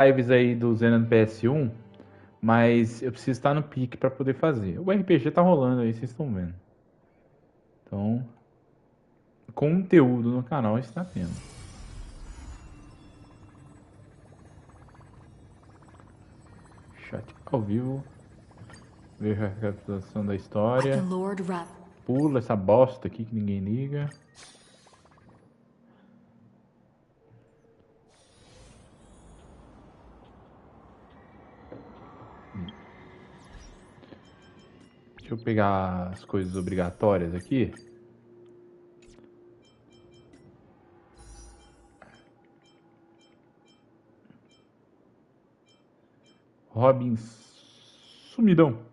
lives aí do Zena no PS1, mas eu preciso estar no pique para poder fazer. O RPG tá rolando aí, vocês estão vendo. Então, conteúdo no canal está tendo. Chat ao vivo. Veja a recapitulação da história. Pula essa bosta aqui que ninguém liga. Deixa eu pegar as coisas obrigatórias aqui. Robin sumidão.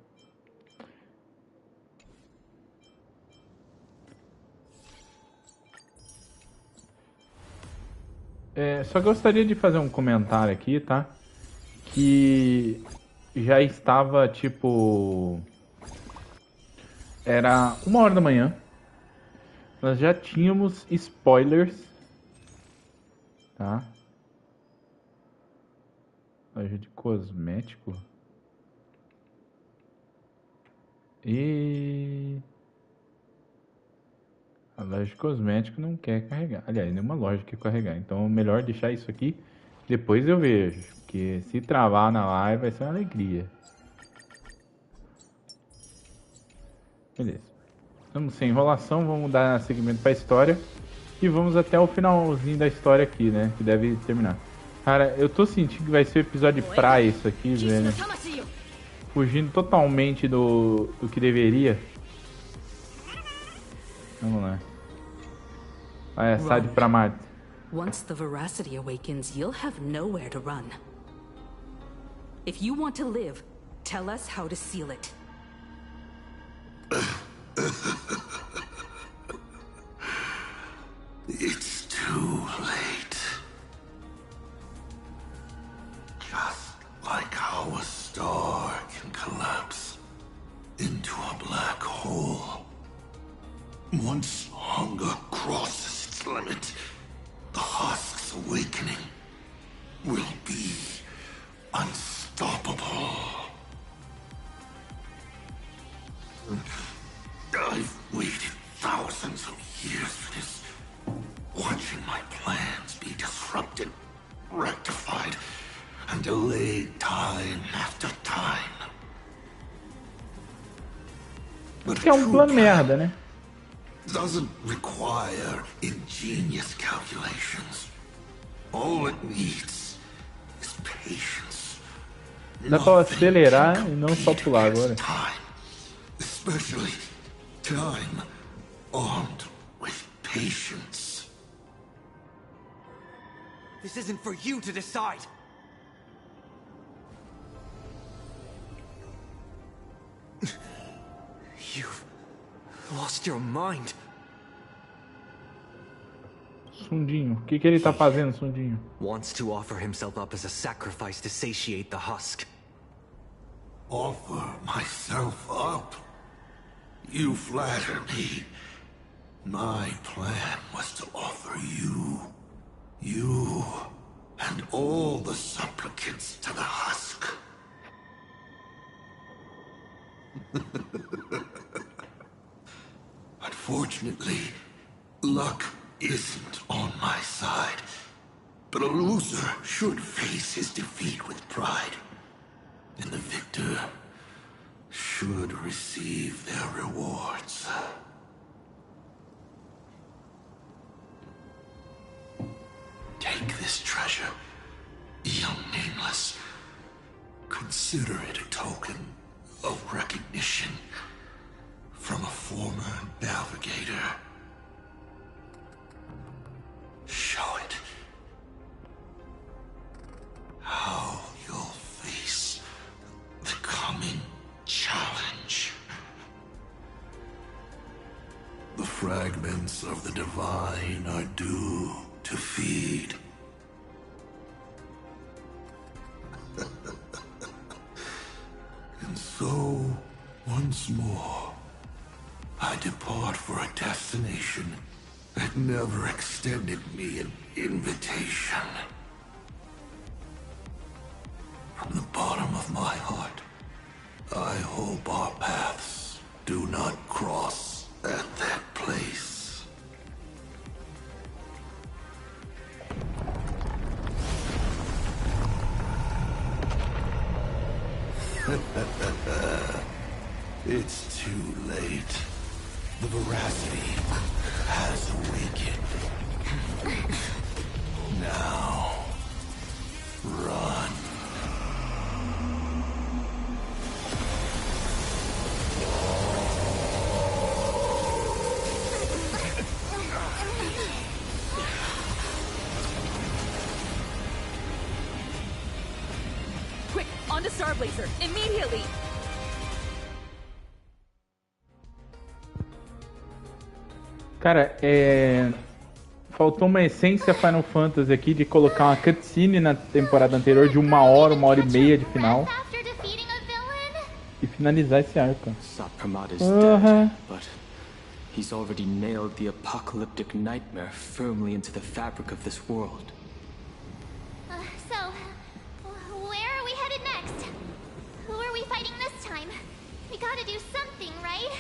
Só gostaria de fazer um comentário aqui, tá? Que já estava tipo... Era 1h da manhã. Nós já tínhamos spoilers. Tá? Loja de cosmético. E... a loja de cosmético não quer carregar. Aliás, nenhuma loja quer carregar. Então é melhor deixar isso aqui. Depois eu vejo. Porque se travar na live vai ser uma alegria. Beleza. Estamos sem enrolação. Vamos dar seguimento para a história. E vamos até o finalzinho da história aqui, né? Que deve terminar. Cara, eu tô sentindo que vai ser o episódio de praia isso aqui, velho. Fugindo totalmente do que deveria. Vamos lá. Vai, sai pra Marte. Once the veracity awakens, you'll have nowhere to run. If you want to live, tell us how to seal it. It's too late. Just like how a star can collapse into a black hole. Once hunger crosses its limit, the husk's awakening will be unstoppable. I've waited thousands of years for this, watching my plans be disrupted, rectified, and delayed time after time. But Que é um plano merda, né? Doesn't require ingenious calculations. All it needs is patience. Dá pra acelerar e não só pular agora. Time, especially time armed with patience. This isn't for you to decide. You've lost your mind. Sundinho, o que ele tá fazendo, Sundinho? Wants to offer himself up as a sacrifice to satiate the husk. Offer myself up? You flatter me. My plan was to offer you, and all the supplicants to the husk. Unfortunately, luck isn't on my side. But a loser should face his defeat with pride. And the victor should receive their rewards. Take this treasure, young nameless. Consider it a token of recognition from a former navigator. Show it how you'll face the coming challenge. The fragments of the divine are due to feed. And so, once more, I depart for a destination that never extended me an invitation. of my heart, I hope our paths do not cross at that place. It's too late. The veracity has awakened. Now, run. Quick, on to Star Blazer, immediately! Cara, faltou uma essência Final Fantasy aqui de colocar uma cutscene na temporada anterior de 1 hora e meia de final. E finalizar esse arco. Sapramat is dead, but he's already nailed the apocalyptic nightmare firmly into the fabric of this world. So, where are we headed next? Who are we fighting this time? We gotta do something, right?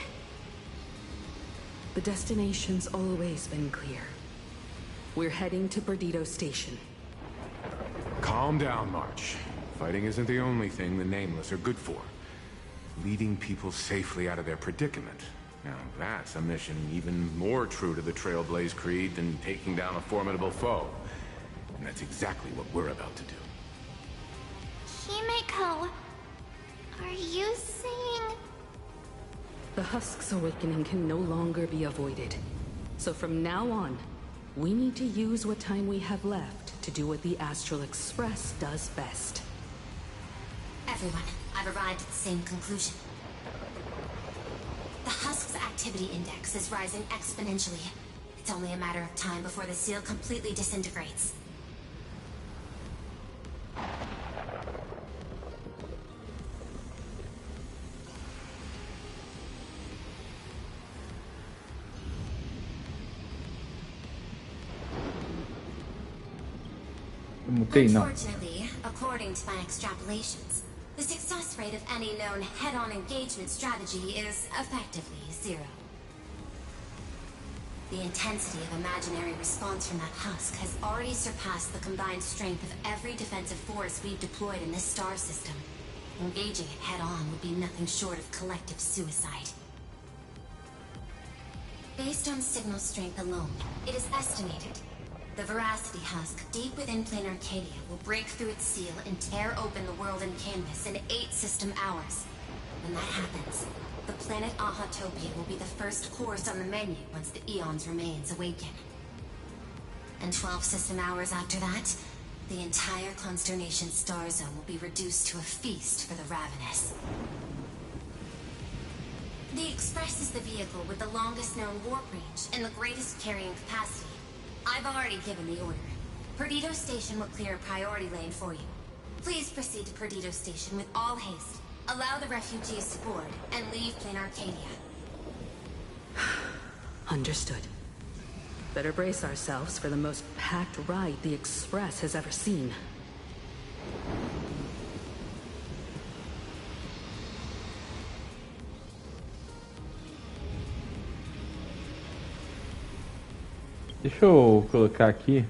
The destination's always been clear. We're heading to Perdido Station. Calm down, March. Fighting isn't the only thing the Nameless are good for. Leading people safely out of their predicament. Now, that's a mission even more true to the Trailblaze Creed than taking down a formidable foe. And that's exactly what we're about to do. Himeko, are you saying... The Husk's awakening can no longer be avoided. So from now on, we need to use what time we have left to do what the Astral Express does best. Everyone, I've arrived at the same conclusion. The Husk's activity index is rising exponentially. It's only a matter of time before the seal completely disintegrates. Unfortunately, according to my extrapolations, the success rate of any known head-on engagement strategy is effectively 0. The intensity of imaginary response from that Husk has already surpassed the combined strength of every defensive force we've deployed in this star system. Engaging it head-on would be nothing short of collective suicide. Based on signal strength alone, it is estimated the Veracity Husk, deep within planar Arcadia, will break through its seal and tear open the world and canvas in 8 system hours. When that happens, the planet Ahatopia will be the first course on the menu once the Eon's remains awaken. And 12 system hours after that, the entire Consternation star zone will be reduced to a feast for the ravenous. The Express is the vehicle with the longest known warp range and the greatest carrying capacity. I've already given the order. Perdido Station will clear a priority lane for you. Please proceed to Perdido Station with all haste. Allow the refugees to board and leave planar Arcadia. Understood. Better brace ourselves for the most packed ride the Express has ever seen. Deixa eu colocar aqui.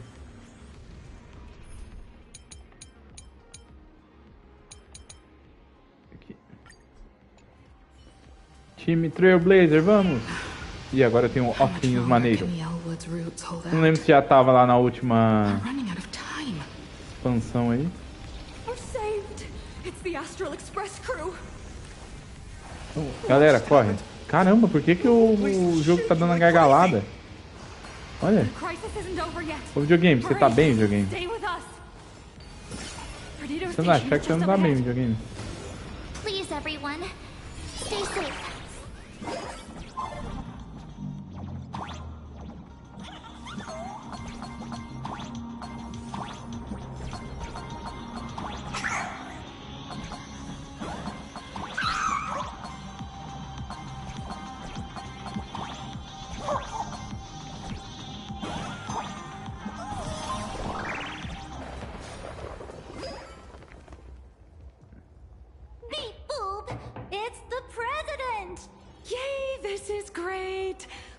Time Trailblazer, vamos! E agora tem um óculos maneiro. Não lembro se já tava lá na última expansão aí. Galera, corre. Caramba, por que o jogo tá dando uma gargalada? Olha. Ô videogame, você tá bem, videogame? Você não acha que você não tá bem, videogame? Please, everyone, stay safe.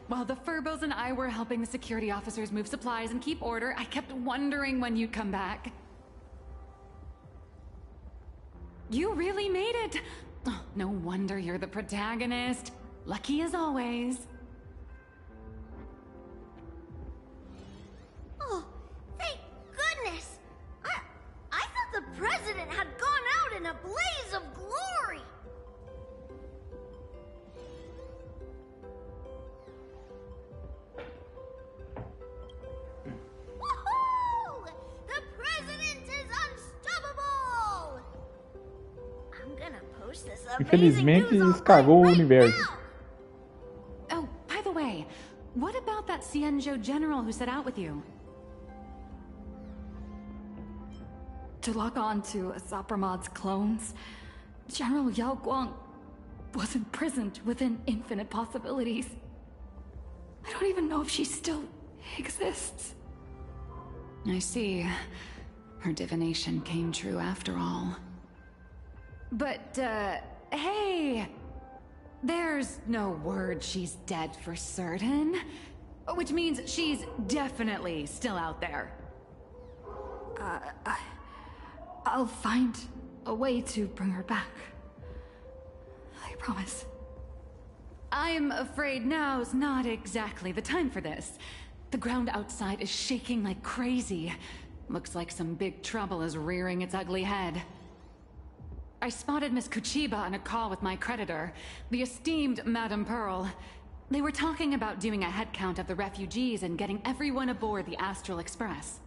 While the Furbos and I were helping the security officers move supplies and keep order, I kept wondering when you'd come back. You really made it! Oh, no wonder you're the protagonist. Lucky as always. Oh, thank goodness! I thought the president had gone out in a blaze of glory! Woohoo! The president is unstoppable! I'm gonna post this amazing Infelizmente, news isso cagou o right universo. now! Oh, by the way, what about that Xianzhou general who set out with you? To lock on to Zapramad's clones, General Yao Guang was imprisoned within infinite possibilities. I don't even know if she still exists. I see. Her divination came true after all. But, hey! There's no word she's dead for certain. Which means she's definitely still out there. I'll find a way to bring her back. I promise. I'm afraid now's not exactly the time for this. The ground outside is shaking like crazy. Looks like some big trouble is rearing its ugly head. I spotted Miss Kuchiba on a call with my creditor, the esteemed Madame Pearl. They were talking about doing a head count of the refugees and getting everyone aboard the Astral Express.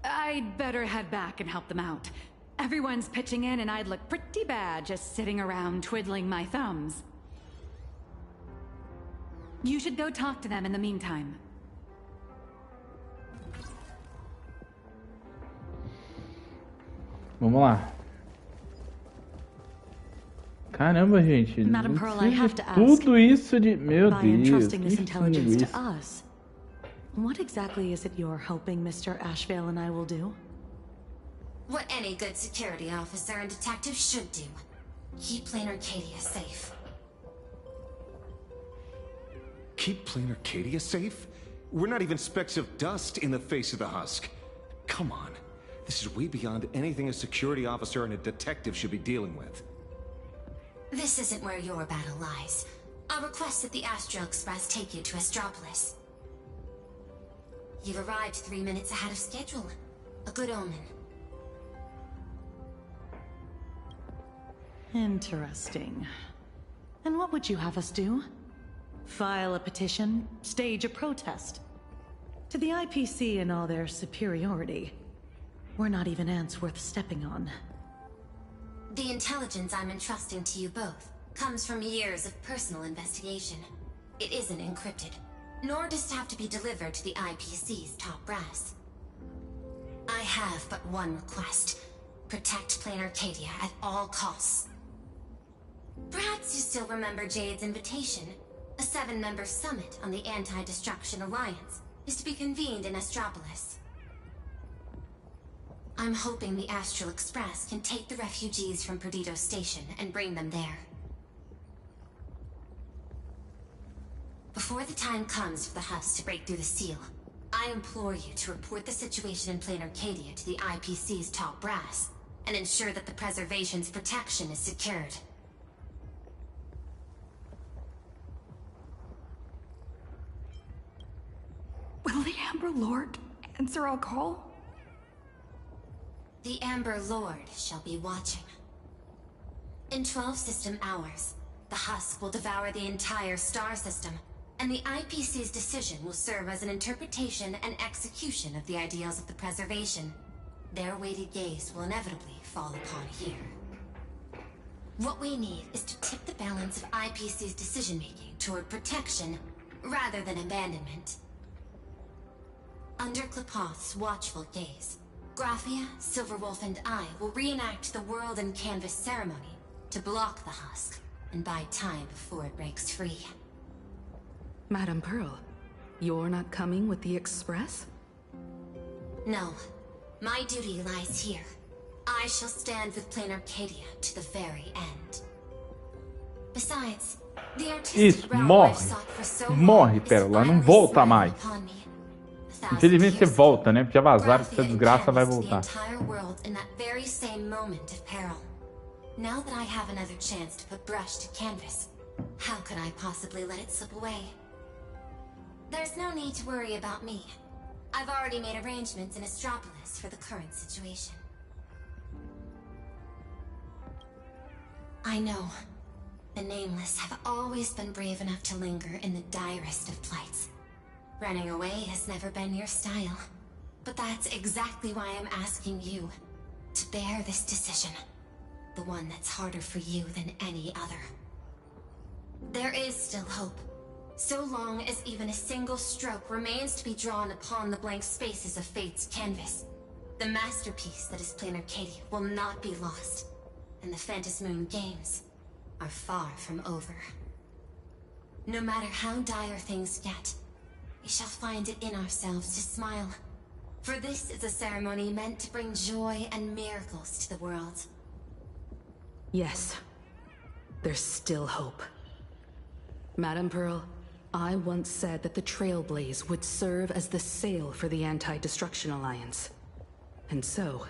I'd better head back and help them out. Everyone's pitching in and I'd look pretty bad just sitting around twiddling my thumbs. You should go talk to them in the meantime. Vamos lá. Caramba, gente. Madam Pearl, I have to ask. Tudo isso de... Meu by Deus. entrusting this que intelligence to linguiça. us, what exactly is it you're hoping Mr. Ashvale and I will do? What any good security officer and detective should do. Keep Plain Arcadia safe. Keep Plain Arcadia safe? We're not even specks of dust in the face of the husk. Come on. This is way beyond anything a security officer and a detective should be dealing with. This isn't where your battle lies. I'll request that the Astral Express take you to Astropolis. You've arrived 3 minutes ahead of schedule. A good omen. Interesting. And what would you have us do? File a petition? Stage a protest? To the IPC and all their superiority, we're not even ants worth stepping on. The intelligence I'm entrusting to you both comes from years of personal investigation. It isn't encrypted, nor does it have to be delivered to the IPC's top brass. I have but one request. Protect Plain Arcadia at all costs. Perhaps you still remember Jade's invitation. A 7-member summit on the Anti-Destruction Alliance is to be convened in Astropolis. I'm hoping the Astral Express can take the refugees from Perdido Station and bring them there. Before the time comes for the husk to break through the seal, I implore you to report the situation in Plain Arcadia to the IPC's top brass, and ensure that the preservation's protection is secured. Will the Amber Lord answer our call? The Amber Lord shall be watching. In 12 system hours, the husk will devour the entire star system, and the IPC's decision will serve as an interpretation and execution of the ideals of the preservation. Their weighted gaze will inevitably fall upon here. What we need is to tip the balance of IPC's decision-making toward protection, rather than abandonment. Under Klepoth's watchful gaze, Graphia, Silverwolf, and I will reenact the World and Canvas ceremony to block the husk and buy time before it breaks free. Madame Pearl, you're not coming with the Express? No. My duty lies here. I shall stand with Plain Arcadia to the very end. Besides, the Isso, morre. Morre, Pérola, não volta mais. Infelizmente você volta, né? Porque já vazaram que essa desgraça vai voltar. Now that I have another chance to put brush to canvas, how could I possibly let it slip away? There's no need to worry about me. I've already made arrangements in Astropolis for the current situation. I know. The Nameless have always been brave enough to linger in the direst of plights. Running away has never been your style. But that's exactly why I'm asking you to bear this decision. The one that's harder for you than any other. There is still hope. So long as even a single stroke remains to be drawn upon the blank spaces of Fate's canvas, the masterpiece that is Plain Arcadia will not be lost, and the Phantasmoon Games are far from over. No matter how dire things get, we shall find it in ourselves to smile, for this is a ceremony meant to bring joy and miracles to the world. Yes, there's still hope. Madame Pearl, I once said that the Trailblaze would serve as the sail for the Anti-Destruction Alliance. And so,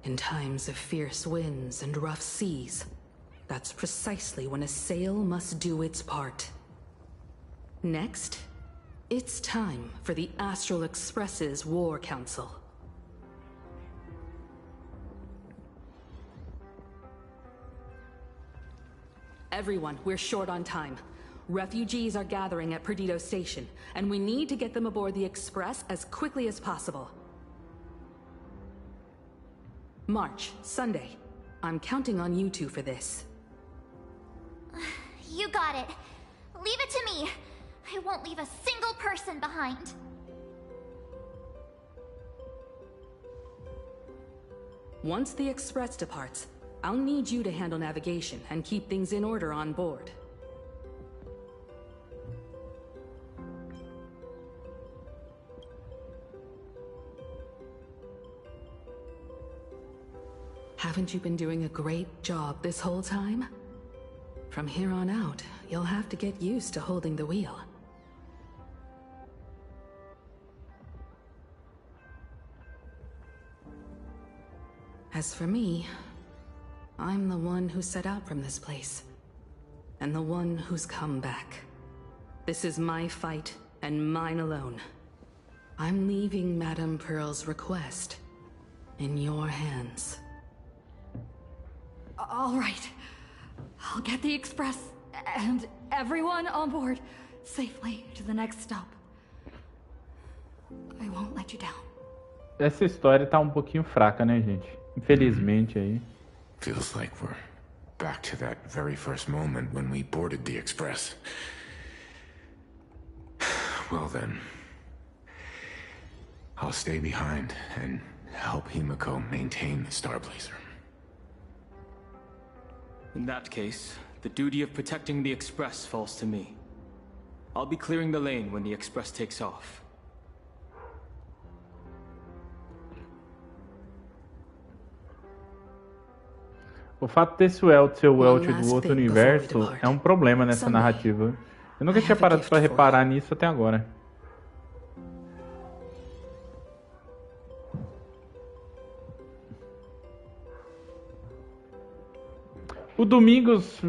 in times of fierce winds and rough seas, that's precisely when a sail must do its part. Next, it's time for the Astral Express's War Council. Everyone, we're short on time. Refugees are gathering at Perdido Station, and we need to get them aboard the Express as quickly as possible. March, Sunday. I'm counting on you two for this. You got it. Leave it to me. I won't leave a single person behind. Once the Express departs, I'll need you to handle navigation and keep things in order on board. Haven't you been doing a great job this whole time? From here on out, you'll have to get used to holding the wheel. As for me, I'm the one who set out from this place, and the one who's come back. This is my fight, and mine alone. I'm leaving Madame Pearl's request in your hands. All right. I'll get the Express and everyone on board safely to the next stop. I won't let you down. Essa história tá um pouquinho fraca, né, gente? Infelizmente aí. Feels like we're back to that very first moment when we boarded the Express. Well then, I'll stay behind and help Himiko maintain the Starblazer. In that case, the duty of protecting the Express falls to me. I'll be clearing the lane when the Express takes off. O fato desse Welt ser o Welt do outro universo é um problema nessa narrativa. Eu nunca tinha parado pra reparar nisso até agora. O Domingos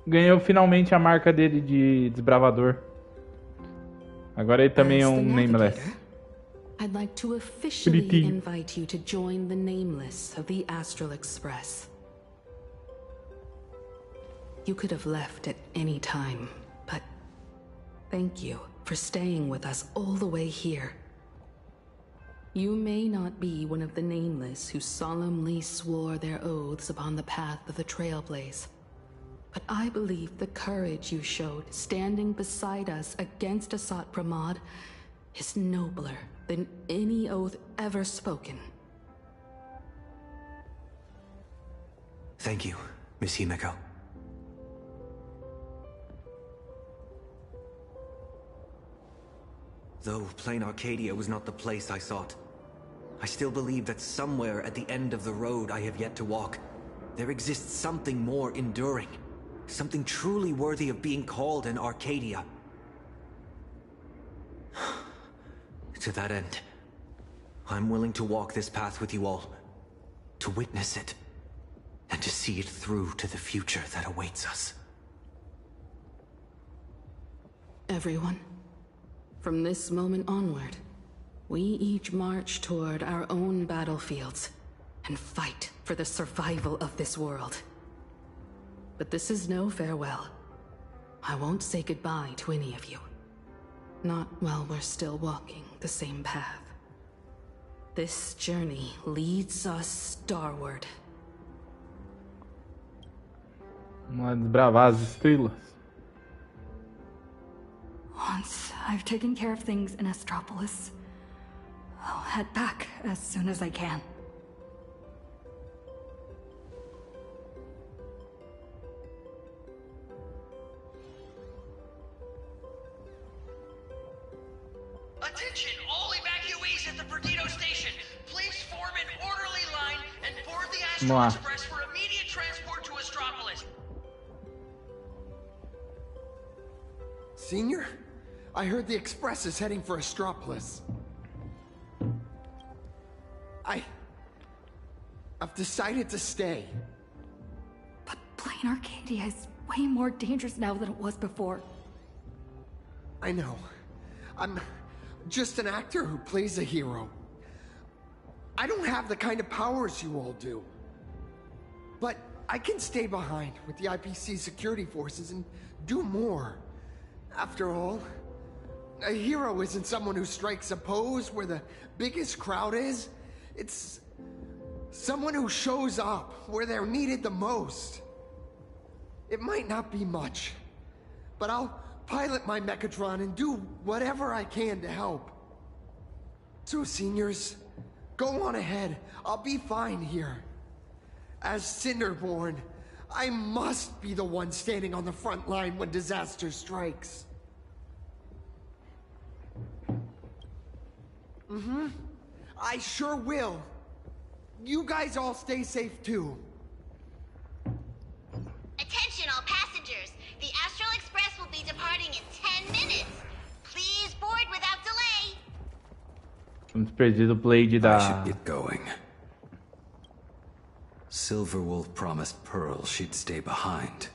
ganhou finalmente a marca dele de desbravador. Agora ele também é um Nameless. I'd like to officially invite you to join the Nameless of the Astral Express. You could have left at any time, but thank you for staying with us all the way here. You may not be one of the Nameless who solemnly swore their oaths upon the path of the Trailblaze, but I believe the courage you showed standing beside us against Asat Pramod is nobler than any oath ever spoken. Thank you, Miss Himiko. Though Plain Arcadia was not the place I sought, I still believe that somewhere at the end of the road I have yet to walk, there exists something more enduring. Something truly worthy of being called an Arcadia. To that end, I'm willing to walk this path with you all, to witness it, and to see it through to the future that awaits us. Everyone, from this moment onward, we each march toward our own battlefields and fight for the survival of this world. But this is no farewell. I won't say goodbye to any of you. Not while we're still walking the same path. This journey leads us starward. Vamos lá desbravar as estrelas. Once I've taken care of things in Astropolis, I'll head back as soon as I can. Attention, all evacuees at the Perdido station. Please form an orderly line and board the Astral Express for immediate transport to Astropolis. Senior? I heard the Express is heading for Astropolis. I've decided to stay. But Plain Arcadia is way more dangerous now than it was before. I know. I'm just an actor who plays a hero. I don't have the kind of powers you all do. But I can stay behind with the IPC security forces and do more. After all, a hero isn't someone who strikes a pose where the biggest crowd is. It's someone who shows up where they're needed the most. It might not be much, but I'll pilot my Mechatron and do whatever I can to help. So, seniors, go on ahead. I'll be fine here. As Cinderborn, I must be the one standing on the front line when disaster strikes. I sure will. You guys all stay safe too. Attention all passengers. The Astral Express will be departing in 10 minutes. Please board without delay. Vamos perder o Blade da... I should get going. Silverwolf promised Pearl she'd stay behind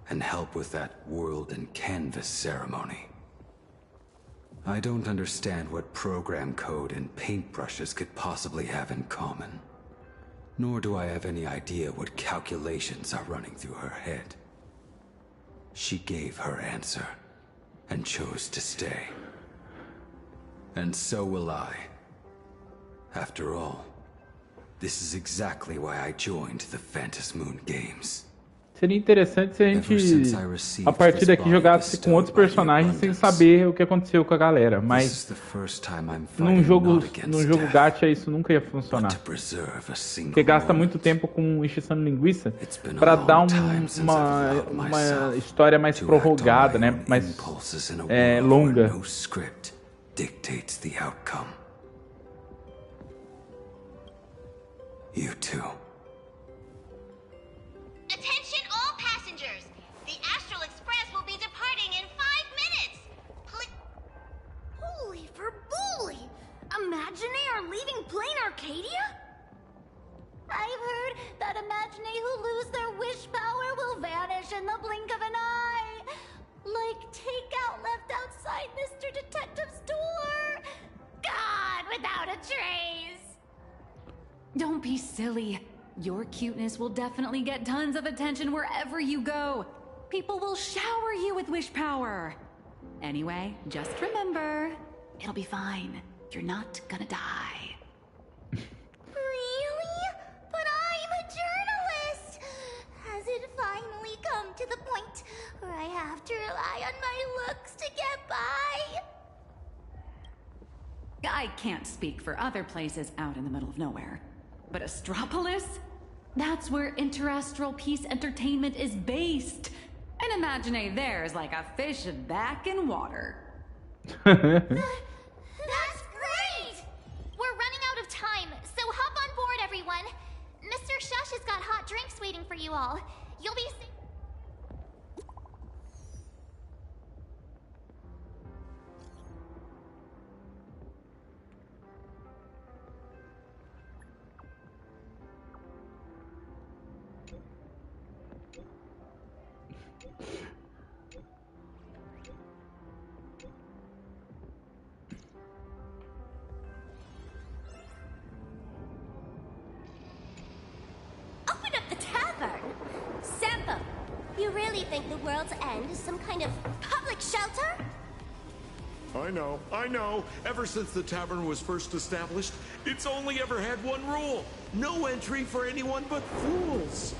and help with that world and canvas ceremony. I don't understand what program code and paintbrushes could possibly have in common. Nor do I have any idea what calculations are running through her head. She gave her answer and chose to stay. And so will I. After all, this is exactly why I joined the Phantasmoon Games. Seria interessante se a gente, a partir daqui, jogasse com outros personagens sem saber o que aconteceu com a galera, mas num jogo gacha isso nunca ia funcionar. Porque gasta muito tempo com encheção de linguiça para dar uma história mais prorrogada, né? Mais longa. You too. Attention all passengers. The Astral Express will be departing in 5 minutes. Holy verbooly! Imaginary are leaving Plain Arcadia? I've heard that Imaginary who lose their wish power will vanish in the blink of an eye. Like takeout left outside Mr. Detective's door. God, without a trace. Don't be silly. Your cuteness will definitely get tons of attention wherever you go. People will shower you with wish power. Anyway, just remember, it'll be fine. You're not gonna die. Really? But I'm a journalist! Has it finally come to the point where I have to rely on my looks to get by? I can't speak for other places out in the middle of nowhere. But Astropolis? That's where Interastral Peace Entertainment is based. And Imaginary there is like a fish back in water. That's great! We're running out of time, so hop on board, everyone. Mr. Shush has got hot drinks waiting for you all. You'll be safe. You really think the world's end is some kind of public shelter? I know. Ever since the tavern was first established, it's only ever had one rule. No entry for anyone but fools.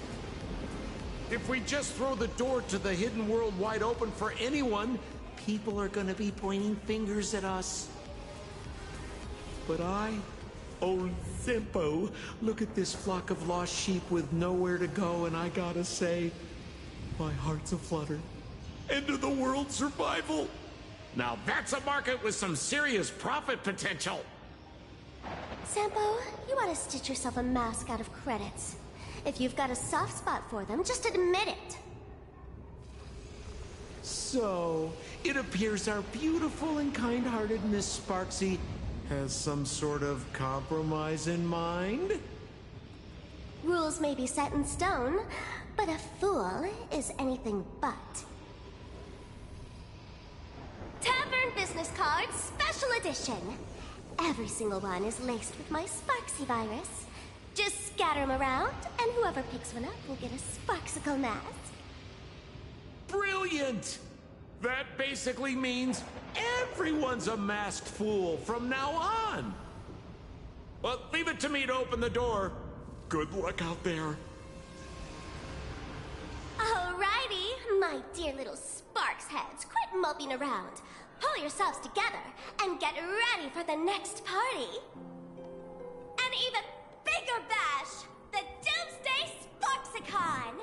If we just throw the door to the hidden world wide open for anyone, people are gonna be pointing fingers at us. But old Zimpo, look at this flock of lost sheep with nowhere to go, and I gotta say, my heart's aflutter. End of the world survival. Now that's a market with some serious profit potential. Sampo, you ought to stitch yourself a mask out of credits. If you've got a soft spot for them, just admit it. So, it appears our beautiful and kind-hearted Miss Sparksy has some sort of compromise in mind? Rules may be set in stone, but a fool is anything but. Tavern business cards, special edition. Every single one is laced with my Sparksy virus. Just scatter them around, and whoever picks one up will get a Sparksicle mask. Brilliant! That basically means everyone's a masked fool from now on. But leave it to me to open the door. Good luck out there. Alrighty, my dear little Sparks heads, quit moping around. Pull yourselves together and get ready for the next party. An even bigger bash, the Doomsday Sparksicon.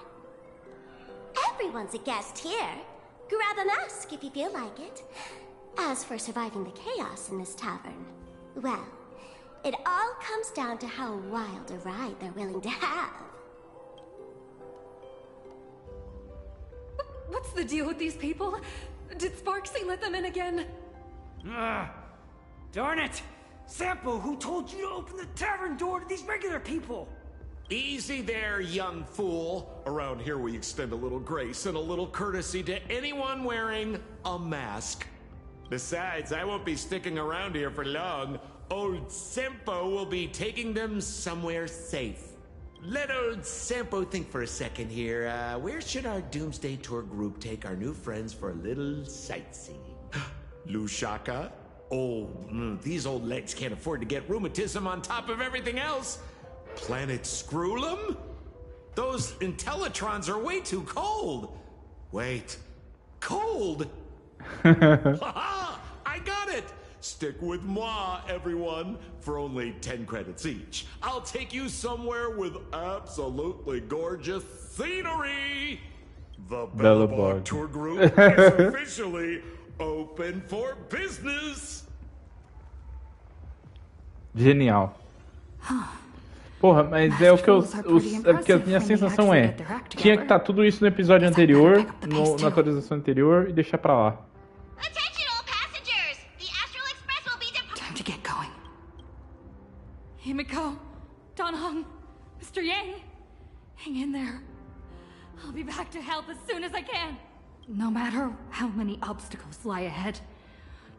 Everyone's a guest here. Grab a mask if you feel like it. As for surviving the chaos in this tavern, well, it all comes down to how wild a ride they're willing to have. What's the deal with these people? Did Sparksy let them in again? Darn it! Sampo, who told you to open the tavern door to these regular people? Easy there, young fool. Around here we extend a little grace and a little courtesy to anyone wearing a mask. Besides, I won't be sticking around here for long. Old Sampo will be taking them somewhere safe. Let old Sampo think for a second here. Where should our Doomsday Tour group take our new friends for a little sightseeing? Lushaka? Oh, these old legs can't afford to get rheumatism on top of everything else. Planet Screwlum? Those Intellitrons are way too cold. Wait, cold? Haha! I got it! Stick with moi, everyone, for only 10 credits each. I'll take you somewhere with absolutely gorgeous scenery! The Bellabog Tour Group is officially open for business! Genial. Porra, mas é o que eu... É porque a minha sensação é... Tinha que estar tudo isso no episódio anterior, na atualização anterior, e deixar pra lá. Himiko, Donhong, Mr. Yang, hang in there. I'll be back to help as soon as I can. No matter how many obstacles lie ahead,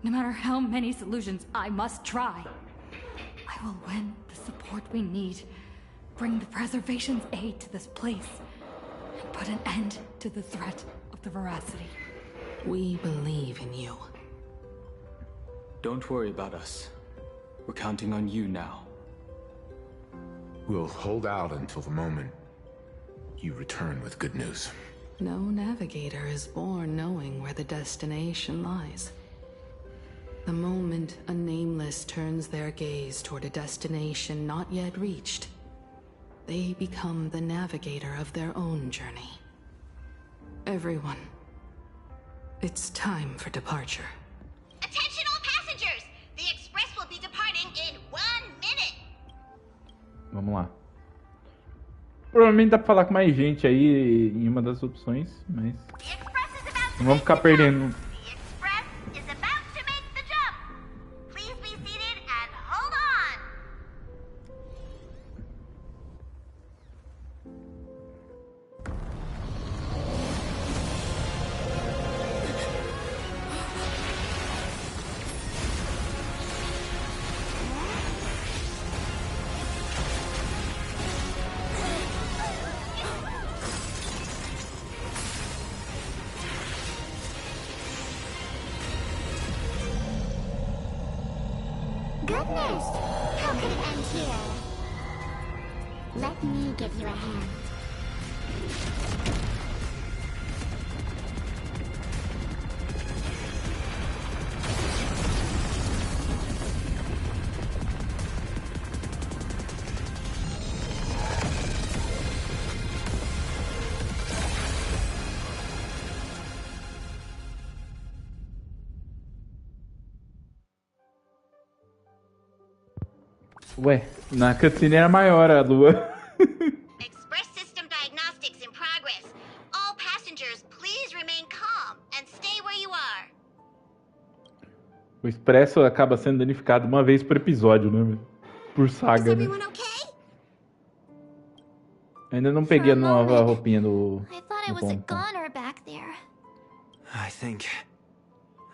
no matter how many solutions I must try, I will win the support we need, bring the preservation's aid to this place, and put an end to the threat of the veracity. We believe in you. Don't worry about us. We're counting on you now. We'll hold out until the moment you return with good news. No navigator is born knowing where the destination lies. The moment a nameless turns their gaze toward a destination not yet reached, they become the navigator of their own journey. Everyone, it's time for departure. Attention all passengers! The express will be departing in 1 minute! Vamos lá. Provavelmente dá pra falar com mais gente aí em uma das opções, mas... Não vamos ficar perdendo... goodness! How could it end here? Let me give you a hand. Ué, na cutscene era maior a lua. Express system diagnostics in progress. All passengers, please remain calm and stay where you are. O Expresso acaba sendo danificado uma vez por episódio, né? Por saga, né? Ainda não peguei a nova roupinha do... I thought I was a goner back there. I think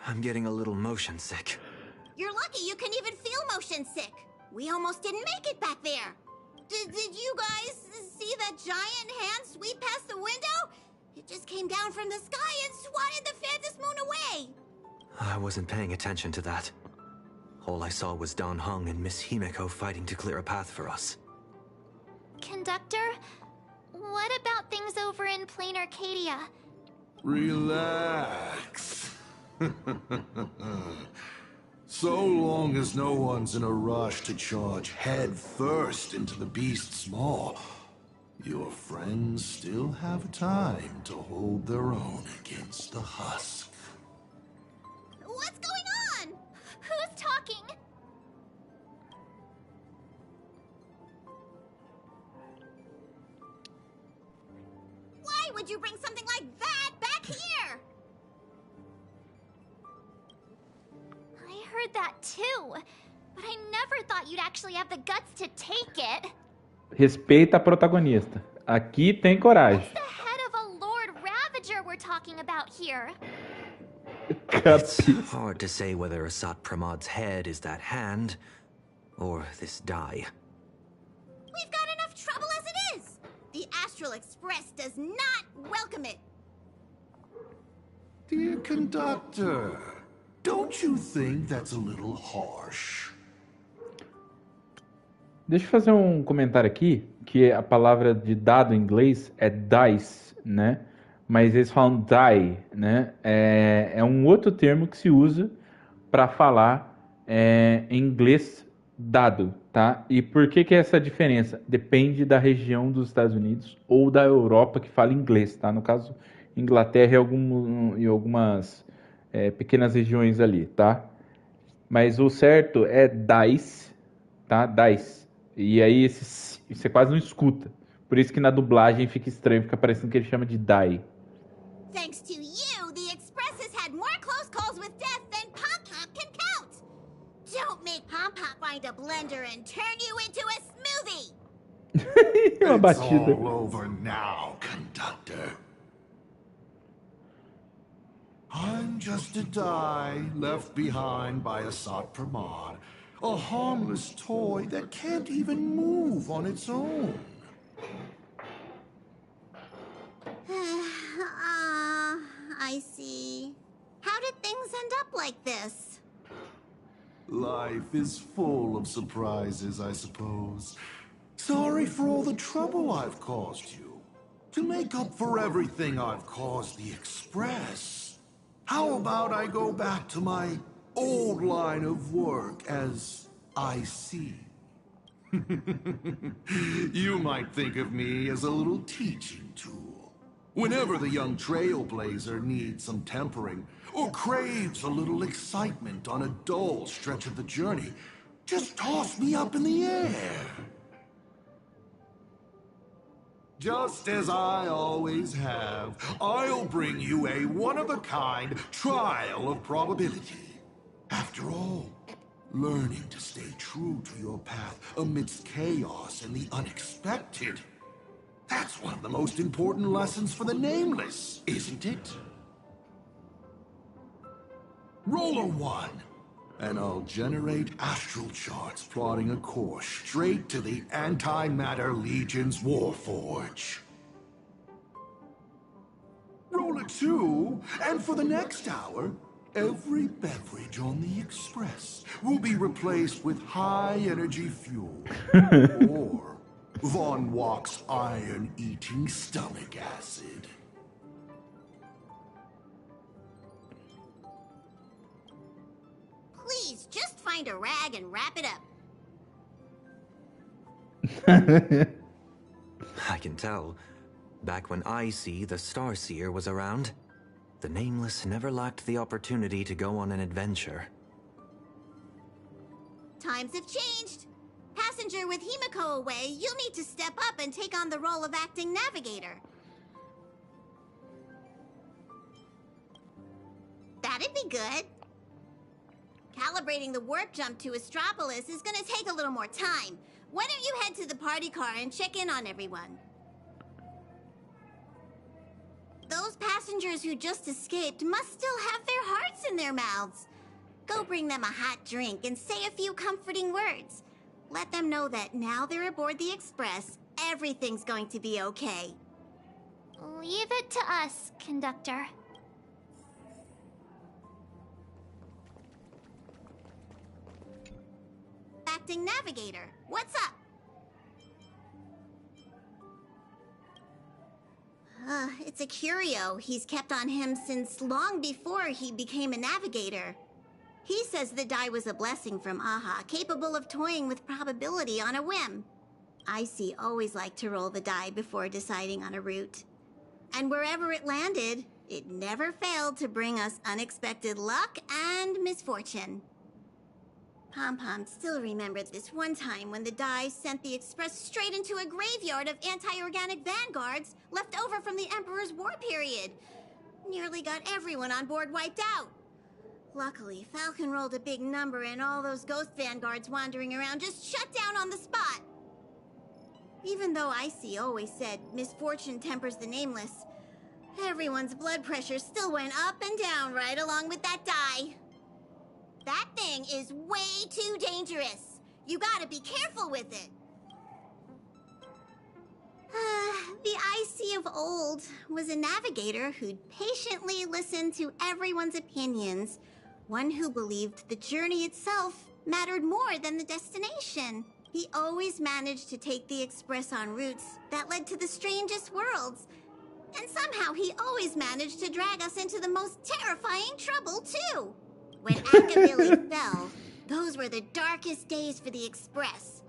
I'm getting a little motion sick. You're lucky you can even feel motion sick. We almost didn't make it back there. Did you guys see that giant hand sweep past the window? It just came down from the sky and swatted the Phantom Moon away. I wasn't paying attention to that. All I saw was Don Hung and Miss Himiko fighting to clear a path for us. Conductor, what about things over in Plain Arcadia? Relax. So long as no one's in a rush to charge head first into the beast's maw, your friends still have time to hold their own against the husk. What's going on? Who's talking? Why would you bring something like that back here? I heard that too, but I never thought you'd actually have the guts to take it. Respeita a protagonista. Aqui tem coragem. What's the head of a Lord Ravager we're talking about here? It's hard to say whether Asat Pramad's head is that hand, or this die. We've got enough trouble as it is! The Astral Express does not welcome it! Dear conductor, don't you think that's a little harsh? Deixa eu fazer um comentário aqui, que a palavra de dado em inglês é dice, né? Mas eles falam die, né? É um outro termo que se usa para falar em inglês dado, tá? E por que é essa diferença? Depende da região dos Estados Unidos ou da Europa que fala inglês, tá? No caso, Inglaterra e algumas pequenas regiões ali, tá? Mas o certo é dice, tá? Dice. E aí você quase não escuta. Por isso que na dublagem fica estranho, fica parecendo que ele chama de die. Thanks to you, the Express has had more close calls with death than Pop Pop can count. Don't make Pop Pop find a blender and turn you into a smoothie. It's all over now, conductor. I'm just a die left behind by Asat Pramad, a harmless toy that can't even move on its own. I see. How did things end up like this? Life is full of surprises, I suppose. Sorry for all the trouble I've caused you. To make up for everything I've caused the Express, how about I go back to my old line of work as IC? You might think of me as a little teaching tool. Whenever the young trailblazer needs some tempering, or craves a little excitement on a dull stretch of the journey, just toss me up in the air. Just as I always have, I'll bring you a one-of-a-kind trial of probability. After all, learning to stay true to your path amidst chaos and the unexpected, that's one of the most important lessons for the Nameless, isn't it? Roll a 1, and I'll generate astral charts plotting a course straight to the Antimatter Legion's Warforge. Roll a 2, and for the next hour, Every beverage on the Express will be replaced with high-energy fuel. Or Von Walk's iron-eating stomach acid. Please, just find a rag and wrap it up. I can tell. Back when I.C., the Starseer, was around, the Nameless never lacked the opportunity to go on an adventure. Times have changed. Passenger with Himiko away, you'll need to step up and take on the role of acting navigator. That'd be good. Calibrating the warp jump to Astropolis is gonna take a little more time. Why don't you head to the party car and check in on everyone? Those passengers who just escaped must still have their hearts in their mouths. Go bring them a hot drink and say a few comforting words. Let them know that now they're aboard the Express, everything's going to be okay. Leave it to us, conductor. Acting navigator, what's up? It's a curio he's kept on him since long before he became a navigator. He says the die was a blessing from Aha, capable of toying with probability on a whim. Icy always liked to roll the die before deciding on a route. And wherever it landed, it never failed to bring us unexpected luck and misfortune. Pom-Pom still remembered this one time when the die sent the Express straight into a graveyard of anti-organic vanguards left over from the Emperor's war period. Nearly got everyone on board wiped out. Luckily, Falcon rolled a big number and all those ghost vanguards wandering around just shut down on the spot. Even though Icy always said misfortune tempers the nameless, everyone's blood pressure still went up and down right along with that die. That thing is way too dangerous. You gotta be careful with it. The Icy of old was a navigator who'd patiently listened to everyone's opinions. One who believed the journey itself mattered more than the destination. He always managed to take the Express on routes that led to the strangest worlds. And somehow he always managed to drag us into the most terrifying trouble, too. When Akabilly fell, those were the darkest days for the Express.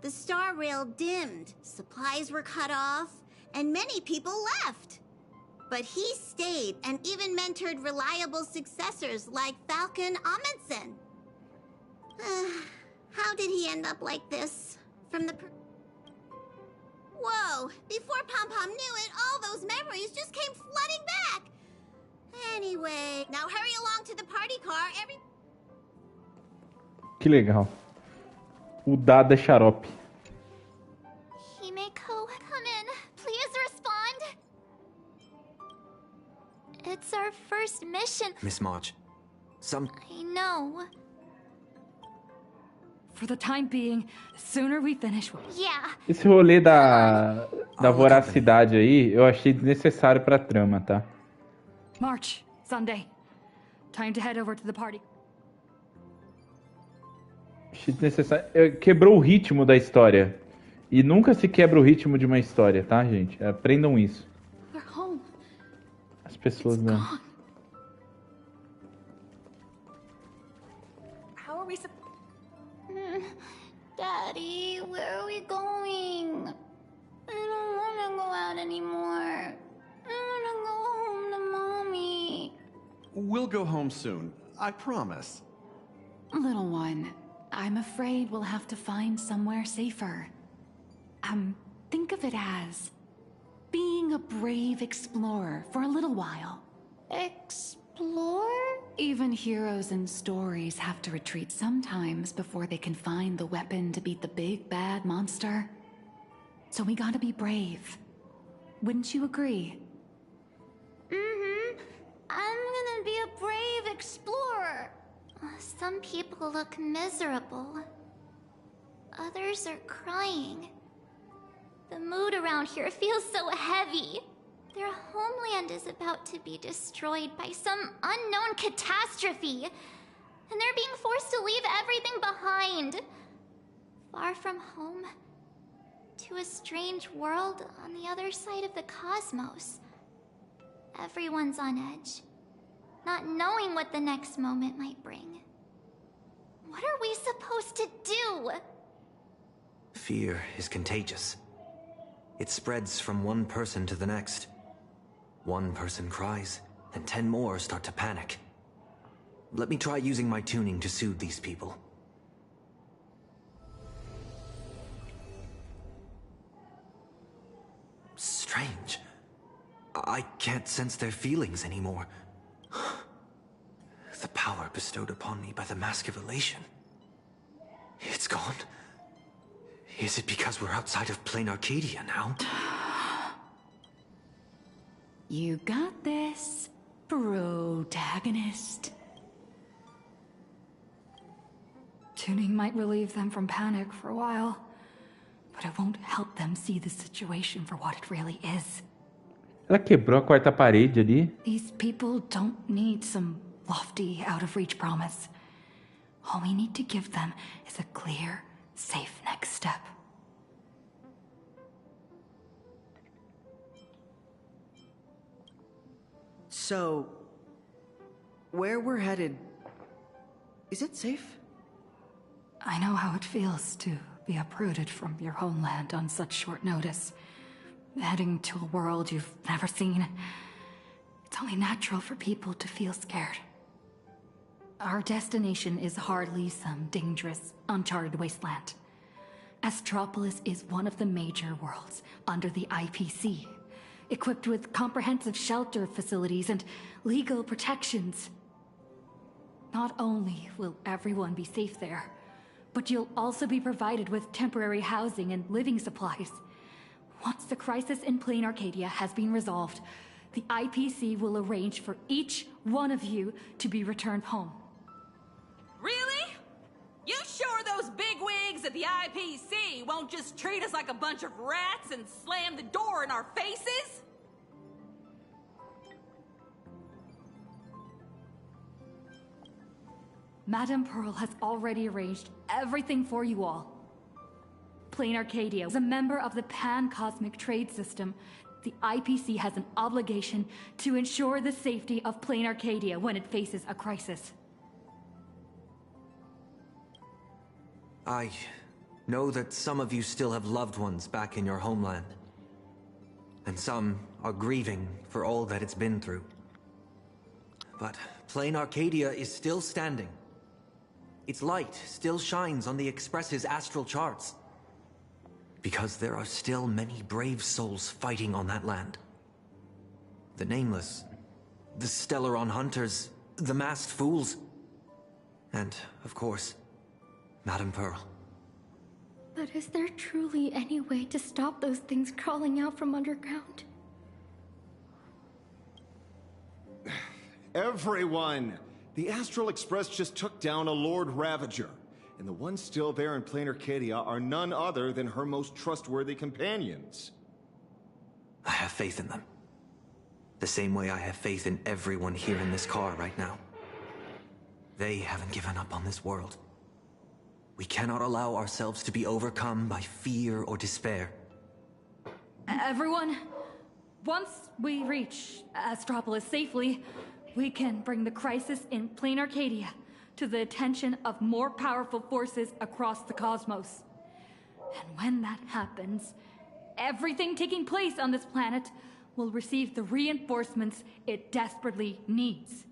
The star rail dimmed, supplies were cut off, and many people left. But he stayed and even mentored reliable successors like Falcon Amundsen. How did he end up like this? From the... Whoa! Before Pom-Pom knew it, all those memories just came flooding back! Anyway, now hurry along to the party car, Que legal. O dado é xarope. Himiko, come in. Please respond. It's our first mission. Miss March, I know. For the time being, the sooner we finish. Yeah. Esse rolê da voracidade aí, eu achei desnecessário pra trama, tá? March, Sunday. Time to head over to the party. Achei desnecessário. Quebrou o ritmo da história. E nunca se quebra o ritmo de uma história, tá, gente? Aprendam isso. We're home. As pessoas não. How are we Daddy, where are we going? I don't want to go out anymore. I want to go home to Mommy. We'll go home soon, I promise. Little one, I'm afraid we'll have to find somewhere safer. Think of it as being a brave explorer for a little while. Explore? Even heroes in stories have to retreat sometimes before they can find the weapon to beat the big bad monster. So we gotta be brave. Wouldn't you agree? Mm-hmm. I'm gonna be a brave explorer. Some people look miserable. Others are crying. The mood around here feels so heavy. Their homeland is about to be destroyed by some unknown catastrophe. And they're being forced to leave everything behind. Far from home, to a strange world on the other side of the cosmos. Everyone's on edge, not knowing what the next moment might bring. What are we supposed to do? Fear is contagious. It spreads from one person to the next. One person cries, and 10 more start to panic. Let me try using my tuning to soothe these people. Strange. I can't sense their feelings anymore. The power bestowed upon me by the Mask of Elation. It's gone. Is it because we're outside of plain Arcadia now? You got this, protagonist. Tuning might relieve them from panic for a while, but it won't help them see the situation for what it really is. Ela quebrou a quarta parede ali. These people don't need some lofty, out-of-reach promise. All we need to give them is a clear, safe next step. So, where we're headed, is it safe? I know how it feels to be uprooted from your homeland on such short notice. Heading to a world you've never seen. It's only natural for people to feel scared. Our destination is hardly some dangerous, uncharted wasteland. Astropolis is one of the major worlds under the IPC, equipped with comprehensive shelter facilities and legal protections. Not only will everyone be safe there, but you'll also be provided with temporary housing and living supplies. Once the crisis in plain Arcadia has been resolved, the IPC will arrange for each one of you to be returned home. Really? You sure those bigwigs at the IPC won't just treat us like a bunch of rats and slam the door in our faces? Madame Pearl has already arranged everything for you all. Plain Arcadia is a member of the Pan-Cosmic Trade System. The IPC has an obligation to ensure the safety of Plain Arcadia when it faces a crisis. I know that some of you still have loved ones back in your homeland. And some are grieving for all that it's been through. But Plain Arcadia is still standing. Its light still shines on the Express's astral charts. Because there are still many brave souls fighting on that land. The Nameless, the Stellaron Hunters, the Masked Fools, and, of course, Madame Pearl. But is there truly any way to stop those things crawling out from underground? Everyone! The Astral Express just took down a Lord Ravager. And the ones still there in plain Arcadia are none other than her most trustworthy companions. I have faith in them. The same way I have faith in everyone here in this car right now. They haven't given up on this world. We cannot allow ourselves to be overcome by fear or despair. Everyone, once we reach Astropolis safely, we can bring the crisis in plain Arcadia to the attention of more powerful forces across the cosmos. And when that happens, everything taking place on this planet will receive the reinforcements it desperately needs.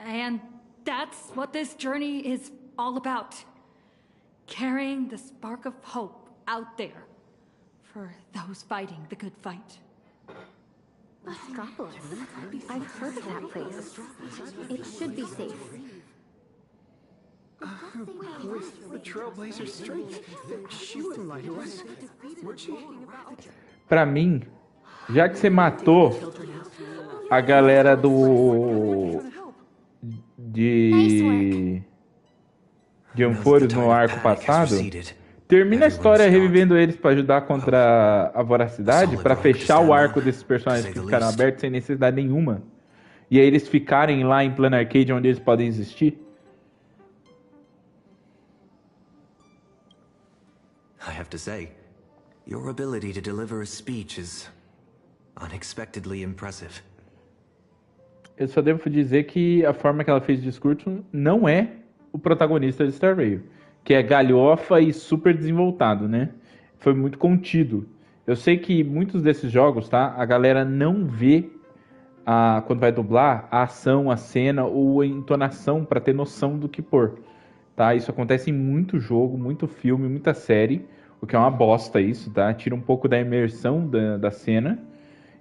And that's what this journey is all about. Carrying the spark of hope out there for those fighting the good fight. Astropolis. I've heard of that place. It should be safe. With Trailblazer's strength, she wouldn't lie to us, would she? Pra mim, já que você matou a galera de Anfores no arco passado, Termina a história revivendo eles pra ajudar contra a voracidade, pra fechar o arco desses personagens que ficaram abertos sem necessidade nenhuma. E aí eles ficarem lá em Planar Arcade onde eles podem existir. I have to say, your ability to deliver a speech is unexpectedly impressive. Eu só devo dizer que a forma que ela fez o discurso não é o protagonista de Star Rail, que é galhofa e super desenvoltado, né? Foi muito contido. Eu sei que muitos desses jogos, tá? A galera não vê, quando vai dublar, a ação, a cena ou a entonação para ter noção do que pôr, tá? Isso acontece em muito jogo, muito filme, muita série, o que é uma bosta isso, tá? Tira um pouco da imersão da cena.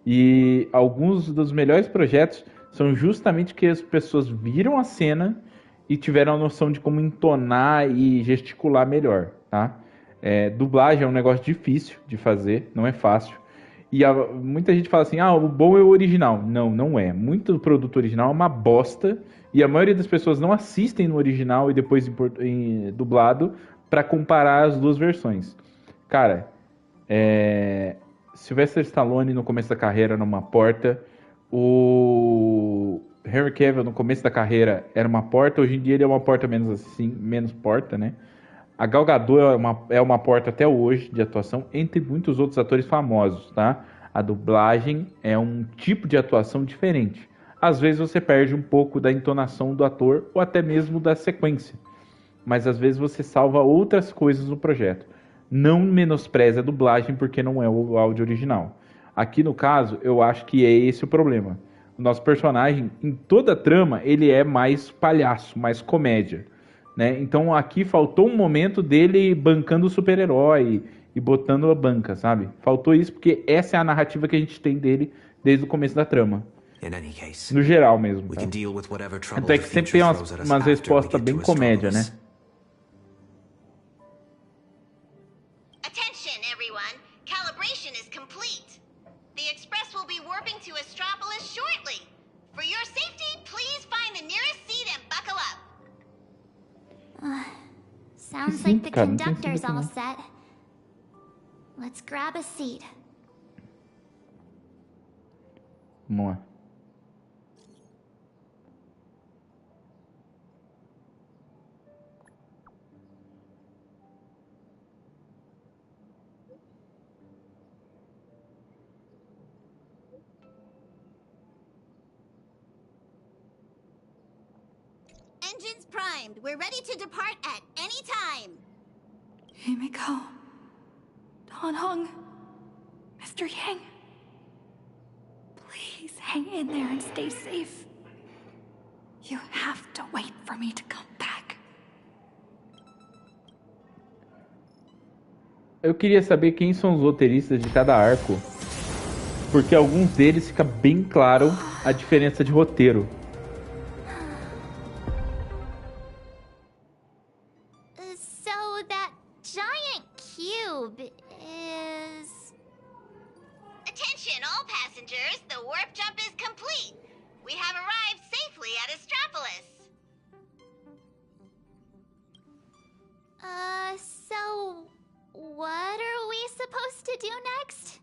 E alguns dos melhores projetos são justamente que as pessoas viram a cena e tiveram a noção de como entonar e gesticular melhor, tá? Dublagem é um negócio difícil de fazer, não é fácil. E muita gente fala assim, o bom é o original. Não, não é. Muito produto original é uma bosta e a maioria das pessoas não assistem no original e depois em dublado para comparar as duas versões. Cara, Sylvester Stallone no começo da carreira era uma porta, o Henry Cavill no começo da carreira era uma porta, hoje em dia ele é uma porta menos porta, né? A Gal Gadot é uma porta até hoje de atuação, entre muitos outros atores famosos, tá? A dublagem é um tipo de atuação diferente. Às vezes você perde um pouco da entonação do ator ou até mesmo da sequência. Mas às vezes você salva outras coisas no projeto. Não menospreze a dublagem porque não é o áudio original. Aqui no caso, eu acho que é esse o problema. O nosso personagem, em toda a trama, ele é mais palhaço, mais comédia, né? Então aqui faltou um momento dele bancando o super-herói e botando a banca, sabe? Faltou isso porque essa é a narrativa que a gente tem dele desde o começo da trama. No geral mesmo, tá? Até que sempre tem umas respostas bem comédia, né? Attention, everyone. Calibration is complete. The express will be warping to Astropolis shortly. For your safety, please find the nearest seat and buckle up. Sounds like the conductor's all set. Let's grab a seat. Vamos lá. Engines primed. We're ready to depart at any time. Himiko, Don Hung, Mr. Yang. Please hang in there and stay safe. You have to wait for me to come back. Eu queria saber quem são os roteiristas de cada arco, porque alguns deles fica bem claro a diferença de roteiro. So that giant cube is... Attention, all passengers. The warp jump is complete. We have arrived safely at Astropolis. So what are we supposed to do next?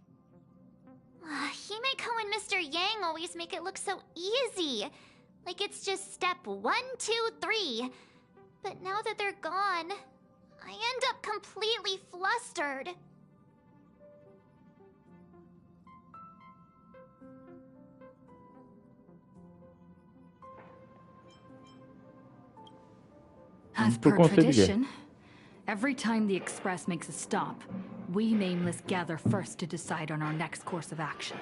Himeko and Mr. Yang always make it look so easy. Like it's just step 1, 2, 3. But now that they're gone, I end up completely flustered. As per tradition, every time the Express makes a stop, we Nameless gather first to decide on our next course of action.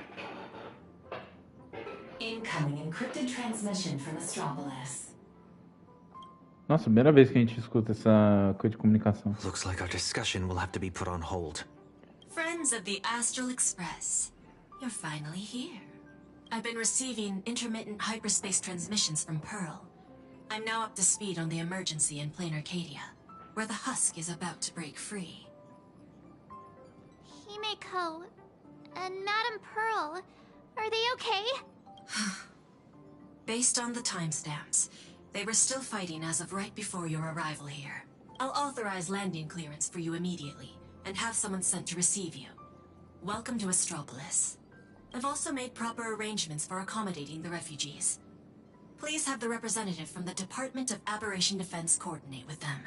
Incoming encrypted transmission from Astropolis. Nossa, primeira vez que a gente escuta essa coisa de comunicação. Looks like our discussion will have to be put on hold. Friends of the Astral Express, you're finally here. I've been receiving intermittent hyperspace transmissions from Pearl. I'm now up to speed on the emergency in Plain Arcadia, where the husk is about to break free. Himeko and Madame Pearl, are they okay? Based on the timestamps, they were still fighting as of right before your arrival here. I'll authorize landing clearance for you immediately, and have someone sent to receive you. Welcome to Astropolis. I've also made proper arrangements for accommodating the refugees. Please have the representative from the Department of Aberration Defense coordinate with them.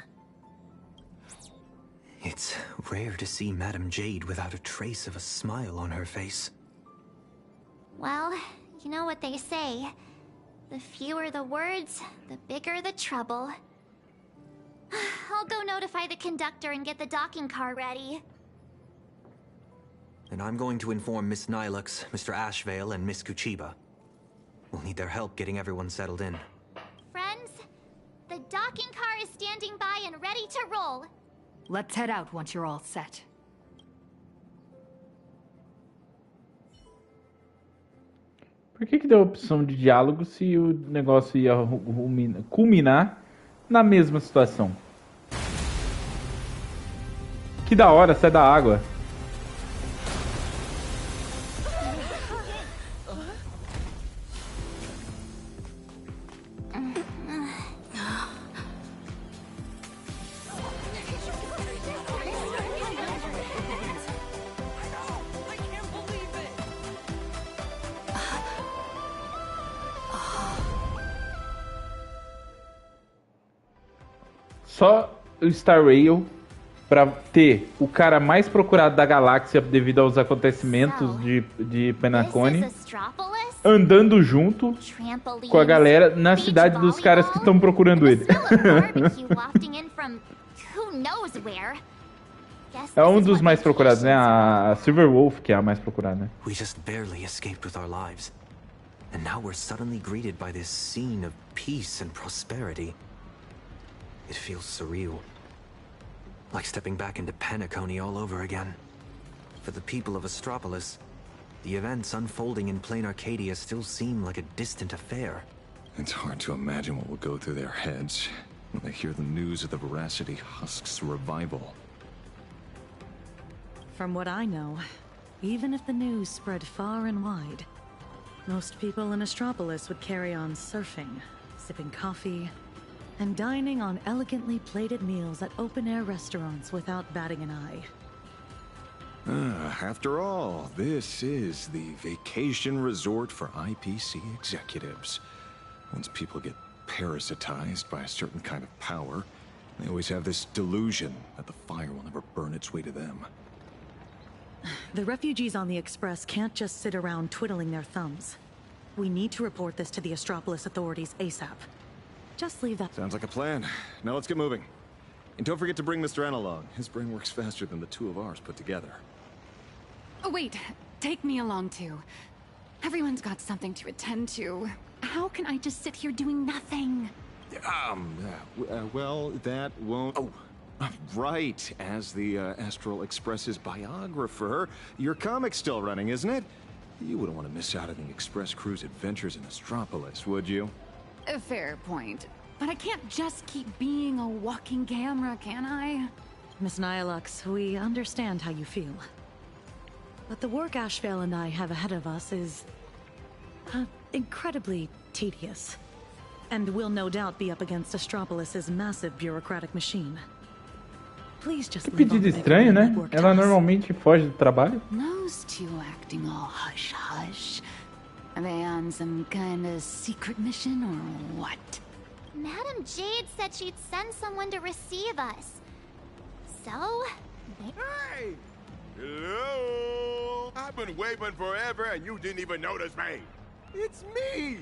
It's rare to see Madame Jade without a trace of a smile on her face. Well, you know what they say. The fewer the words, the bigger the trouble. I'll go notify the conductor and get the docking car ready. And I'm going to inform Miss Nilux, Mr. Ashvale, and Miss Kuchiba. We'll need their help getting everyone settled in. Friends, the docking car is standing by and ready to roll. Let's head out once you're all set. Por que deu a opção de diálogo se o negócio ia culminar na mesma situação? Que da hora, sai da água. Só o Star Rail para ter o cara mais procurado da galáxia devido aos acontecimentos de Penacone andando junto com a galera na cidade dos caras que estão procurando ele. É um dos mais procurados, né? A Silver Wolf, que é a mais procurada, né? We just barely escaped with our lives. And now we're suddenly greeted by this scene of peace and prosperity. It feels surreal. Like stepping back into Penacony all over again. For the people of Astropolis, the events unfolding in plain Arcadia still seem like a distant affair. It's hard to imagine what will go through their heads when they hear the news of the Veracity Husk's revival. From what I know, even if the news spread far and wide, most people in Astropolis would carry on surfing, sipping coffee, and dining on elegantly plated meals at open-air restaurants without batting an eye. After all, this is the vacation resort for IPC executives. Once people get parasitized by a certain kind of power, they always have this delusion that the fire will never burn its way to them. The refugees on the Express can't just sit around twiddling their thumbs. We need to report this to the Astropolis authorities ASAP. Just leave that. Sounds like a plan. Now let's get moving. And don't forget to bring Mr. N along. His brain works faster than the two of ours put together. Oh, wait. Take me along, too. Everyone's got something to attend to. How can I just sit here doing nothing? Well, that won't... Oh, right. As the Astral Express's biographer, your comic's still running, isn't it? You wouldn't want to miss out on the Express crew's adventures in Astropolis, would you? A fair point. But I can't just keep being a walking camera, can I? Miss Nilux, we understand how you feel. But the work Ashvale and I have ahead of us is... incredibly tedious. And will no doubt be up against Astropolis's massive bureaucratic machine. Please just Que pedido estranho, né? Ela normalmente foge do trabalho. Those two acting all hush-hush. Are they on some kind of secret mission or what? Madame Jade said she'd send someone to receive us. So... Hey! Hello! I've been waiting forever and you didn't even notice me! It's me!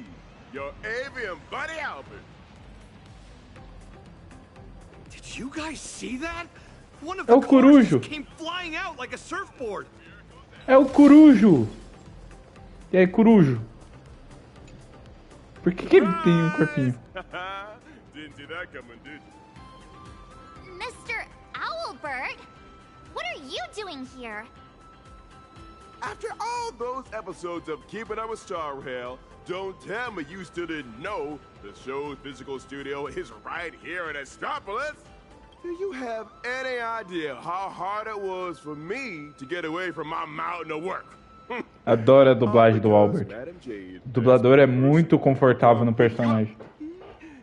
Your avian buddy Albert! Did you guys see that? One of É o the corujo. cars came flying out like a surfboard! É o corujo! E aí, corujo? Por que ele tem corpinho? Didn't see that coming, did you? Mr. Owlbird? What are you doing here? After all those episodes of Keeping Up with Star Rail, don't tell me you still didn't know the show's physical studio is right here in Astropolis. Do you have any idea how hard it was for me to get away from my mountain of work? Adoro a dublagem do Albert. O dublador é muito confortável no personagem.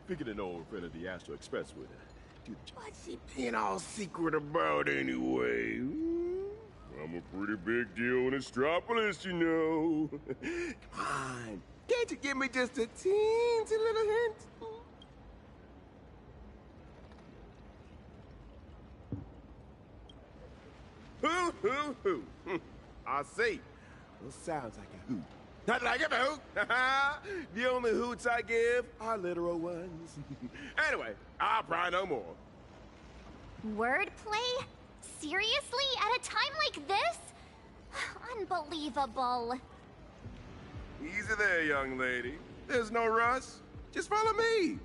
Picking an old friend of the Astro Express with her. What's he being all secret about anyway? I'm a pretty big deal in Astropolis, you know. Come on, can't you give me just a teensy little hint? Hoo. I see. Well, sounds like a hoot. Not like a hoot. The only hoots I give are literal ones. Anyway, I'll pry no more. Wordplay? Seriously? At a time like this? Unbelievable. Easy there, young lady. There's no rush. Just follow me.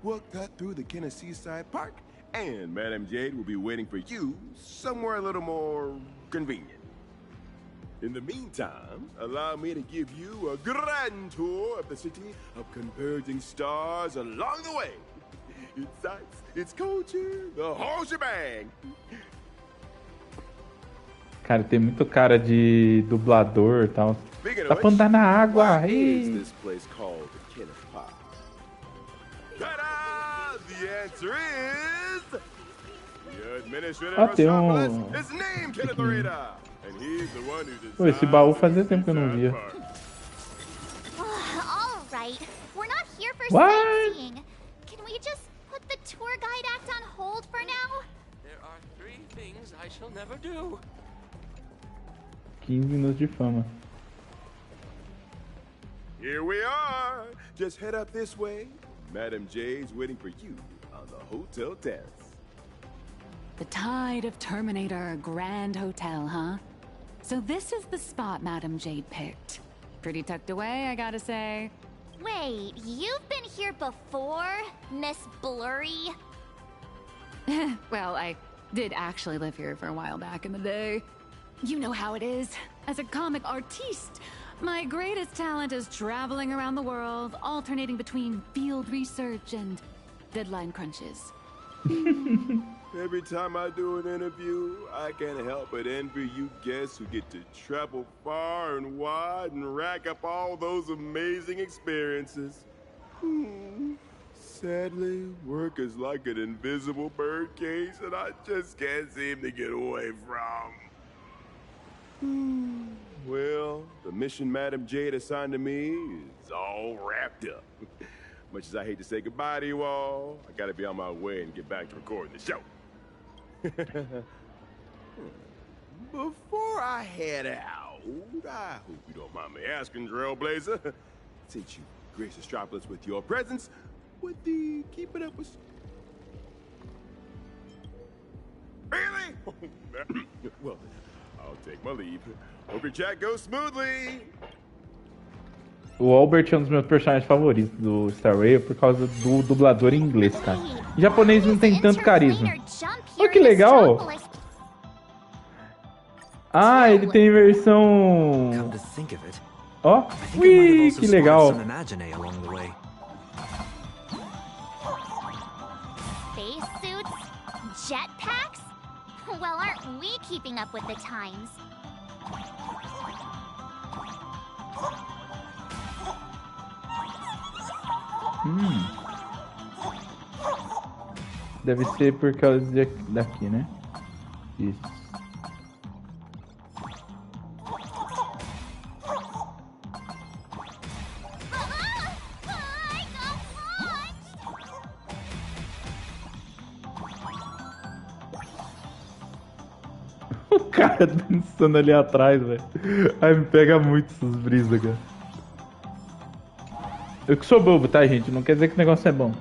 We'll cut through the Seaside Park, and Madame Jade will be waiting for you somewhere a little more convenient. In the meantime, allow me to give you a grand tour of the city of converging stars along the way. Its sights, its culture, the whole shebang. Cara, tem muito cara de dublador e tal. Dá pra andar na água. This place called the Kenneth Park. Ta-da! The answer is the administrator of Astropolis is named Kenneth Arita, and he's the one who Pô, esse baú fazia tempo que eu não via. All right, we're not here for sightseeing. Can we just put the tour guide act on hold for now? There are 3 things I shall never do. 15 minutos de fama. Here we are. Just head up this way. Madame Jade's waiting for you on the hotel terrace. The Tide of Terminator Grand Hotel, huh? So this is the spot Madame Jade picked. Pretty tucked away, I gotta say. Wait, you've been here before, Miss Blurry? Well, I did actually live here for a while back in the day. You know how it is. As a comic artiste, my greatest talent is traveling around the world, alternating between field research and deadline crunches. Every time I do an interview, I can't help but envy you guests who get to travel far and wide and rack up all those amazing experiences. Sadly, work is like an invisible bird cage that I just can't seem to get away from. Well, the mission Madame Jade assigned to me is all wrapped up. Much as I hate to say goodbye to you all, I gotta be on my way and get back to recording the show. Before I head out, I hope you don't mind me asking, Trailblazer, since you grace Astropolis with your presence, would the keep it up with... Really? Well, I'll take my leave. Hope your chat goes smoothly. O Albert é um dos meus personagens favoritos do Star Rail por causa do dublador em inglês, cara. Em japonês não tem tanto carisma. Olha que legal! Ah, ele tem versão... Ó, ui, que legal! Spacesuits? Jetpacks? Well, aren't we keeping up with the times? Deve ser por causa daqui, né? Isso. O cara dançando ali atrás, velho. Ai, me pega muito essas brisas, cara. Eu que sou bobo, tá, gente? Não quer dizer que o negócio é bom.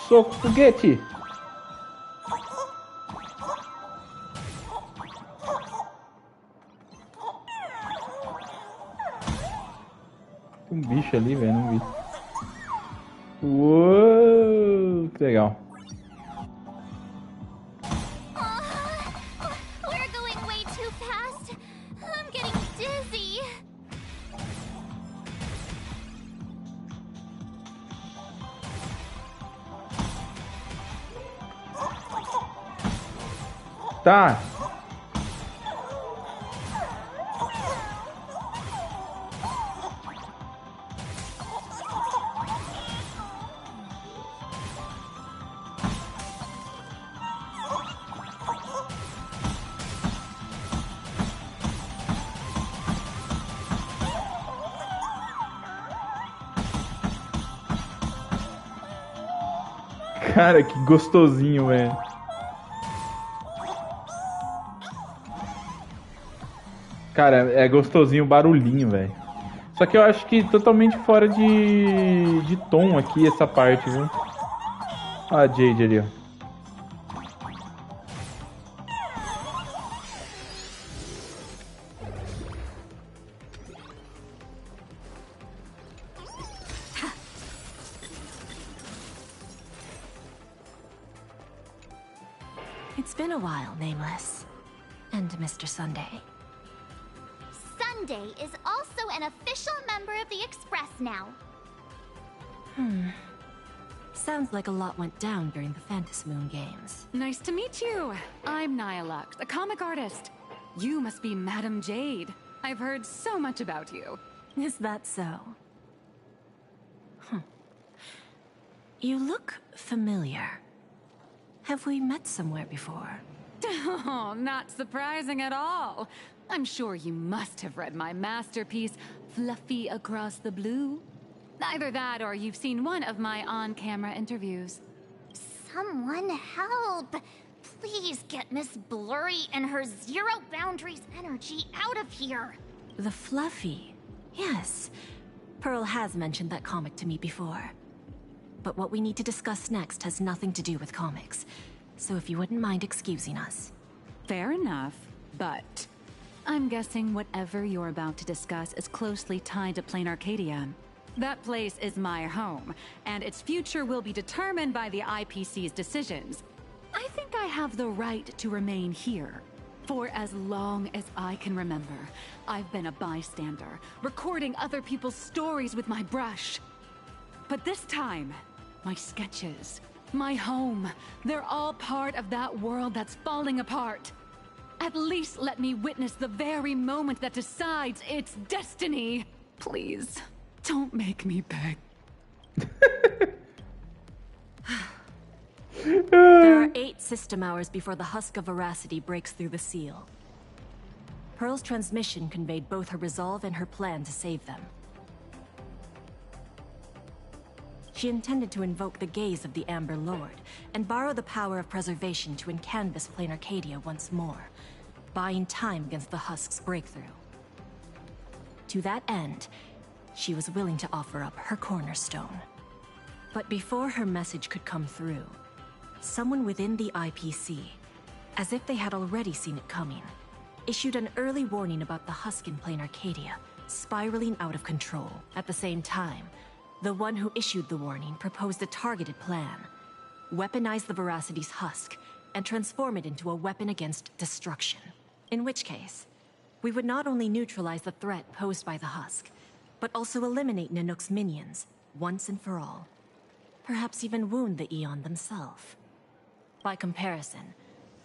Soco foguete! Tem um bicho ali, velho, não vi. Uou, que legal. We're going way too fast. I'm getting dizzy. Tá. Cara, que gostosinho, velho. Cara, é gostosinho o barulhinho, velho. Só que eu acho que totalmente fora de tom aqui essa parte, viu? Olha a Jade ali, ó. It's been a while, Nameless. And Mr. Sunday. Sunday is also an official member of the Express now. Sounds like a lot went down during the Phantasy Moon Games. Nice to meet you. I'm Nihilux, a comic artist. You must be Madame Jade. I've heard so much about you. Is that so? You look familiar. Have we met somewhere before? Oh, not surprising at all. I'm sure you must have read my masterpiece, Fluffy Across the Blue. Either that or you've seen one of my on-camera interviews. Someone help! Please get Miss Blurry and her zero boundaries energy out of here. The Fluffy. Yes. Pearl has mentioned that comic to me before. But what we need to discuss next has nothing to do with comics. So if you wouldn't mind excusing us. Fair enough, but I'm guessing whatever you're about to discuss is closely tied to Plain Arcadia. That place is my home, and its future will be determined by the IPC's decisions. I think I have the right to remain here. For as long as I can remember, I've been a bystander, recording other people's stories with my brush. But this time, my sketches, my home, they're all part of that world that's falling apart. At least let me witness the very moment that decides its destiny. Please, don't make me beg. There are 8 system hours before the husk of veracity breaks through the seal. Pearl's transmission conveyed both her resolve and her plan to save them. She intended to invoke the gaze of the Amber Lord and borrow the power of preservation to encanvas Plain Arcadia once more, buying time against the husk's breakthrough. To that end, she was willing to offer up her cornerstone. But before her message could come through, someone within the IPC, as if they had already seen it coming, issued an early warning about the husk in Plain Arcadia spiraling out of control. At the same time, the one who issued the warning proposed a targeted plan. Weaponize the Veracity's husk and transform it into a weapon against destruction. In which case, we would not only neutralize the threat posed by the husk, but also eliminate Nanook's minions, once and for all. Perhaps even wound the Eon themselves. By comparison,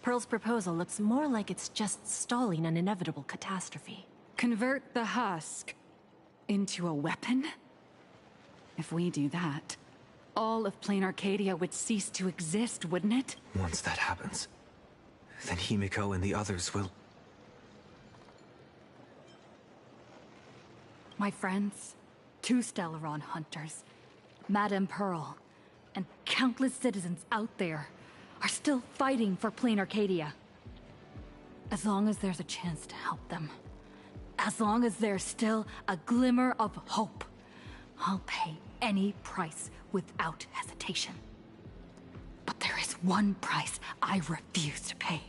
Pearl's proposal looks more like it's just stalling an inevitable catastrophe. Convert the husk into a weapon? If we do that, all of Plain Arcadia would cease to exist, wouldn't it? Once that happens, then Himiko and the others will... My friends, 2 Stellaron hunters, Madame Pearl, and countless citizens out there are still fighting for Plain Arcadia. As long as there's a chance to help them, as long as there's still a glimmer of hope, I'll pay any price without hesitation. But there is one price I refuse to pay.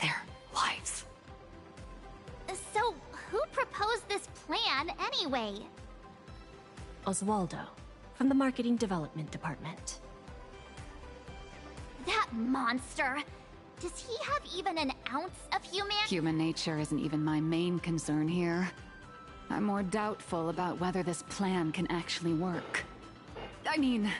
Their lives. So, who proposed this plan anyway? Oswaldo, from the Marketing Development Department. That monster! Does he have even an ounce of Human nature isn't even my main concern here. I'm more doubtful about whether this plan can actually work. I mean,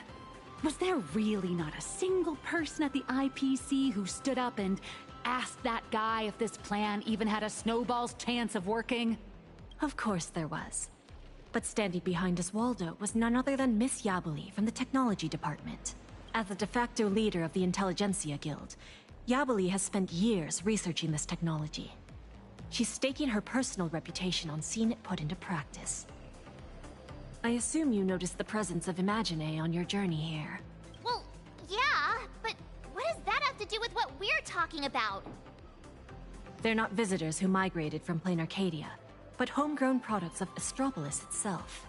was there really not a single person at the IPC who stood up and ask that guy if this plan even had a snowball's chance of working? Of course there was. But standing behind Oswaldo was none other than Miss Yabuli from the Technology Department. As the de facto leader of the Intelligentsia Guild, Yabuli has spent years researching this technology. She's staking her personal reputation on seeing it put into practice. I assume you noticed the presence of Imagine on your journey here. Well, yeah, but what does that have to do with what we're talking about? They're not visitors who migrated from plain Arcadia, but homegrown products of Astropolis itself.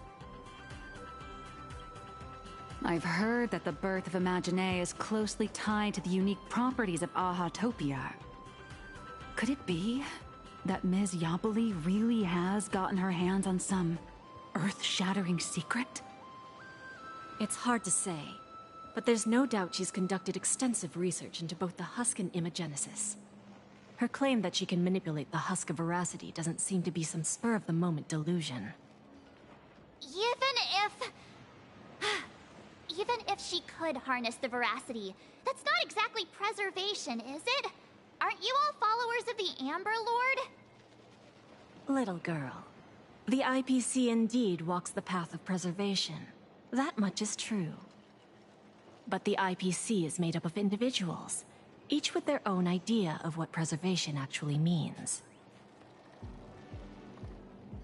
I've heard that the birth of Imagine is closely tied to the unique properties of Ahatopia. Could it be that Ms. Yabuli really has gotten her hands on some earth-shattering secret? It's hard to say, but there's no doubt she's conducted extensive research into both the Husk and Imagenesis. Her claim that she can manipulate the Husk of Veracity doesn't seem to be some spur-of-the-moment delusion. Even if she could harness the Veracity, that's not exactly preservation, is it? Aren't you all followers of the Amber Lord? Little girl, the IPC indeed walks the path of preservation. That much is true. But the IPC is made up of individuals, each with their own idea of what preservation actually means.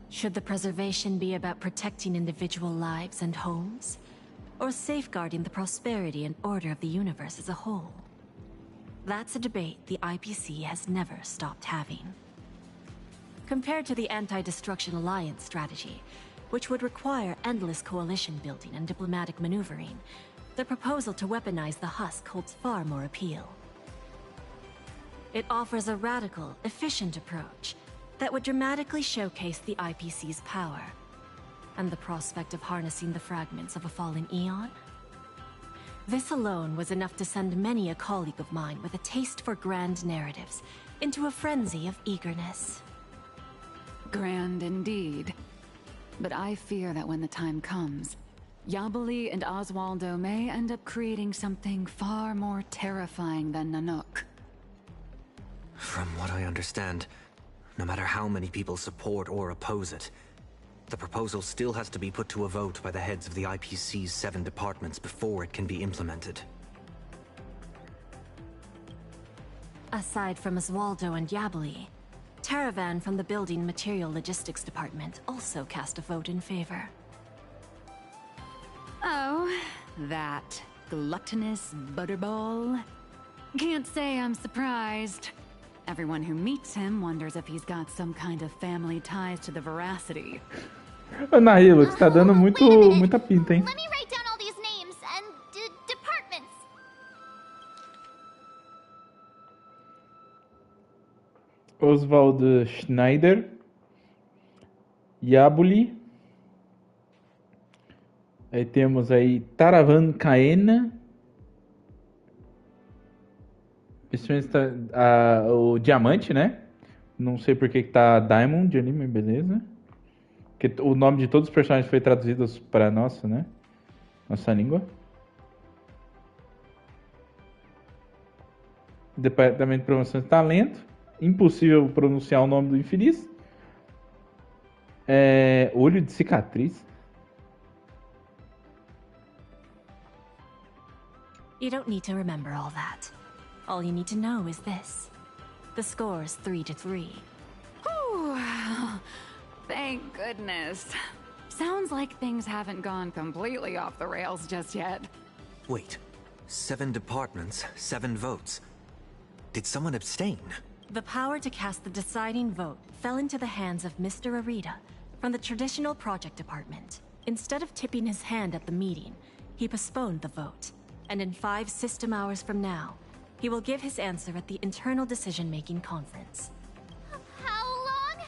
Should the preservation be about protecting individual lives and homes, or safeguarding the prosperity and order of the universe as a whole? That's a debate the IPC has never stopped having. Compared to the Anti-Destruction Alliance strategy, which would require endless coalition building and diplomatic maneuvering, the proposal to weaponize the Husk holds far more appeal. It offers a radical, efficient approach that would dramatically showcase the IPC's power, and the prospect of harnessing the fragments of a fallen eon. This alone was enough to send many a colleague of mine with a taste for grand narratives into a frenzy of eagerness. Grand indeed. But I fear that when the time comes, Yabuli and Oswaldo may end up creating something far more terrifying than Nanook. From what I understand, no matter how many people support or oppose it, the proposal still has to be put to a vote by the heads of the IPC's 7 departments before it can be implemented. Aside from Oswaldo and Yabuli, Taravan from the Building Material Logistics Department also cast a vote in favor. Oh, that gluttonous butterball. Can't say I'm surprised. Everyone who meets him wonders if he's got some kind of family ties to the Veracity. Ana Hilux, tá dando muita pinta, hein? Let me write down all these names and departments. Oswald Schneider, Yabuli. Aí temos aí Taravan Kaena. O diamante, né? Não sei por que tá Diamond ali, mas beleza. Porque o nome de todos os personagens foi traduzido para nossa, né? Nossa língua. Departamento de Promoção de Talento. Impossível pronunciar o nome do infeliz. Olho de cicatriz. You don't need to remember all that. All you need to know is this. The score's 3-3. Whew. Thank goodness. Sounds like things haven't gone completely off the rails just yet. Wait, 7 departments, 7 votes. Did someone abstain? The power to cast the deciding vote fell into the hands of Mr. Arita from the Traditional Project Department. Instead of tipping his hand at the meeting, he postponed the vote. And in 5 system hours from now, he will give his answer at the Internal Decision-Making Conference. How long?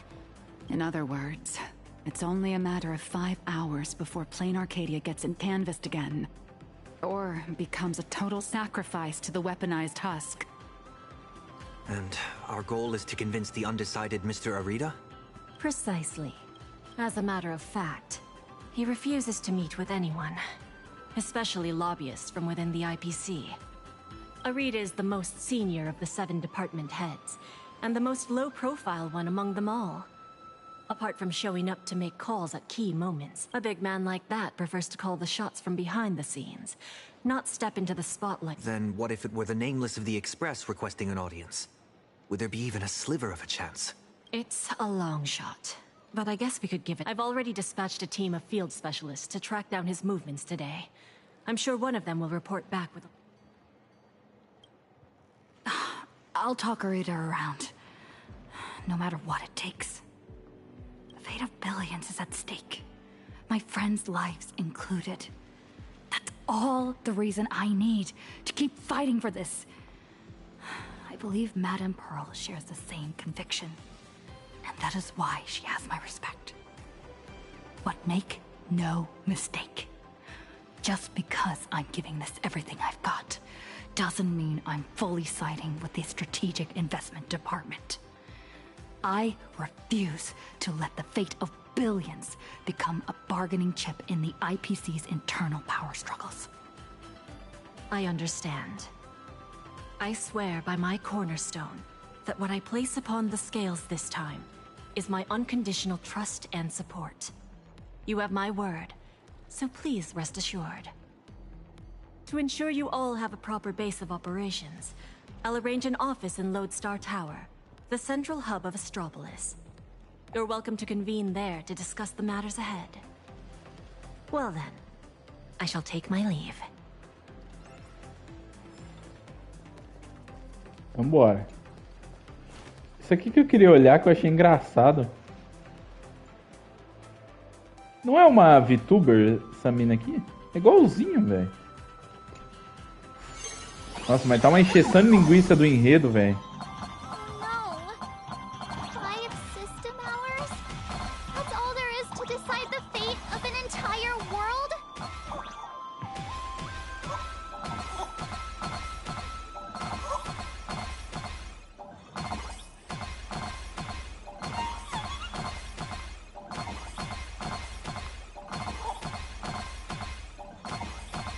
In other words, it's only a matter of 5 hours before Plain Arcadia gets canvassed again. Or becomes a total sacrifice to the weaponized Husk. And our goal is to convince the undecided Mr. Arita? Precisely. As a matter of fact, he refuses to meet with anyone, especially lobbyists from within the IPC. Arid is the most senior of the 7 department heads, and the most low-profile one among them all. Apart from showing up to make calls at key moments, a big man like that prefers to call the shots from behind the scenes, not step into the spotlight. Then what if it were the Nameless of the Express requesting an audience? Would there be even a sliver of a chance? It's a long shot, but I guess we could give it. I've already dispatched a team of field specialists to track down his movements today. I'm sure one of them will report back with... I'll talk Arita around. No matter what it takes. The fate of billions is at stake. My friends' lives included. That's all the reason I need to keep fighting for this. I believe Madame Pearl shares the same conviction. And that is why she has my respect. But make no mistake. Just because I'm giving this everything I've got doesn't mean I'm fully siding with the Strategic Investment Department. I refuse to let the fate of billions become a bargaining chip in the IPC's internal power struggles. I understand. I swear by my cornerstone that what I place upon the scales this time is my unconditional trust and support. You have my word, so please rest assured. To ensure you all have a proper base of operations, I'll arrange an office in Lodestar Tower, the central hub of Astropolis. You're welcome to convene there to discuss the matters ahead. Well then, I shall take my leave. Vambora. Isso aqui que eu queria olhar, que eu achei engraçado. Não é uma VTuber essa mina aqui? É igualzinho, velho. Nossa, mas tá uma encheção de linguiça do enredo, velho.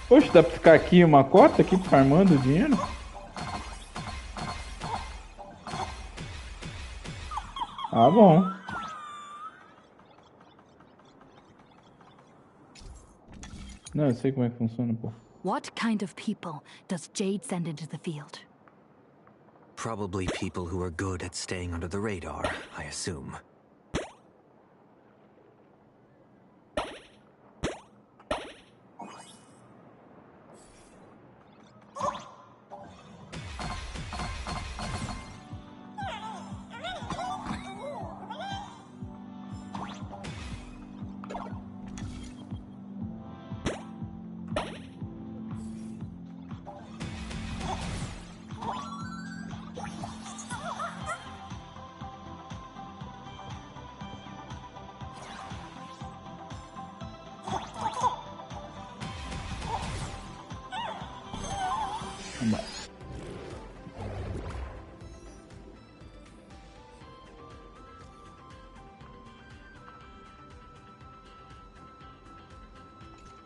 Poxa, dá pra ficar aqui uma cota aqui farmando dinheiro? Ah, bom. Não, eu sei como é que funciona, pô. What kind of people does Jade send into the field? Probably people who are good at staying under the radar, I assume.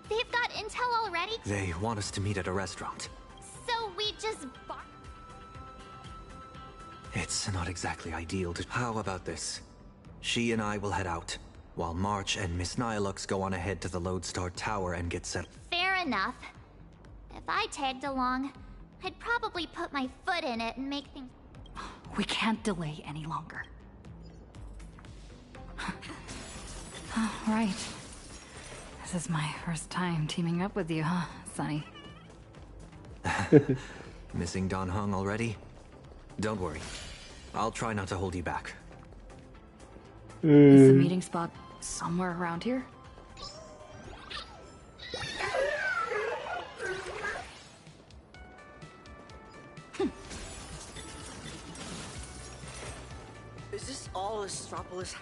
They've got intel already? They want us to meet at a restaurant. So we just It's not exactly ideal to... How about this? She and I will head out, while March and Miss Nihilux go on ahead to the Lodestar Tower and get set... Fair enough. If I tagged along, I'd probably put my foot in it and make things... We can't delay any longer. Right. This is my first time teaming up with you, huh, Sonny? Missing Don Hung already? Don't worry. I'll try not to hold you back. Is the meeting spot somewhere around here? Is this all Astropolis?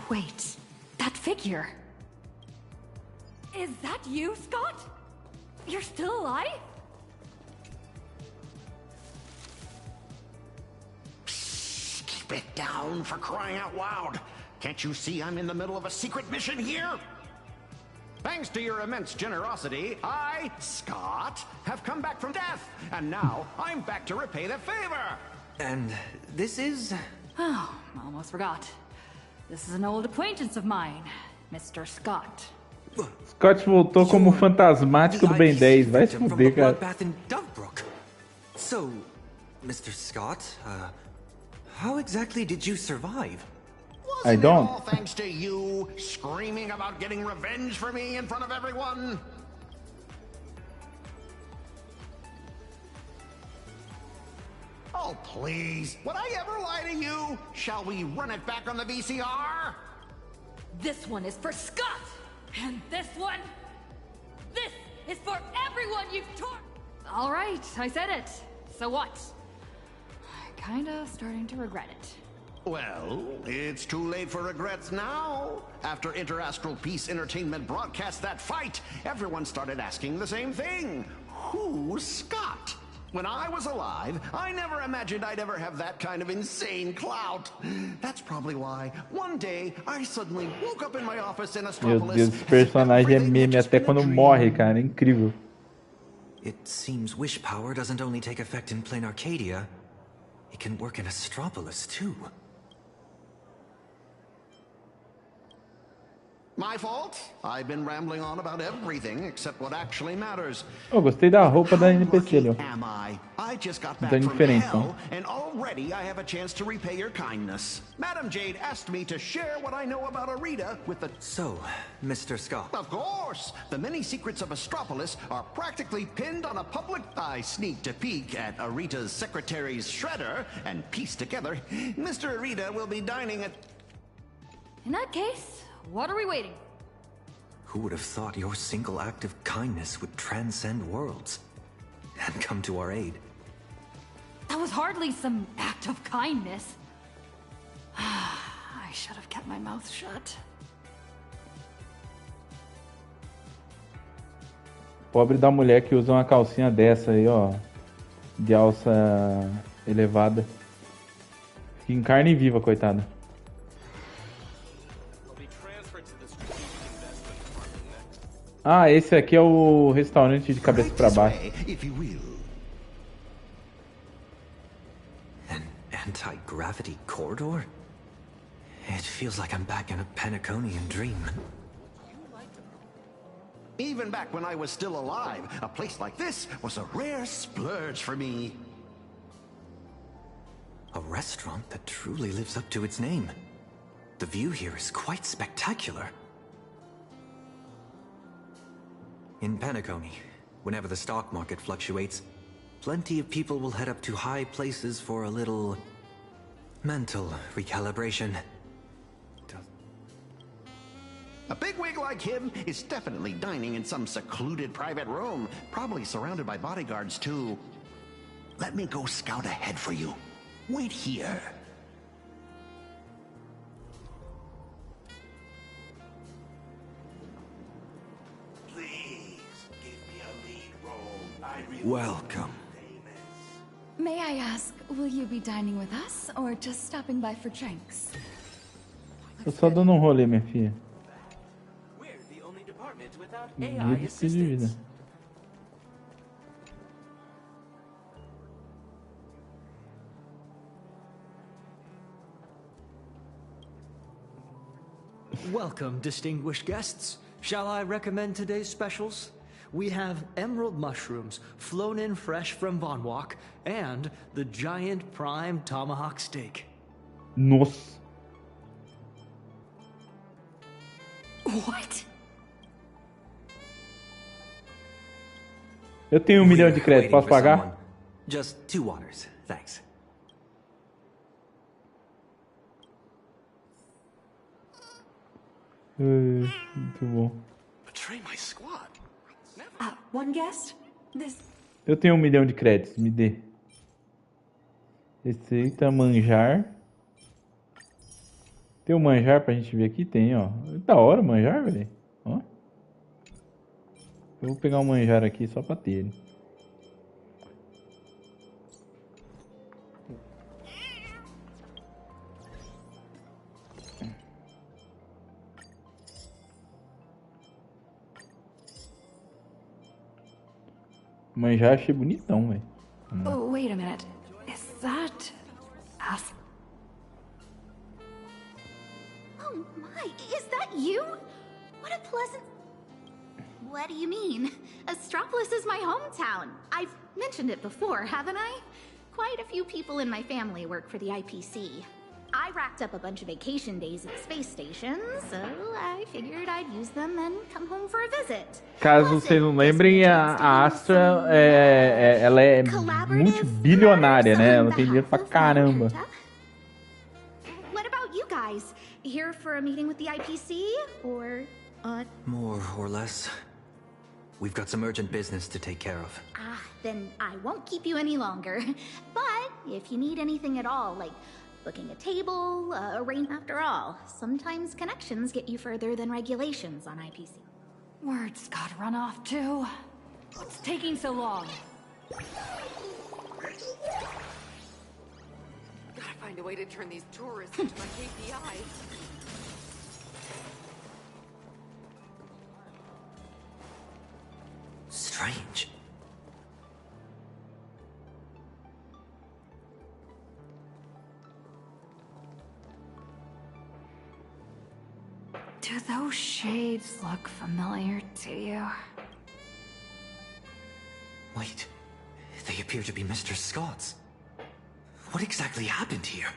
Wait, that figure. Is that you, Scott? You're still alive? Keep it down, for crying out loud. Can't you see I'm in the middle of a secret mission here? Thanks to your immense generosity, I, Scott, have come back from death, and now I'm back to repay the favor. And this is... Oh, almost forgot. This is an old acquaintance of mine, Mr. Scott. Scott voltou como fantasmático do Ben 10. Vai se fuder, cara. So, Mr. Scott, how exactly did you survive? I don't. All thanks to you screaming about getting revenge for me in front of everyone. Oh, please. Would I ever lie to you? Shall we run it back on the VCR? This one is for Scott! And this one... This is for everyone you've torn... Alright, I said it. So what? Kinda starting to regret it. Well, it's too late for regrets now. After Interastral Peace Entertainment broadcast that fight, everyone started asking the same thing. Who's Scott? When I was alive, I never imagined I'd ever have that kind of insane clout. That's probably why one day I suddenly woke up in my office in Meu Astropolis. Deus, esse personagem é meme até quando morre, cara. É incrível. It seems wish power doesn't only take effect in plain Arcadia. It can work in Astropolis, too. My fault. I've been rambling on about everything except what actually matters. Eu gostei da roupa da NPC ali, ó. Am I just got back Da from diferença. hell, and already I have a chance to repay your kindness. Madam Jade asked me to share what I know about Arita with the... So, Mr. Scott. Of course! The many secrets of Astropolis are practically pinned on a public... I sneaked a peek at Arita's secretary's shredder and pieced together. Mr. Arita will be dining at... In that case, what are we waiting? Who would have thought your single act of kindness would transcend worlds and come to our aid? That was hardly some act of kindness. I should have kept my mouth shut. Pobre da mulher que usa uma calcinha dessa aí, ó. De alça elevada. Fica em carne viva, coitada. Ah, esse aqui é o restaurante de cabeça pra baixo. An anti-gravity corridor? It feels like I'm back in a Penaconian dream. Even back when I was still alive, a place like this was a rare splurge for me. A restaurant that truly lives up to its name. The view here is quite spectacular. In Penacony, whenever the stock market fluctuates, plenty of people will head up to high places for a little mental recalibration. A bigwig like him is definitely dining in some secluded private room, probably surrounded by bodyguards too. Let me go scout ahead for you. Wait here. Welcome. May I ask, will you be dining with us, or just stopping by for drinks? Tô só dando um rolê, minha filha. We're the only department without Guia AI de estilo de vida. assistance. Welcome, distinguished guests. Shall I recommend today's specials? We have emerald mushrooms, flown in fresh from Von Walk, and the giant prime tomahawk steak. Nossa. What? Eu tenho 1 milhão de crédito, posso pagar? Just 2 waters, thanks. Muito bom. Betray my squad. One guest? This... Eu tenho 1 milhão de créditos, me dê. Receita, manjar. Tem um manjar pra gente ver aqui? Tem, ó. Da hora o manjar, velho. Ó. Eu vou pegar um manjar aqui só pra ter ele. Mas já achei bonitão, velho. Oh, wait a minute. Is that... Oh my, is that you? What a pleasant... What do you mean? Astropolis is my hometown. I've mentioned it before, haven't I? Quite a few people in my family work for the IPC. I racked up a bunch of vacation days at the space station, so I figured I'd use them and come home for a visit. Caso vocês não lembrem, a Astra ela é multibilionária, né? Ela tem dinheiro pra caramba. What about you guys? Here for a meeting with the IPC, or... More or less. We've got some urgent business to take care of. Then I won't keep you any longer. But if you need anything at all, like booking a table, after all, sometimes connections get you further than regulations on IPC. Words got run off too. What's taking so long? Gotta find a way to turn these tourists into my KPIs. Strange. Do those shades look familiar to you? Wait, they appear to be Mr. Scott's. What exactly happened here?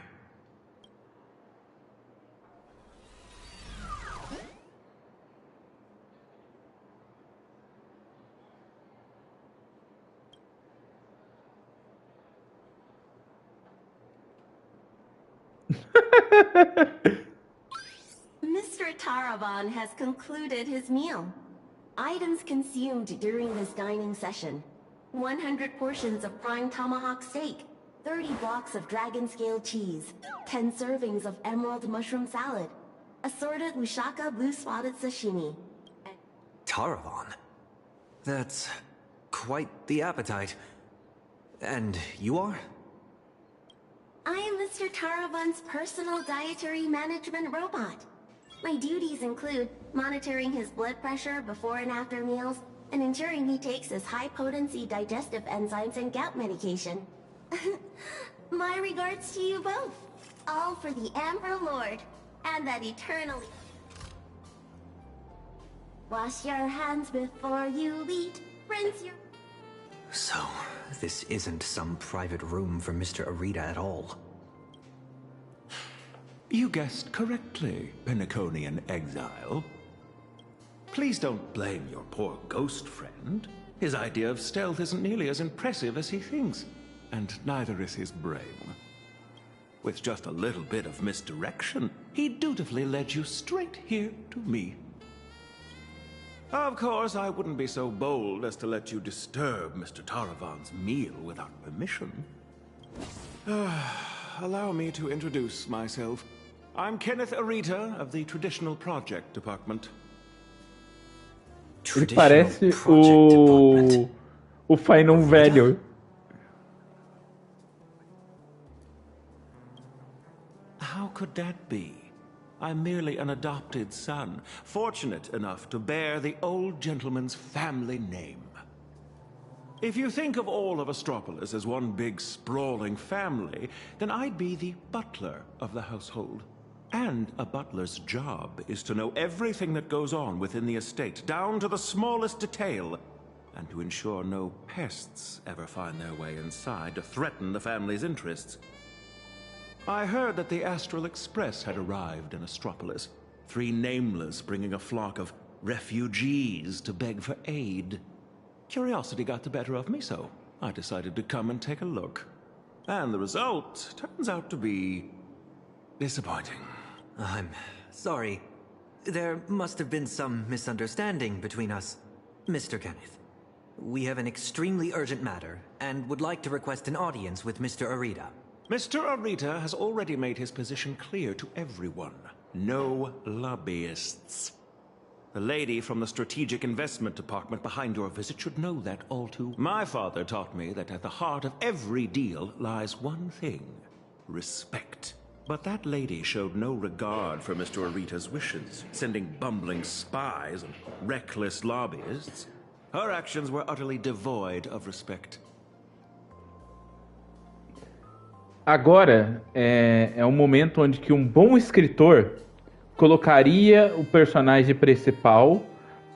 Mr. Taravan has concluded his meal. Items consumed during this dining session: 100 portions of prime tomahawk steak, 30 blocks of dragon scale cheese, 10 servings of emerald mushroom salad, assorted Mushaka blue spotted sashimi. Taravan? That's quite the appetite. And you are? I am Mr. Taravan's personal dietary management robot. My duties include monitoring his blood pressure before and after meals, and ensuring he takes his high-potency digestive enzymes and gout medication. My regards to you both. All for the Amber Lord, and that eternally... Wash your hands before you eat. Rinse your... So, this isn't some private room for Mr. Arita at all. You guessed correctly, Pinnaconian exile. Please don't blame your poor ghost friend. His idea of stealth isn't nearly as impressive as he thinks, and neither is his brain. With just a little bit of misdirection, he dutifully led you straight here to me. Of course, I wouldn't be so bold as to let you disturb Mr. Taravan's meal without permission. Allow me to introduce myself. I'm Kenneth Arita of the Traditional Project Department. Ele parece o Fainão velho. How could that be? I'm merely an adopted son, fortunate enough to bear the old gentleman's family name. If you think of all of Astropolis as one big sprawling family, then I'd be the butler of the household. And a butler's job is to know everything that goes on within the estate, down to the smallest detail, and to ensure no pests ever find their way inside to threaten the family's interests. I heard that the Astral Express had arrived in Astropolis, 3 nameless bringing a flock of refugees to beg for aid. Curiosity got the better of me, so I decided to come and take a look. And the result turns out to be disappointing. I'm sorry. There must have been some misunderstanding between us, Mr. Kenneth. We have an extremely urgent matter, and would like to request an audience with Mr. Arita. Mr. Arita has already made his position clear to everyone. No lobbyists. The lady from the Strategic Investment Department behind your visit should know that all too well. My father taught me that at the heart of every deal lies one thing: respect. But that lady showed no regard for Mr. Arita's wishes, sending bumbling spies and reckless lobbyists. Her actions were utterly devoid of respect. Agora é um momento onde que um bom escritor colocaria o personagem principal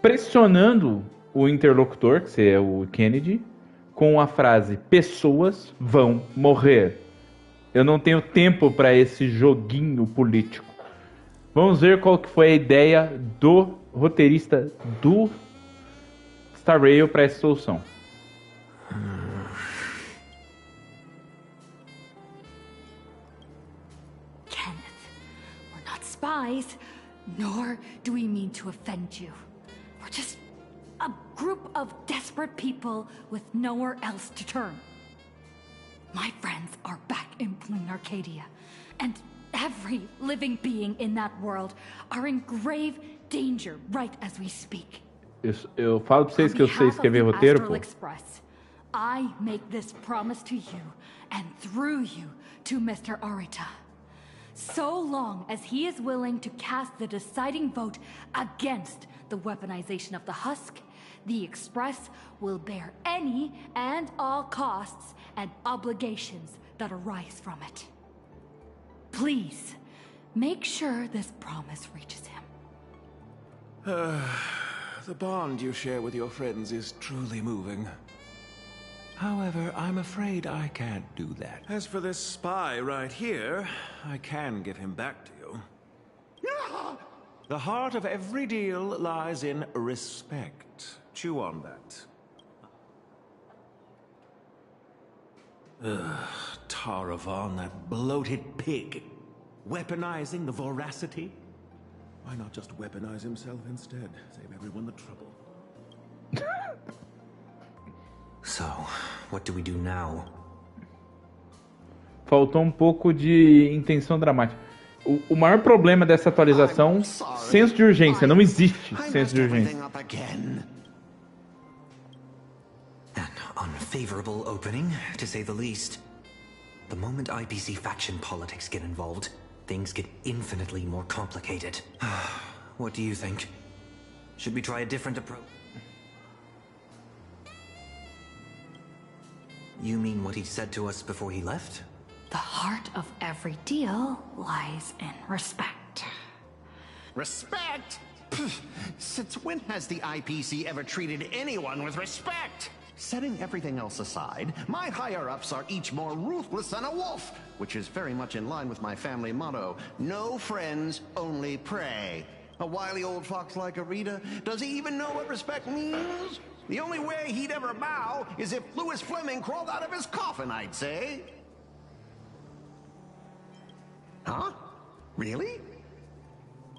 pressionando o interlocutor, que é o Kennedy, com a frase: pessoas vão morrer. Eu não tenho tempo para esse joguinho político. Vamos ver qual que foi a ideia do roteirista do Star Rail para essa solução. Kenneth, we're not spies, nor do we mean to offend you. We're just a group of desperate people with nowhere else to turn. My friends are back in Plain Arcadia, and every living being in that world are in grave danger right as we speak. Eu falo pra vocês que eu sei escrever roteiro, pô. Express, I make this promise to you, and through you to Mr. Arita. So long as he is willing to cast the deciding vote against the weaponization of the husk, the Express will bear any and all costs and obligations that arise from it. Please, make sure this promise reaches him. The bond you share with your friends is truly moving. However, I'm afraid I can't do that. As for this spy right here, I can give him back to you. The heart of every deal lies in respect. Chew on that. Taravan, that bloated pig. Weaponizing the voracity? Why not just weaponize himself instead? Save everyone the trouble. So, what do we do now? Faltou pouco de intenção dramática. O maior problema dessa atualização, senso de urgência. Não existe senso de urgência. An unfavorable opening, to say the least. The moment IPC faction politics get involved, things get infinitely more complicated. What do you think? Should we try a different approach? You mean what he said to us before he left? The heart of every deal lies in respect. Respect? Pfft, since when has the IPC ever treated anyone with respect? Setting everything else aside, my higher-ups are each more ruthless than a wolf, which is very much in line with my family motto, no friends, only prey. A wily old fox like Arita, does he even know what respect means? The only way he'd ever bow is if Louis Fleming crawled out of his coffin, I'd say. Huh? Really?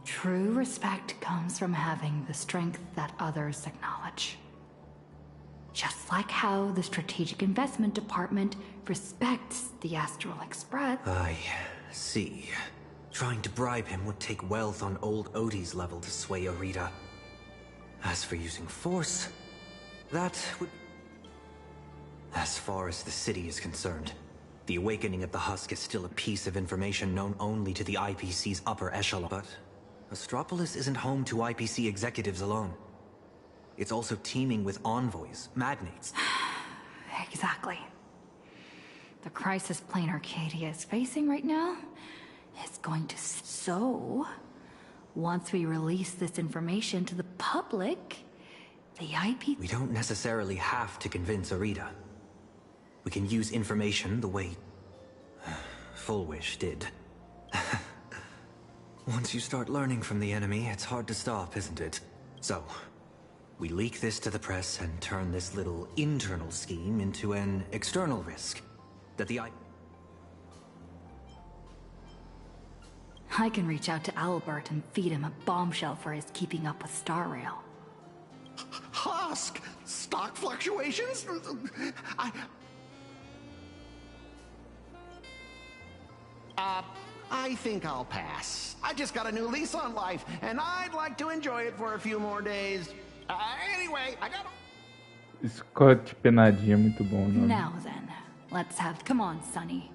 True respect comes from having the strength that others acknowledge. Just like how the Strategic Investment Department respects the Astral Express. I see. Trying to bribe him would take wealth on old Odie's level to sway Arita. As for using force, that would... As far as the city is concerned, the awakening of the husk is still a piece of information known only to the IPC's upper echelon. But Astropolis isn't home to IPC executives alone. It's also teeming with envoys, magnates. Exactly. The crisis Plain Arcadia is facing right now is going to... So, once we release this information to the public, the IP... We don't necessarily have to convince Arita. We can use information the way Fullwish did. Once you start learning from the enemy, it's hard to stop, isn't it? So, we leak this to the press and turn this little internal scheme into an external risk that the I can reach out to Albert and feed him a bombshell for his keeping up with Star Rail. Husk! Stock fluctuations? I think I'll pass. I just got a new lease on life, and I'd like to enjoy it for a few more days. Anyway, I gotta... Scott Penadinha é muito bom, não? Now then, let's have... Come on, Sonny.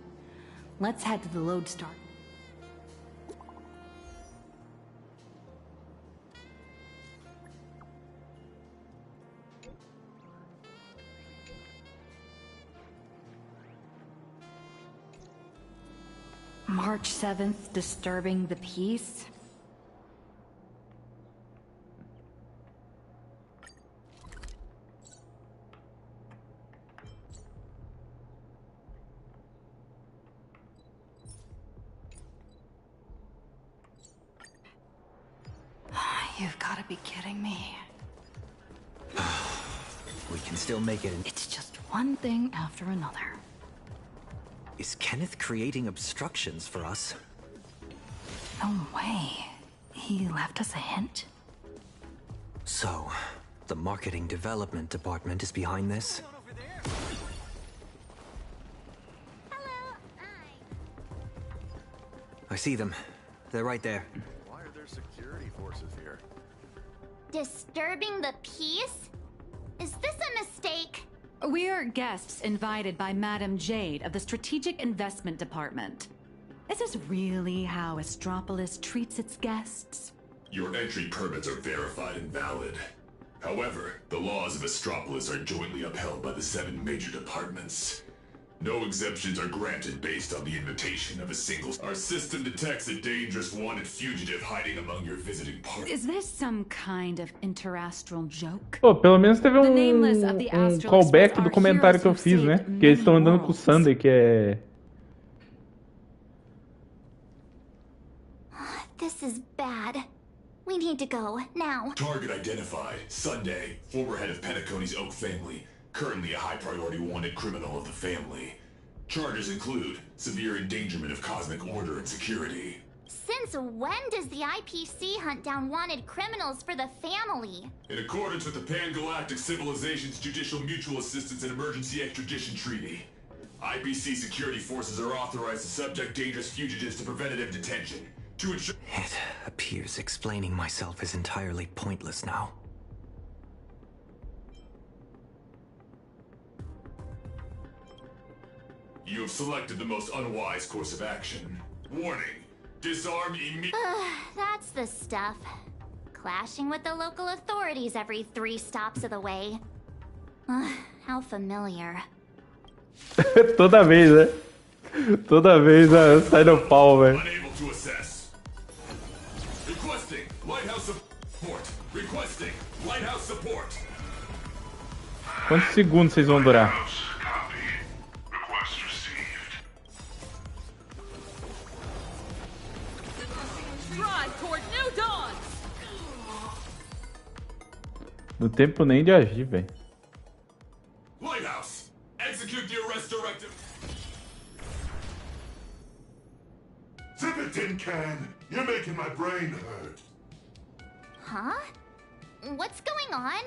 Let's head to the Lodestar. March 7th, disturbing the peace? You've got to be kidding me. We can still make it. It's just one thing after another. Is Kenneth creating obstructions for us? No way. He left us a hint? So, the marketing development department is behind this? I see them. They're right there. Why are there security forces here? Disturbing the peace? Is this a mistake? We're guests invited by Madame Jade of the Strategic Investment Department. Is this really how Astropolis treats its guests? Your entry permits are verified and valid. However, the laws of Astropolis are jointly upheld by the 7 major departments. No exemptions are granted based on the invitation of a single. Our system detects a dangerous wanted fugitive hiding among your visiting party. Is this some kind of interastral joke? Pô, pelo menos teve callback do comentário que eu fiz, né? Que eles estão andando com o Sunday, que é... This is bad. We need to go, now. Target identified. Sunday, former head of Penacony's Oak family. Currently a high-priority wanted criminal of the family. Charges include severe endangerment of cosmic order and security. Since when does the IPC hunt down wanted criminals for the family? In accordance with the Pan-Galactic Civilization's Judicial Mutual Assistance and Emergency Extradition Treaty, IPC security forces are authorized to subject dangerous fugitives to preventative detention to ensure— It appears explaining myself is entirely pointless now. You have selected the most unwise course of action. Warning. Disarm immediately. That's the stuff. Clashing with the local authorities every 3 stops of the way. How familiar. Toda vez, né? Toda vez sai no pau, velho. Unable to assess. Requesting lighthouse support. Requesting lighthouse support. Quantos segundos vocês vão durar? No tempo nem de agir, velho. Lighthouse, execute the arrest directive. Zip it, tin can. You're making my brain hurt. Huh? What's going on?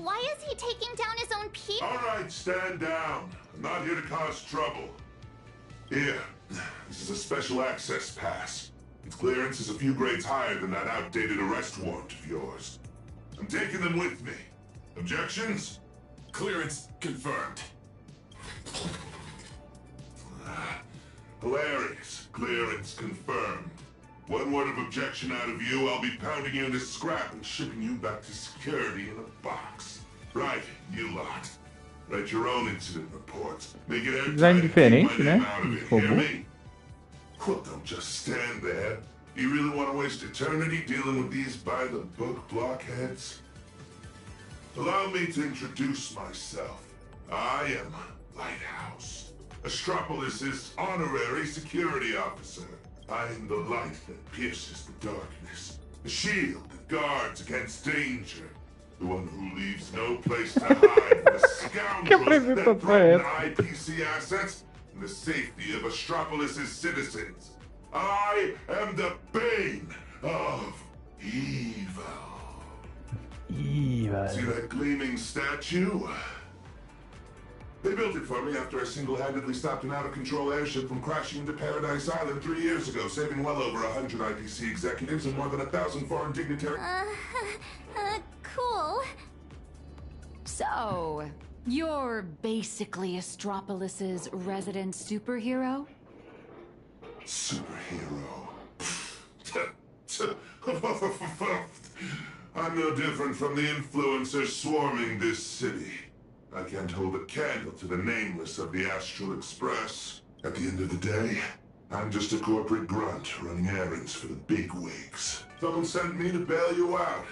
Why is he taking down his own people? All right, stand down. I'm not here to cause trouble. Here, this is a special access pass. Its clearance is a few grades higher than that outdated arrest warrant of yours. I'm taking them with me. Objections? Clearance confirmed. Hilarious. Clearance confirmed. One word of objection out of you, I'll be pounding you into scrap and shipping you back to security in a box. Right, you lot. Write your own incident reports. Make it Design diferente, né? Hear me? Well, don't just stand there. You really want to waste eternity dealing with these by-the-book blockheads? Allow me to introduce myself. I am Lighthouse, Astropolis' honorary security officer. I am the light that pierces the darkness, the shield that guards against danger, the one who leaves no place to hide from the scoundrels that threaten IPC assets and the safety of Astropolis' citizens. I am the bane of evil. Evil. See that gleaming statue? They built it for me after I single-handedly stopped an out-of-control airship from crashing into Paradise Island 3 years ago, saving well over 100 IPC executives and more than 1,000 foreign dignitaries. Cool. So, you're basically Astropolis' resident superhero? Superhero. I'm no different from the influencers swarming this city. I can't hold a candle to the nameless of the Astral Express. At the end of the day, I'm just a corporate grunt running errands for the big wigs. Someone sent me to bail you out.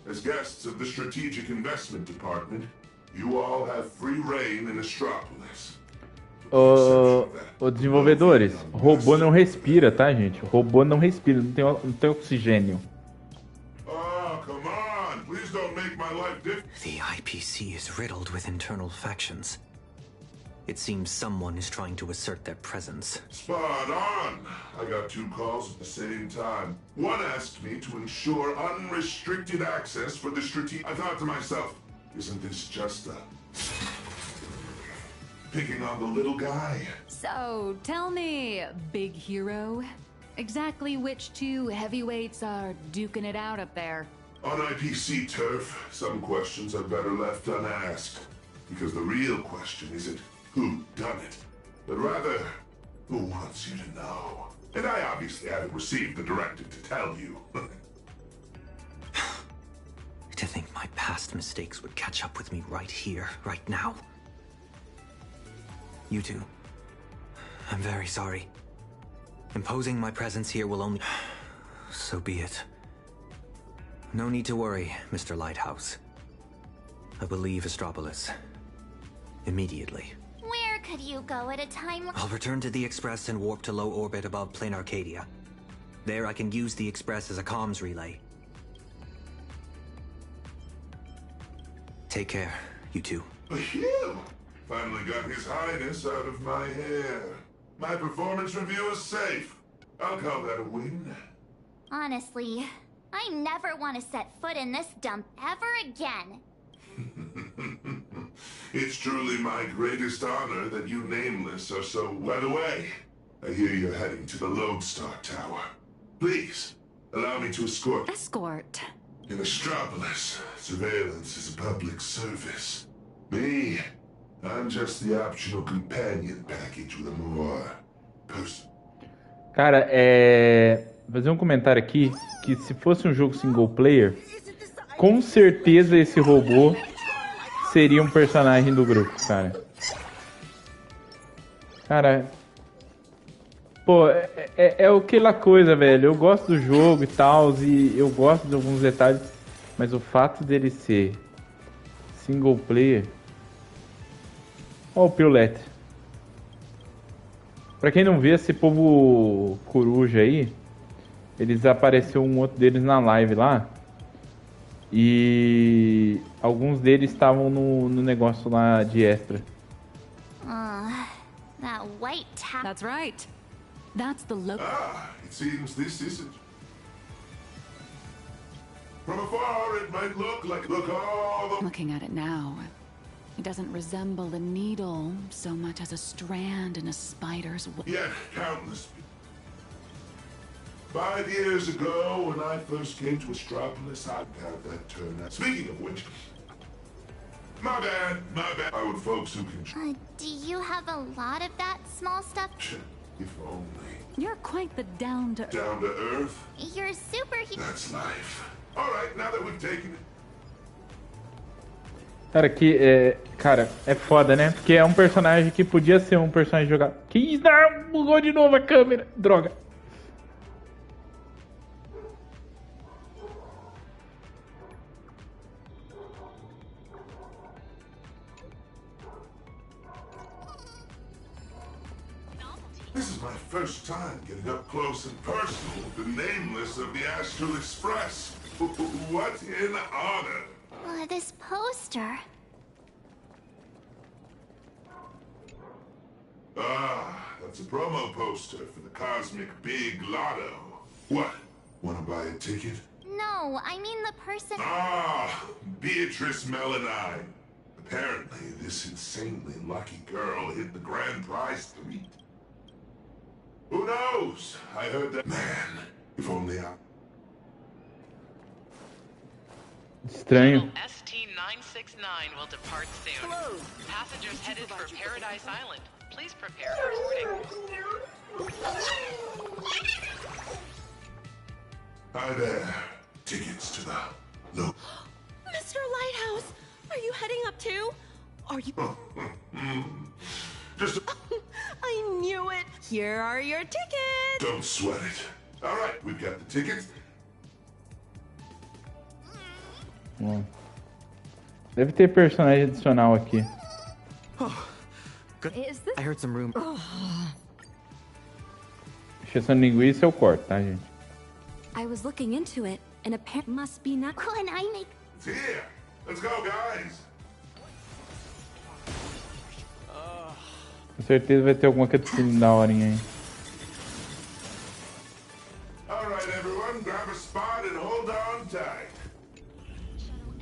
As guests of the Strategic Investment Department, you all have free reign in Astropolis. Ô, desenvolvedores, robô não respira, tá, gente? O robô não respira, não tem oxigênio. Oh, come on! Please don't make my life difficult. The IPC is riddled with internal factions. It seems someone is trying to assert their presence. Spot on! I got 2 calls at the same time. One asked me to ensure unrestricted access for the strategic... I thought to myself, isn't this just a... picking on the little guy? So, tell me, big hero, exactly which 2 heavyweights are duking it out up there? On IPC turf, some questions are better left unasked. Because the real question isn't who done it, but rather who wants you to know. And I obviously haven't received the directive to tell you. To think my past mistakes would catch up with me right here, right now. You two, I'm very sorry. Imposing my presence here will only... So be it. No need to worry, Mr. Lighthouse. I will leave Astropolis. Immediately. Where could you go at a time? I'll return to the Express and warp to low orbit above Plain Arcadia. There I can use the Express as a comms relay. Take care, you two. Phew! Finally got His Highness out of my hair. My performance review is safe. I'll call that a win. Honestly, I never want to set foot in this dump ever again. It's truly my greatest honor that you nameless are so... By the way, I hear you're heading to the Lodestar Tower. Please, allow me to escort... Escort? In Astropolis, surveillance is a public service. Me, I'm just the optional companion package with a more person. Cara, vou fazer um comentário aqui, que se fosse um jogo single player, com certeza esse robô seria um personagem do grupo, cara. Cara, pô, é aquela coisa, velho. Eu gosto do jogo e tal, e eu gosto de alguns detalhes, mas o fato dele ser single player... Ó o Piolete. Pra quem não vê, esse povo coruja aí, eles apareceu um outro deles na live lá. E alguns deles estavam no negócio lá de extra. That white tap. That's right. That's the look. It seems this isn't. From afar, it might look like... Look all the... Looking at it now, it doesn't resemble a needle so much as a strand in a spider's web. Yet countless... 5 years ago, when I first came to Astropolis, I'd have that turn out. Speaking of which... My bad. I would folks who can... Do you have a lot of that small stuff? If only. You're quite the down to earth? You're superhero. That's life. Alright, now that we've taken it... Cara, cara, é foda, né? Porque é um personagem que podia ser um personagem jogado. Que isso? Não, bugou de novo a câmera. Droga. This is my first time getting up close and personal with the nameless of the Astral Express. What an honor. This poster. That's a promo poster for the Cosmic Big Lotto. What? Wanna buy a ticket? No, I mean the person... Beatrice Melanine. Apparently, this insanely lucky girl hit the grand prize 3. Who knows? I heard that... Man, if only I... Estranho. ST-969 will depart soon. Hello. Passengers headed for Paradise Island. Please prepare for boarding. Hi there. Tickets to the... Look. Mr. Lighthouse, are you heading up too? Are you... Just... I knew it. Here are your tickets! Don't sweat it. All right, we've got the tickets. Bom. Deve ter personagem adicional aqui. I heard some room. Encheção de linguiça eu corto, tá, gente? I was looking into it, and apparently must be not. When I make. It's here. Let's go, guys. Com certeza vai ter alguma cutscene da horinha aí. All right, everyone, grab a spot and hold on tight.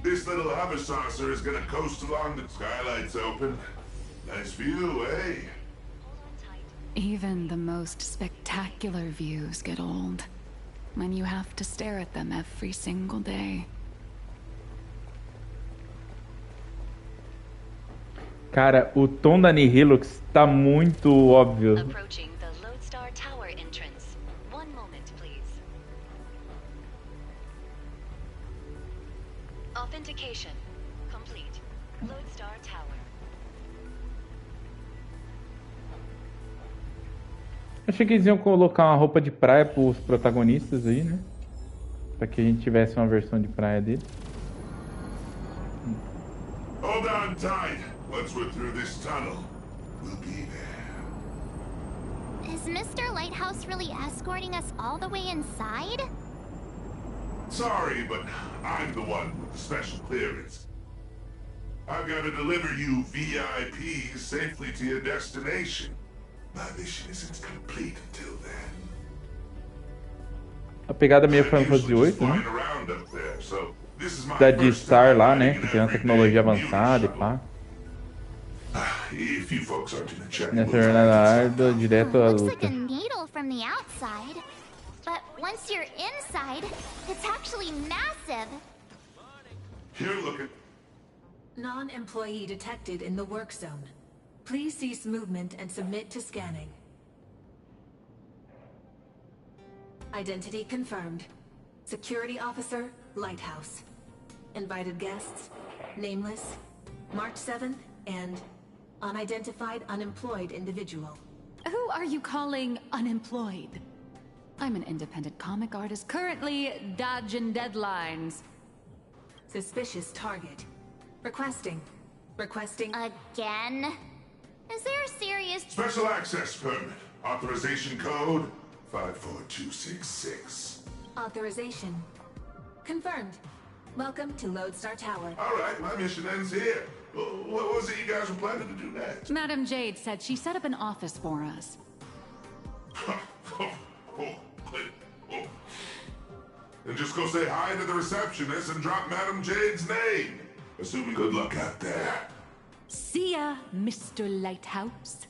This little hover saucer is gonna coast along the skylights open. Nice view, eh? Even the most spectacular views get old when you have to stare at them every single day. Cara, o tom da Nihilux tá muito óbvio. Approaching the Lodestar Tower entrance. One moment, please. Authentication complete. Lodestar Tower. Achei que eles iam colocar uma roupa de praia pros protagonistas aí, né? Pra que a gente tivesse uma versão de praia dele. Hold on tight. Once we're through this tunnel, we'll be there. Is Mr. Lighthouse really escorting us all the way inside? Sorry, but I'm the one with the special clearance. I've got to deliver you VIPs safely to your destination. My mission isn't complete until then. A pegada meio Final Fantasy VIII, né? Da de Star lá, né? Que tem uma tecnologia avançada e pá. Nessa jornada árdua, direto à Looks like a luta. needle from the outside, but once you're inside, it's actually massive. Here, look at. Non-employee detected in the work zone. Please cease movement and submit to scanning. Identity confirmed. Security officer, Lighthouse. Invited guests, nameless, March 7th, and unidentified unemployed individual. Who are you calling unemployed? I'm an independent comic artist currently dodging deadlines. Suspicious target. Requesting. Again? Is there a serious... Special access permit. Authorization code 54266. Authorization. Confirmed. Welcome to Lodestar Tower. All right, my mission ends here. What was it you guys were planning to do next? Madam Jade said she set up an office for us. And just go say hi to the receptionist and drop Madam Jade's name. Assuming good luck out there. See ya, Mr. Lighthouse.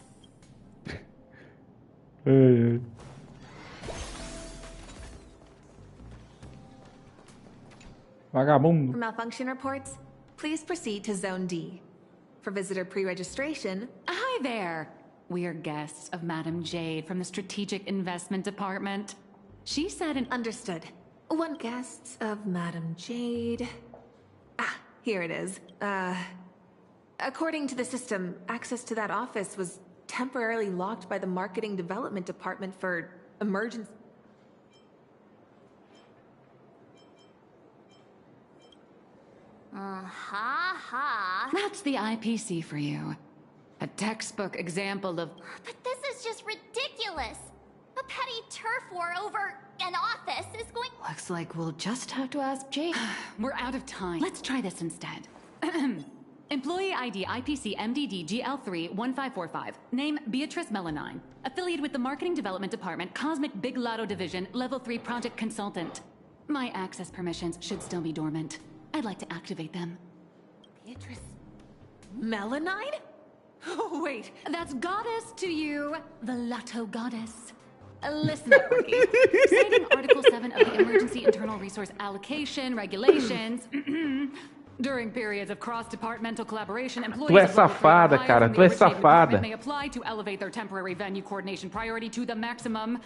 Vagabundo. For malfunction reports, please proceed to Zone D. For visitor pre-registration... Hi there. We are guests of Madam Jade from the Strategic Investment Department. She said an... Understood. One guests of Madam Jade... Ah, here it is. According to the system, access to that office was temporarily locked by the Marketing Development Department for emergency... That's the IPC for you. A textbook example of... But this is just ridiculous. A petty turf war over an office is going... Looks like we'll just have to ask Jade. We're out of time. Let's try this instead. Employee ID IPC MDD GL3 1545. Name Beatrice Melanine. Affiliated with the Marketing Development Department, Cosmic Big Lotto Division, Level 3 Project Consultant. My access permissions should still be dormant. I'd like to activate them. Beatrice... Melanine? Oh, wait. That's goddess to you, the Lotto Goddess. Listen up, Rookie. Citing Article 7 of the Emergency Internal Resource Allocation Regulations... During periods of cross-departmental collaboration, employees Tu é safada, cara. Tu é safada. may apply to elevate their temporary venue coordination priority to the maximum.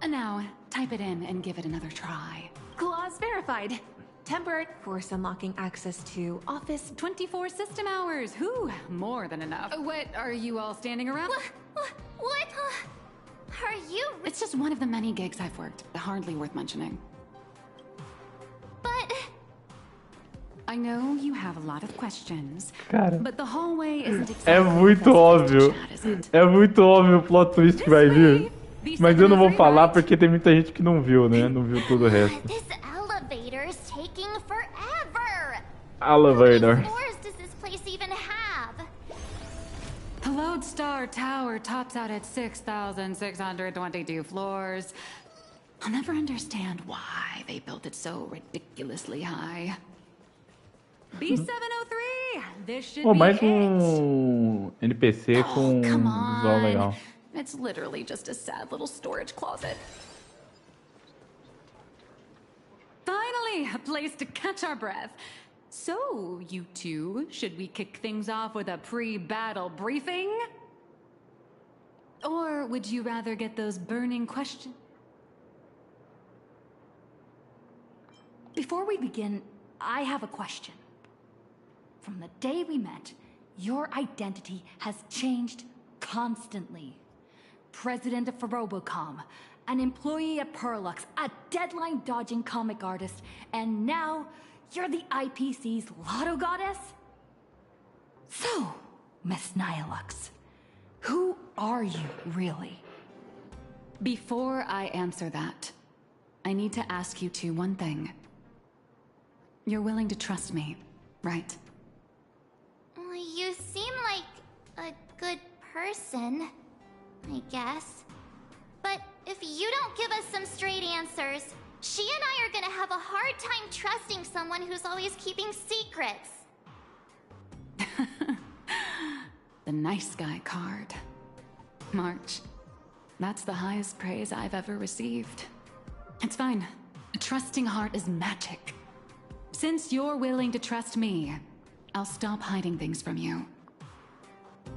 Now, type it in and give it another try. Clause verified. Temporary force unlocking access to office 24 system hours. Whew, more than enough. What, are you all standing around? What? just one of the many gigs I've worked. Hardly worth mentioning. But... I know you have a lot of questions, Cara, but the hallway isn't é exactly muito óbvio. É muito óbvio o plot twist que vai vir. Mas eu não vou falar porque tem muita gente que não viu, né? Não viu todo o resto. This elevator's taking forever. Elevator. How many floors does this place even have? The Lodestar Tower tops out at 6,622 floors. I'll never understand why they built it so ridiculously high. B703! This should be Mais it. NPC com visual legal. It's literally just a sad little storage closet. Finally, a place to catch our breath. So, you two, should we kick things off with a pre-battle briefing? Or would you rather get those burning questions? Before we begin, I have a question. From the day we met, your identity has changed constantly. President of Robocom, an employee at Perlux, a deadline-dodging comic artist, and now you're the IPC's lotto goddess? So, Miss Nihilux, who are you really? Before I answer that, I need to ask you two one thing. You're willing to trust me, right? You seem like a good person, I guess. But if you don't give us some straight answers, she and I are gonna have a hard time trusting someone who's always keeping secrets. The nice guy card. March. That's the highest praise I've ever received. It's fine. A trusting heart is magic. Since you're willing to trust me, I'll stop hiding things from you.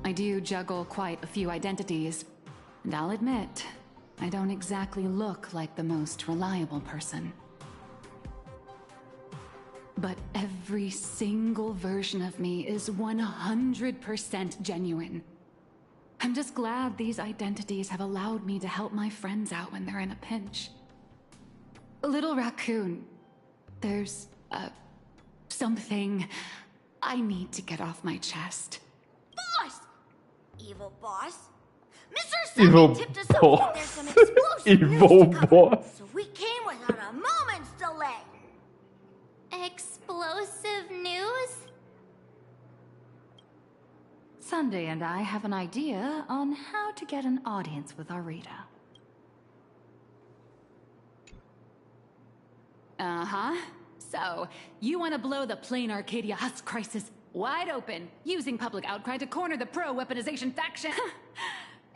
I do juggle quite a few identities, and I'll admit, I don't exactly look like the most reliable person. But every single version of me is 100% genuine. I'm just glad these identities have allowed me to help my friends out when they're in a pinch. Little Raccoon, there's something I need to get off my chest. Boss! Evil boss? Mr. Evil Simon tipped us boss. off that there's some explosive Evil news to cover, boss. so we came without a moment's delay. Explosive news? Sunday and I have an idea on how to get an audience with Arita. Uh-huh. So, you want to blow the plain Arcadia Husk crisis wide open, using public outcry to corner the pro-weaponization faction?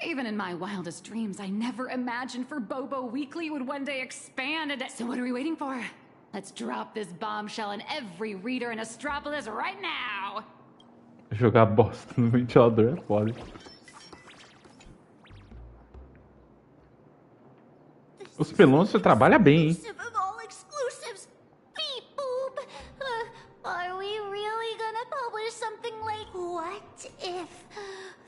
Even in my wildest dreams, I never imagined for Bobo Weekly would one day expand into... So what are we waiting for? Let's drop this bombshell in every reader in Astropolis right now! Jogar bosta no ventilador é foda. Os Pelôncio trabalha bem, hein? Of all exclusives. Beep boop. Are we really gonna publish something like... What if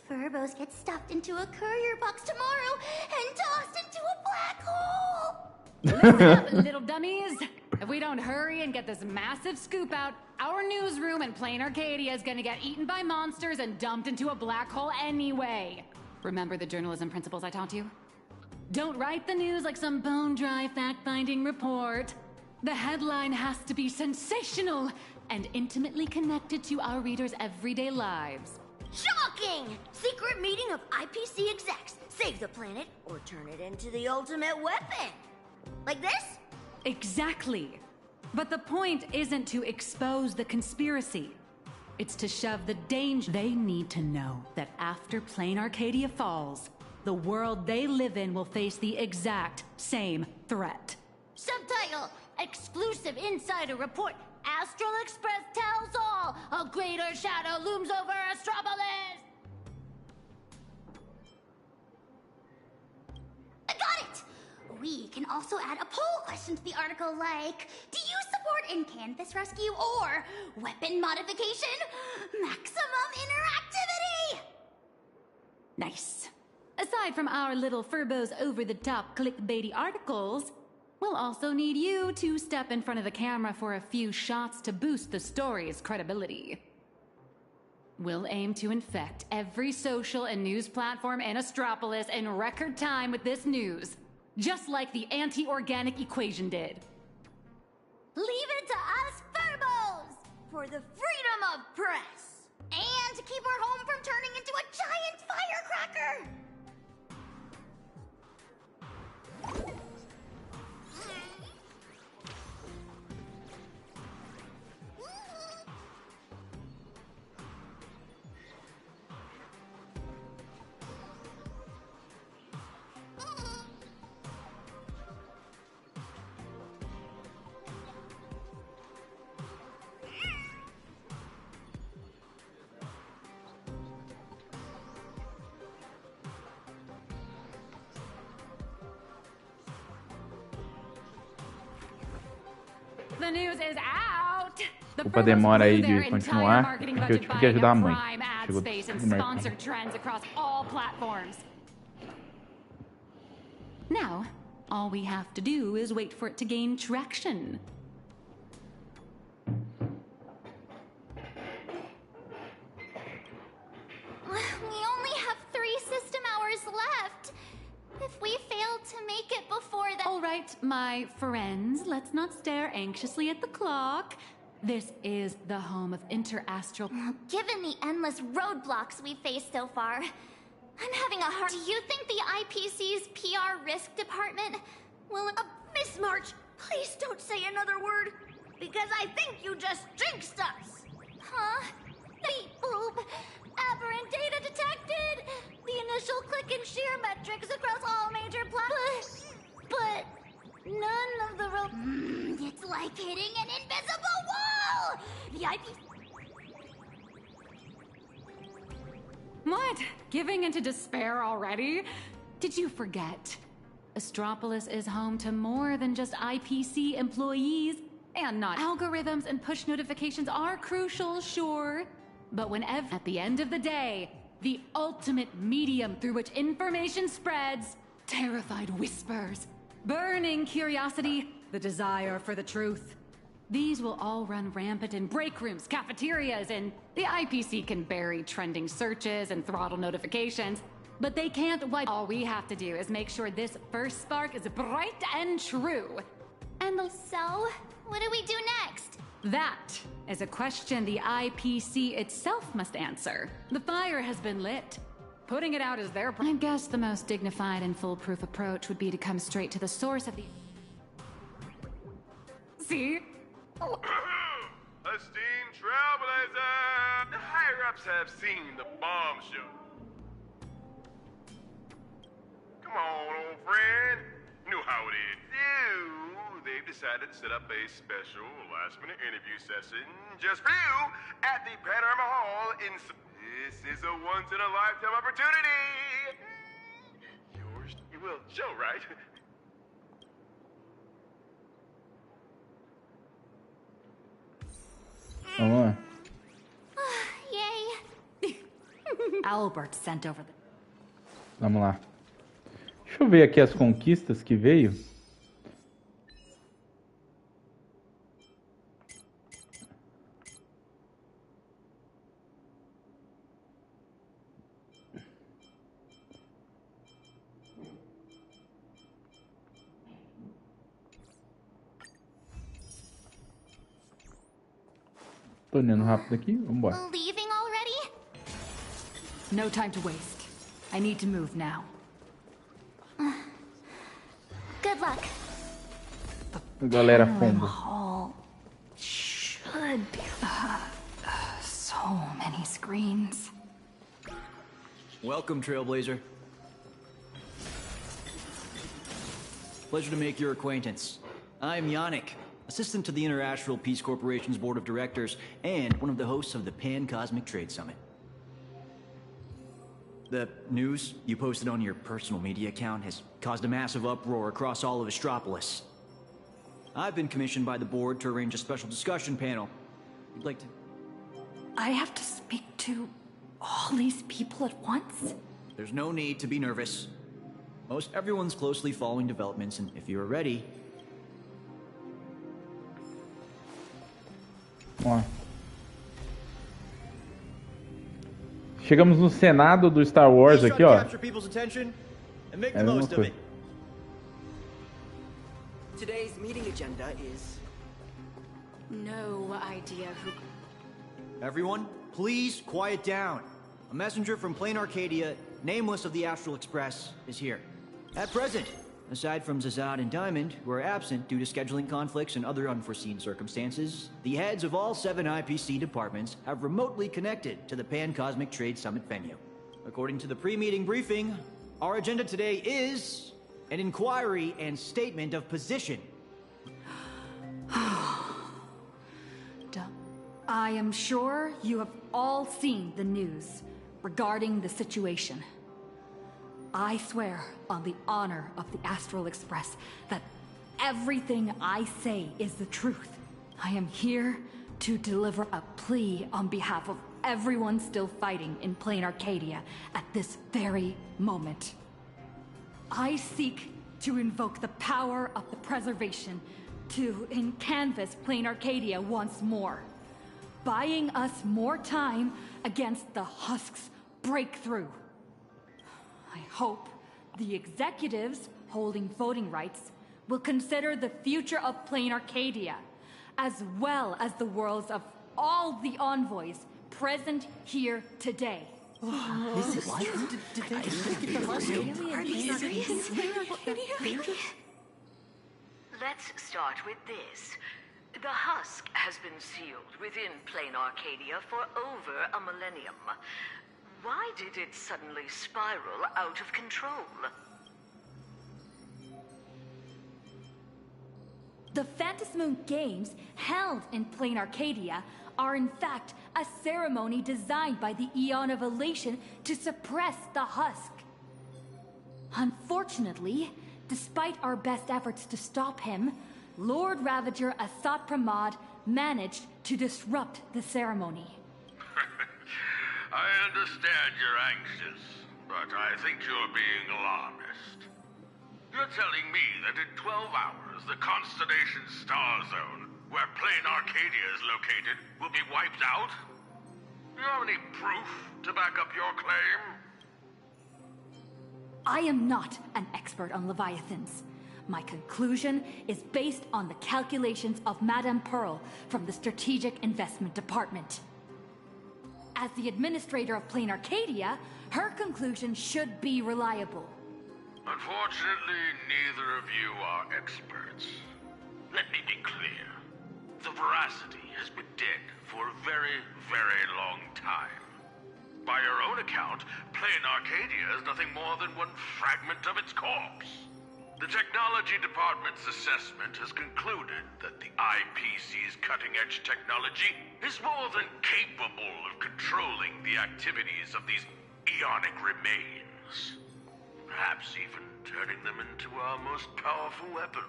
Furbos get stuffed into a courier box tomorrow and tossed into a black hole? Listen up, little dummies! If we don't hurry and get this massive scoop out, our newsroom in plain Arcadia is gonna get eaten by monsters and dumped into a black hole anyway. Remember the journalism principles I taught you? Don't write the news like some bone-dry fact-finding report. The headline has to be sensational and intimately connected to our readers' everyday lives. Shocking! Secret meeting of IPC execs. Save the planet or turn it into the ultimate weapon. Like this? Exactly. But the point isn't to expose the conspiracy. It's to shove the danger. They need to know that after plain Arcadia falls, the world they live in will face the exact same threat. Subtitle: Exclusive Insider Report. Astral Express tells all. A greater shadow looms over Astropolis. I got it! We can also add a poll question to the article like, do you support in-canvas rescue or weapon modification? Maximum interactivity! Nice. aside from our little Furbo's over-the-top clickbaity articles, we'll also need you to step in front of the camera for a few shots to boost the story's credibility. We'll aim to infect every social and news platform in Astropolis in record time with this news, just like the anti-organic equation did. Leave it to us Furbos for the freedom of press and to keep our home from turning into a giant firecracker. The news is out. Desculpa a demora aí de continuar, porque eu tive que ajudar a mãe. Chegou and sponsored trends across all platforms. Now, all we have to do is wait for it to gain traction. We only have 3 system hours left. If we fail to make it before that... All right, my friends, let's not stare anxiously at the clock. This is the home of interastral... Given the endless roadblocks we've faced so far, I'm having a hard... Do you think the IPC's PR risk department will... Miss March, please don't say another word, because I think you just jinxed us. Huh? Beep boop. Aberrant data detected. The initial click and share metrics across all major platforms. But none of the it's like hitting an invisible wall. The IPC... What? Giving into despair already? Did you forget? Astropolis is home to more than just IPC employees. And not algorithms and push notifications are crucial, sure. But whenever, at the end of the day, the ultimate medium through which information spreads, terrified whispers, burning curiosity, the desire for the truth. These will all run rampant in break rooms, cafeterias, and the IPC can bury trending searches and throttle notifications, but they can't wipe. All we have to do is make sure this first spark is bright and true. And so, what do we do next? That is a question the IPC itself must answer. The fire has been lit. Putting it out is their problem. I guess the most dignified and foolproof approach would be to come straight to the source of the... See? Esteemed trailblazer! The higher-ups have seen the bomb show. Come on, old friend. You know how it is. They've decided to set up a special last-minute interview session just for you at the Panorama Hall in... This is a once-in-a-lifetime opportunity. Yours, you will show, right? Vamos lá. Yay. Albert sent over the... Vamos lá. Deixa eu ver aqui as conquistas que veio. Tô olhando rápido aqui, vambora. Leaving already? No time to waste. I need to move now. Good luck. Galera fundo. Hall should be so many screens. Welcome, Trailblazer. Pleasure to make your acquaintance. I'm Yannick, assistant to the Interastral Peace Corporation's board of directors and one of the hosts of the Pan-Cosmic Trade Summit. The news you posted on your personal media account has caused a massive uproar across all of Astropolis. I've been commissioned by the board to arrange a special discussion panel. You'd like to... I have to speak to all these people at once? There's no need to be nervous. Most everyone's closely following developments, and if you're ready... Vamos lá. Chegamos no Senado do Star Wars aqui, ó. É a mesma coisa. Today's meeting agenda is... No idea who... Everyone, please quiet down. A messenger from Plain Arcadia, nameless of the Astral Express, is here. At present, aside from Zazad and Diamond, who are absent due to scheduling conflicts and other unforeseen circumstances, the heads of all 7 IPC departments have remotely connected to the Pan-Cosmic Trade Summit venue. According to the pre-meeting briefing, our agenda today is an inquiry and statement of position. I am sure you have all seen the news regarding the situation. I swear on the honor of the Astral Express that everything I say is the truth. I am here to deliver a plea on behalf of everyone still fighting in Plain Arcadia at this very moment. I seek to invoke the power of the preservation to canvas Plain Arcadia once more, buying us more time against the Husk's breakthrough. I hope the executives holding voting rights will consider the future of Plain Arcadia, as well as the worlds of all the envoys present here today. Is it what? Did they get the Husk? Let's start with this. The Husk has been sealed within Plain Arcadia for over a millennium. Why did it suddenly spiral out of control? The Phantasmoon Games held in Plain Arcadia are in fact a ceremony designed by the Eon of Elation to suppress the Husk. Unfortunately, despite our best efforts to stop him, Lord Ravager Asat Pramod managed to disrupt the ceremony. I understand you're anxious, but I think you're being alarmist. You're telling me that in 12 hours, the constellation star zone, where Plain Arcadia is located, will be wiped out? Do you have any proof to back up your claim? I am not an expert on Leviathans. My conclusion is based on the calculations of Madame Pearl from the Strategic Investment Department. As the administrator of Plain Arcadia, her conclusion should be reliable. Unfortunately, neither of you are experts. Let me be clear. The veracity has been dead for a very, very long time. By your own account, Plain Arcadia is nothing more than one fragment of its corpse. The Technology Department's assessment has concluded that the IPC's cutting-edge technology is more than capable of controlling the activities of these eonic remains. Perhaps even turning them into our most powerful weapon.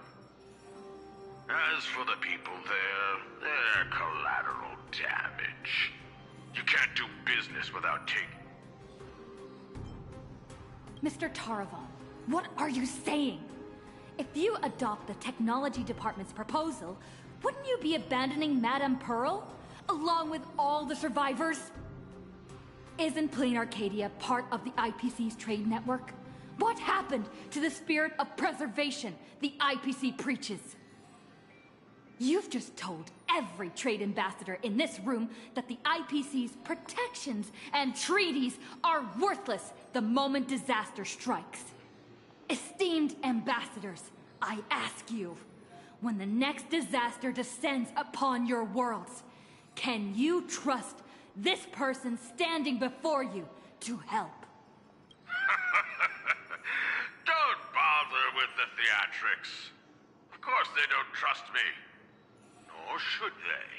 As for the people there, they're collateral damage. You can't do business without taking... Mr. Taravon, what are you saying? If you adopt the Technology Department's proposal, wouldn't you be abandoning Madame Pearl, along with all the survivors? Isn't Plain Arcadia part of the IPC's trade network? What happened to the spirit of preservation the IPC preaches? You've just told every trade ambassador in this room that the IPC's protections and treaties are worthless the moment disaster strikes. Esteemed ambassadors, I ask you, when the next disaster descends upon your worlds, can you trust this person standing before you to help? Don't bother with the theatrics. Of course they don't trust me. Nor should they.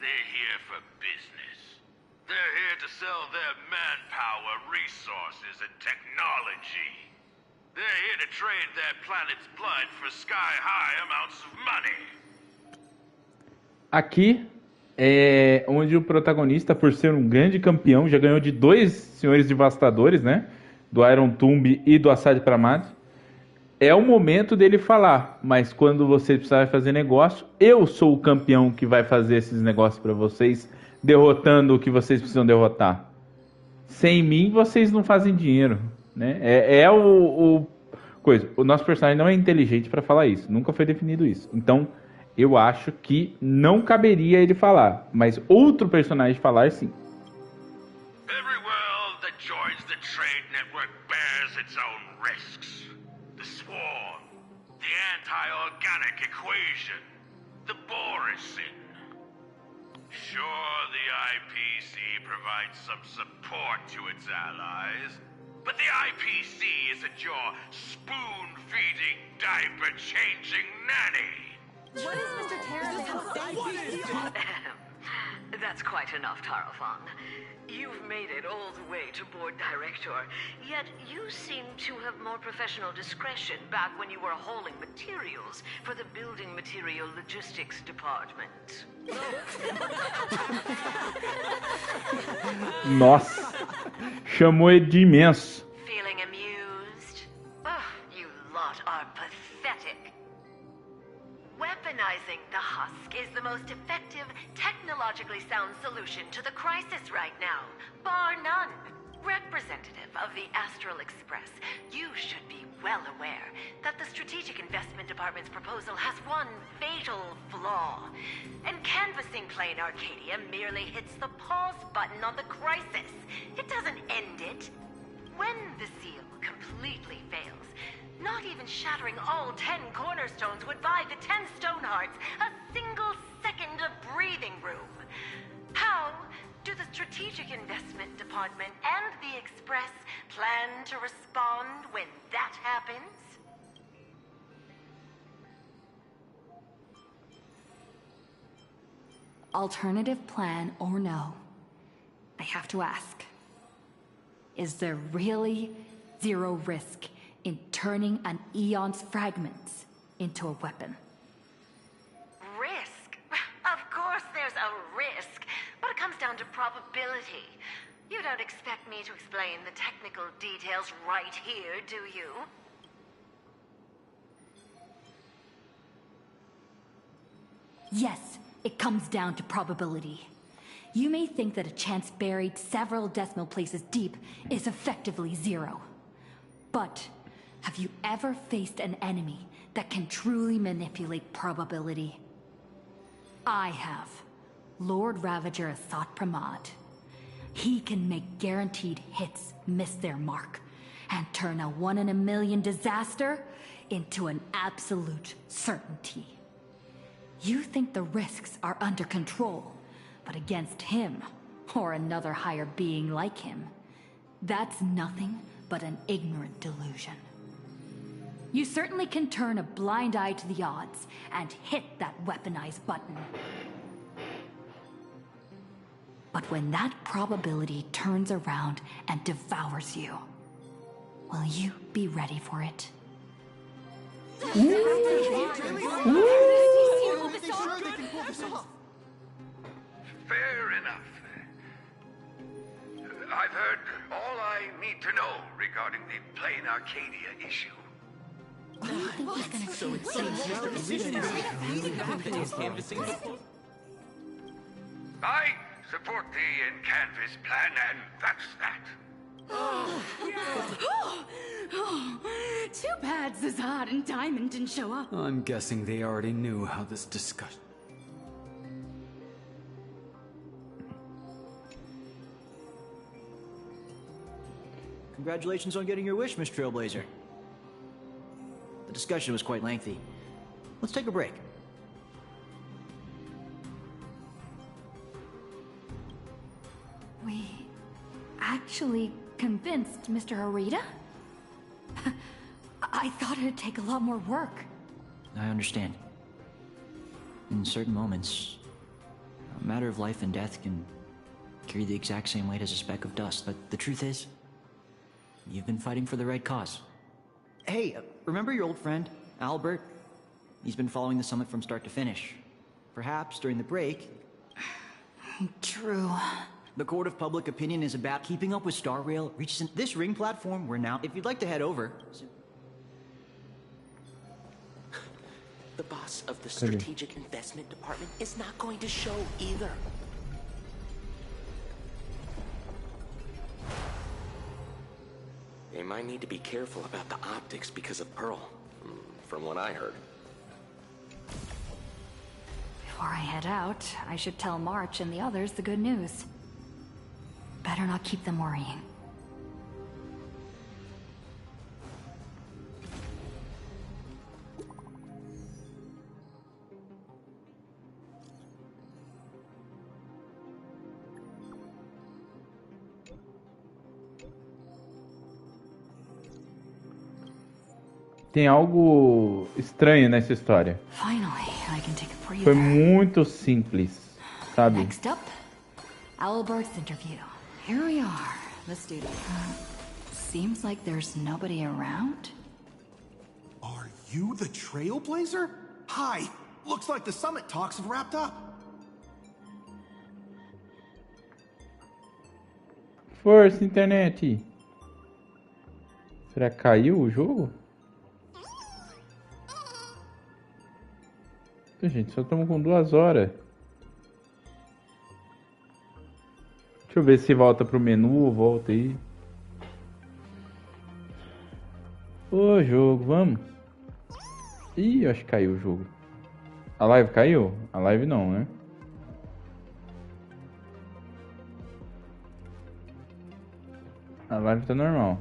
They're here for business. They're here to sell their manpower, resources, and technology. They're here to trade their planet's blood for sky-high amounts of money. Aqui é onde o protagonista, por ser um grande campeão, já ganhou de 2 senhores devastadores, né? do Iron Tomb e do Assad Pramad. É o momento dele falar, mas quando vocês precisarem fazer negócio, eu sou o campeão que vai fazer esses negócios para vocês, derrotando o que vocês precisam derrotar. Sem mim, vocês não fazem dinheiro, né? O nosso personagem não é inteligente para falar isso, nunca foi definido isso. Então, eu acho que não caberia ele falar, mas outro personagem falar, sim. Every world that joins the trade network bears its own risks. The swarm, the anti-organic equation, the Borisin. Sure, the IPC provides some support to its allies, but the IPC isn't your spoon-feeding, diaper-changing nanny. What is Mr. Terravan? That's quite enough, Tarafan. You've made it all the way to board director, yet you seem to have more professional discretion back when you were hauling materials for the building material logistics department. Nossa, chamou ele de imenso. Feeling amused? Oh, you lot are pathetic. Weaponizing the husk is the most effective, technologically sound solution to the crisis right now, bar none. Representative of the Astral Express, you should be well aware that the Strategic Investment Department's proposal has one fatal flaw. And canvassing Plain Arcadia merely hits the pause button on the crisis. It doesn't end it. When the seal completely fails, not even shattering all 10 cornerstones would buy the 10 Stonehearts a single second of breathing room. How do the Strategic Investment Department and the Express plan to respond when that happens? Alternative plan or no, I have to ask. Is there really zero risk in turning an Eon's fragments into a weapon? Risk? Of course there's a risk, but it comes down to probability. You don't expect me to explain the technical details right here, do you? Yes, it comes down to probability. You may think that a chance buried several decimal places deep is effectively zero. But have you ever faced an enemy that can truly manipulate probability? I have. Lord Ravager Asat Pramad. He can make guaranteed hits miss their mark and turn a 1 in a million disaster into an absolute certainty. You think the risks are under control, but against him, or another higher being like him, that's nothing but an ignorant delusion. You certainly can turn a blind eye to the odds and hit that weaponized button. But when that probability turns around and devours you, will you be ready for it? Fair enough. I've heard all I need to know regarding the Plain Arcadia issue. I support the in-canvas plan, and that's that. Too bad Zazad and Diamond didn't show up. I'm guessing they already knew how this discussion... Congratulations on getting your wish, Miss Trailblazer. The discussion was quite lengthy. Let's take a break. We actually convinced Mr. Arita? I thought it'd take a lot more work. I understand. In certain moments, a matter of life and death can carry the exact same weight as a speck of dust, but the truth is, you've been fighting for the right cause. Hey, remember your old friend, Albert? He's been following the summit from start to finish. Perhaps during the break... True. The court of public opinion is about keeping up with Star Rail reaches this ring platform. We're now. If you'd like to head over. The boss of the strategic investment department is not going to show either. They might need to be careful about the optics because of Pearl, from what I heard. Before I head out, I should tell March and the others the good news. Better not keep them worrying. Tem algo estranho nessa história. Finally, I can take a breather. Foi muito simples, sabe? Next up, Albert's interview. Here we are, the studio. Seems like there's nobody around. Are you the Trailblazer? Hi. Looks like the summit talks have wrapped up. Força, internet. Será que caiu o jogo? Gente, só estamos com 2 horas. Deixa eu ver se volta pro menu, volta aí. Ô, jogo, vamos. Ih, acho que caiu o jogo. A live caiu? A live não, né? A live tá normal.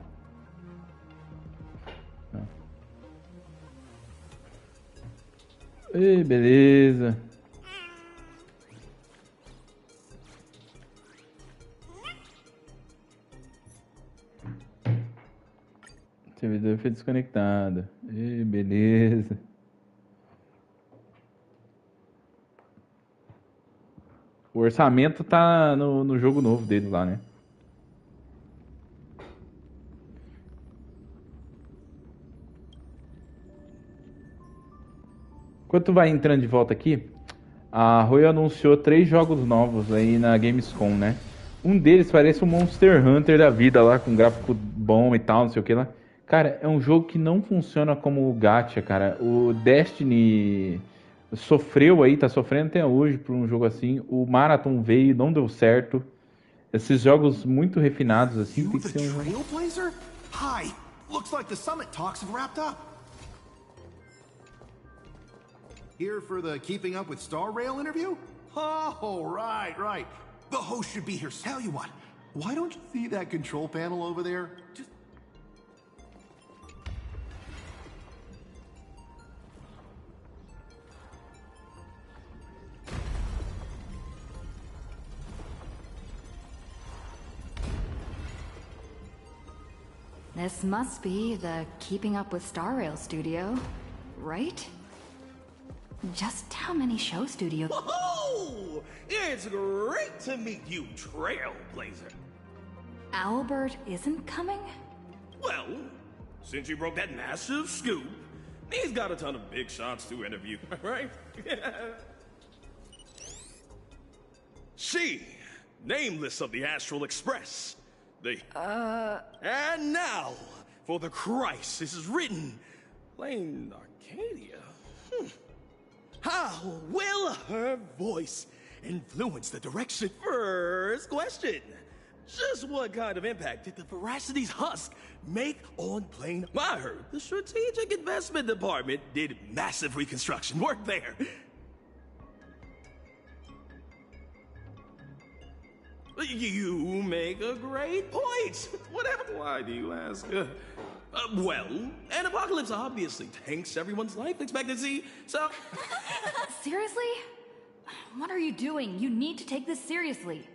Ei, beleza. O servidor foi desconectado. Ei, beleza. O orçamento tá no jogo novo deles lá, né? Enquanto vai entrando de volta aqui, a Roy anunciou 3 jogos novos aí na Gamescom, né? Um deles parece um Monster Hunter da vida lá, com gráfico bom e tal, não sei o que lá. Cara, é um jogo que não funciona como gacha, cara. O Destiny sofreu aí, tá sofrendo até hoje por um jogo assim. O Marathon veio, não deu certo. Esses jogos muito refinados assim, tem que ser um jogo... Trailblazer? Hi. Looks like the summit talks have wrapped up. Here for the Keeping Up with Star Rail interview? Oh, right. The host should be here. Tell you what, why don't you see that control panel over there? Just... This must be the Keeping Up with Star Rail studio, right? Just how many show studios? Whoa! It's great to meet you, Trailblazer. Albert isn't coming? Well, since you broke that massive scoop, he's got a ton of big shots to interview, right? She, nameless of the Astral Express. And now, for the crisis is written, Plain Arcadia. How will her voice influence the direction? First question. Just what kind of impact did the Veracity's husk make on Plain? I heard the Strategic Investment Department did massive reconstruction work there. You make a great point. Whatever. Why do you ask? Well, an apocalypse obviously tanks everyone's life expectancy, so... Seriously? What are you doing? You need to take this seriously.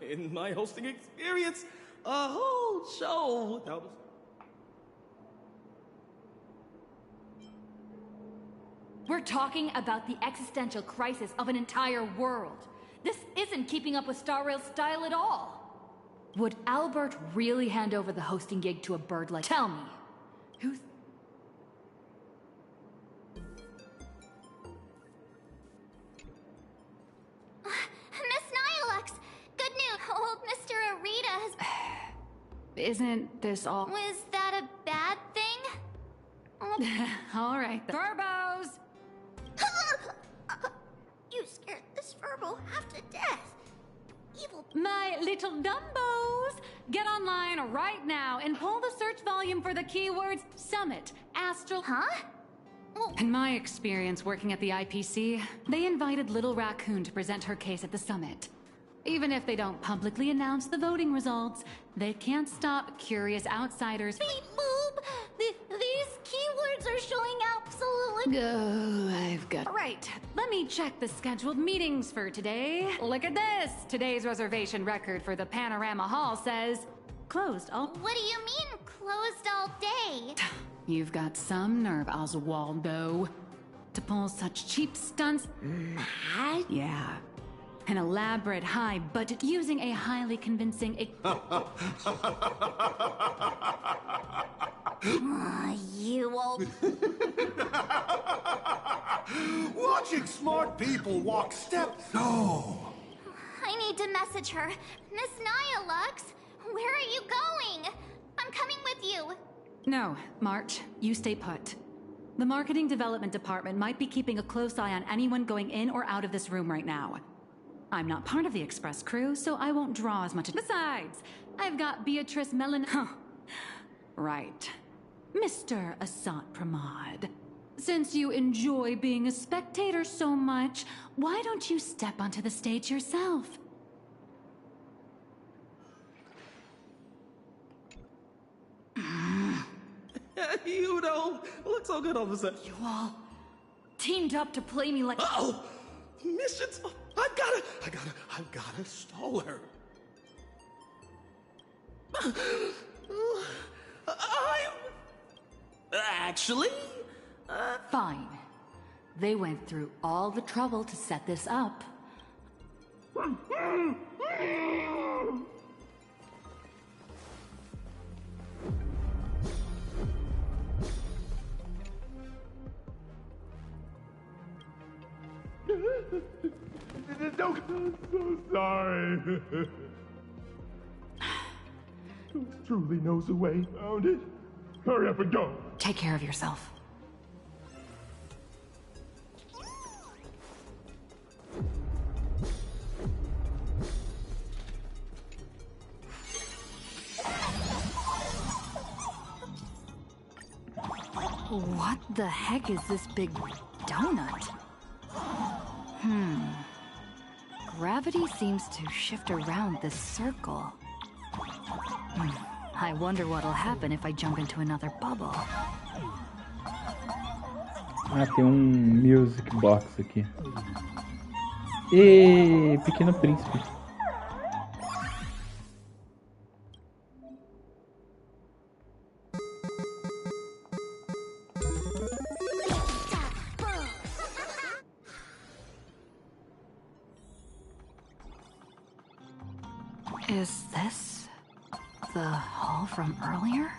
In my hosting experience, a whole show without... We're talking about the existential crisis of an entire world. This isn't Keeping Up with Star Rail's style at all. Would Albert really hand over the hosting gig to a bird like... Tell me, who's... Miss Nihilux, Isn't this all? Was that a bad thing? All right. Verbos! You scared this Verbo half to death. Evil. My little Dumbos! Get online right now and pull the search volume for the keywords Summit, Astral... Huh? In my experience working at the IPC, they invited Little Raccoon to present her case at the summit. Even if they don't publicly announce the voting results, they can't stop curious outsiders. Beep boop! These keywords are showing absolutely... Oh, I've got... Right, let me check the scheduled meetings for today. Look at this! Today's reservation record for the Panorama Hall says... closed all... What do you mean, closed all day? You've got some nerve, Oswaldo. To pull such cheap stunts... Yeah. An elaborate high budget using a highly convincing... You old... Watching smart people walk steps. Oh. I need to message her. Miss Nyalux, where are you going? I'm coming with you. No, March, you stay put. The marketing development department might be keeping a close eye on anyone going in or out of this room right now. I'm not part of the express crew, so I won't draw as much. Besides, I've got Beatrice Mellon... Right. Mr. Asant Pramod. Since you enjoy being a spectator so much, why don't you step onto the stage yourself? You don't look so good all of a sudden. You all teamed up to play me like... Oh! Missions! I've gotta stall her. Actually... Fine. They went through all the trouble to set this up. I'm so sorry. Who truly knows the way around it? Hurry up and go. Take care of yourself. What the heck is this big donut? Gravity seems to shift around this circle. I wonder what'll happen if I jump into another bubble. Ah, tem music box aqui. E Pequeno Príncipe. Is this the hall from earlier?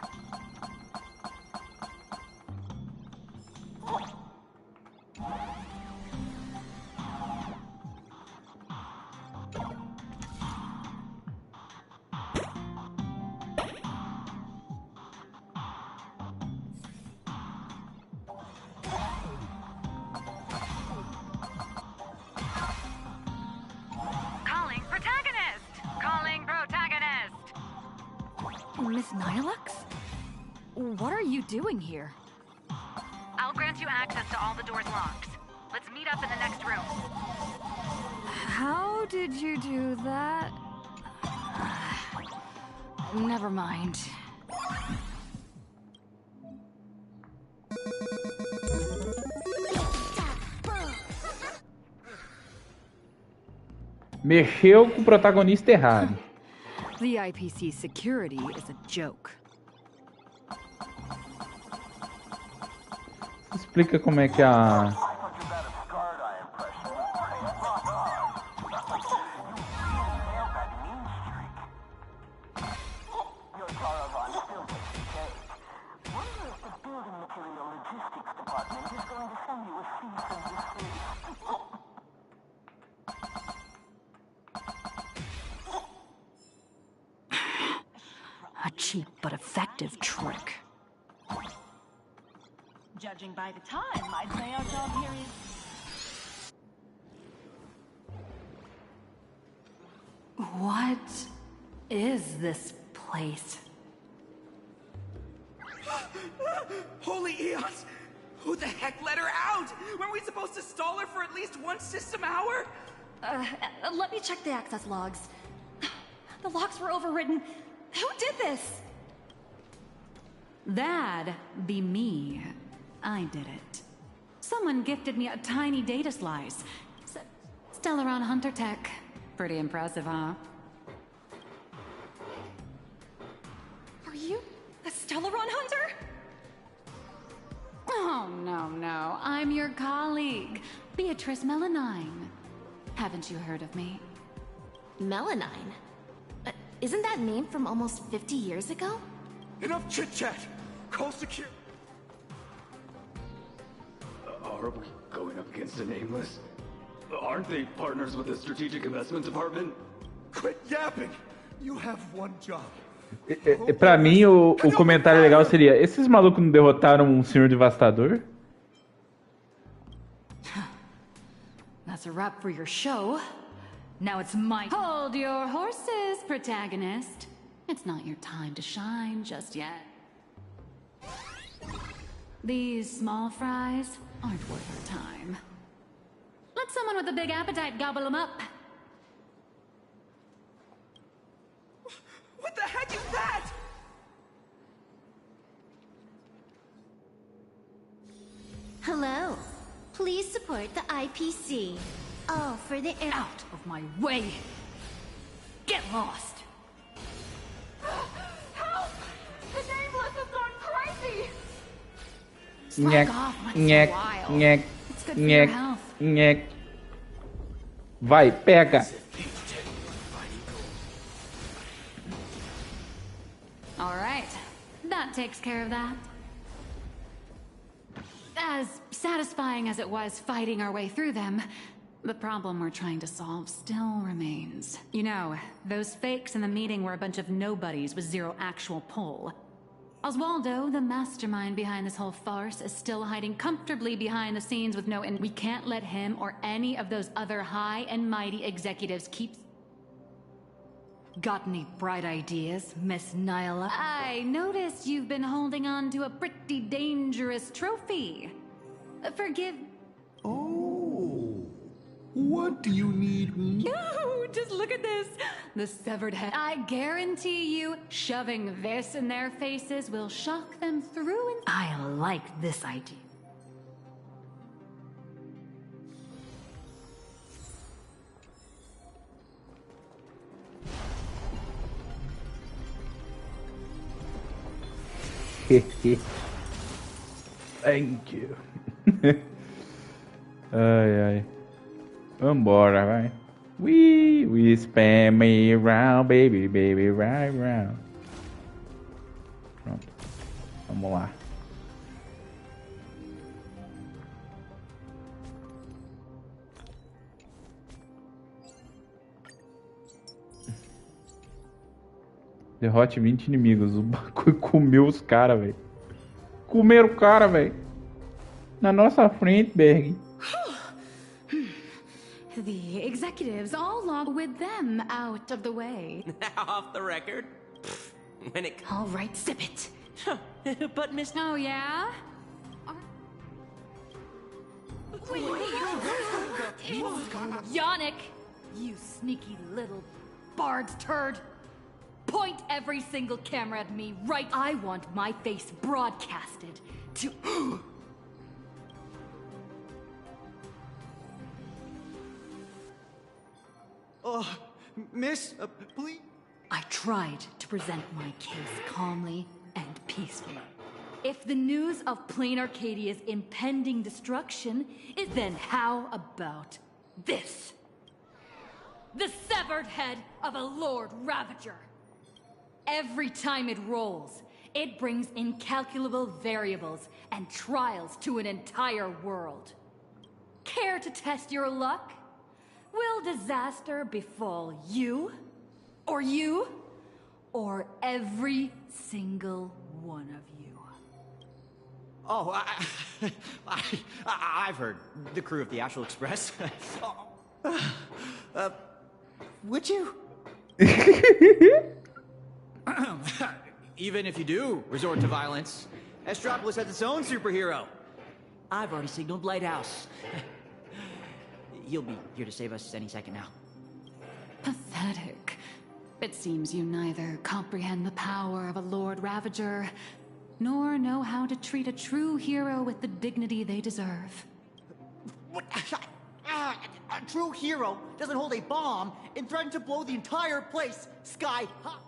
Miss Nyalux? What are you doing here? I'll grant you access to all the doors locked. Let's meet up in the next room. How did you do that? Never mind. Mexeu com o protagonista errado. The IPC security is a joke. Explica como é que a... A cheap but effective trick. Judging by the time, I'd say our job here is... What is this place? Holy eons! Who the heck let her out? Weren't we supposed to stall her for at least one system hour? Let me check the access logs. The locks were overwritten. Who did this? That'd be me. I did it. Someone gifted me a tiny data slice. Stellaron Hunter Tech. Pretty impressive, huh? Are you a Stellaron Hunter? Oh, no. I'm your colleague, Beatrice Melanine. Haven't you heard of me? Melanine? Isn't that name from almost 50 years ago? Enough chit-chat! Call secure... Are we going up against a nameless? Aren't they partners with the Strategic Investment Department? Quit yapping! You have one job. Pra mim, o comentário legal seria: esses malucos não derrotaram um senhor devastador? That's a wrap for your show. Now it's my... Hold your horses, protagonist. It's not your time to shine just yet. These small fries aren't worth our time. Let someone with a big appetite gobble them up. What the heck is that? Hello. Please support the IPC. Oh, for the air... Out of my way! Get lost! Help! The nameless have gone crazy! Nhec, nhec, nhec, nhec, nhec. Vai, pega! Alright, that takes care of that. As satisfying as it was fighting our way through them, the problem we're trying to solve still remains. You know, those fakes in the meeting were a bunch of nobodies with zero actual pull. Oswaldo, the mastermind behind this whole farce, is still hiding comfortably behind the scenes with and we can't let him or any of those other high and mighty executives keep... Got any bright ideas, Miss Nyla? I noticed you've been holding on to a pretty dangerous trophy. Forgive... Oh, what do you need me? Ooh, just look at this. The severed head. I guarantee you, shoving this in their faces will shock them through and... I like this idea. Thank you. Ai, ai. Vambora, vai. We spam me around, baby, right round. Pronto. Vamos lá. Derrote 20 inimigos. O bagulho comeu os caras, velho. Comeram o cara, velho. Na nossa frente, Berg. The executives all log with them out of the way. Off the record? When it... All right, sip it. But Miss... Oh, yeah? Yannick, you sneaky little bard's turd. Point every single camera at me, right? I want my face broadcasted to... Miss, please... I tried to present my case calmly and peacefully. If the news of Plain Arcadia's impending destruction is then how about this? The severed head of a Lord Ravager. Every time it rolls, it brings incalculable variables and trials to an entire world. Care to test your luck? Will disaster befall you? Or you? or every single one of you. Oh, I've heard. The crew of the Astral Express. Would you? Even if you do resort to violence, Astropolis has its own superhero. I've already signaled Lighthouse. He'll be here to save us any second now. Pathetic. It seems you neither comprehend the power of a Lord Ravager, nor know how to treat a true hero with the dignity they deserve. What? A true hero doesn't hold a bomb and threaten to blow the entire place sky high.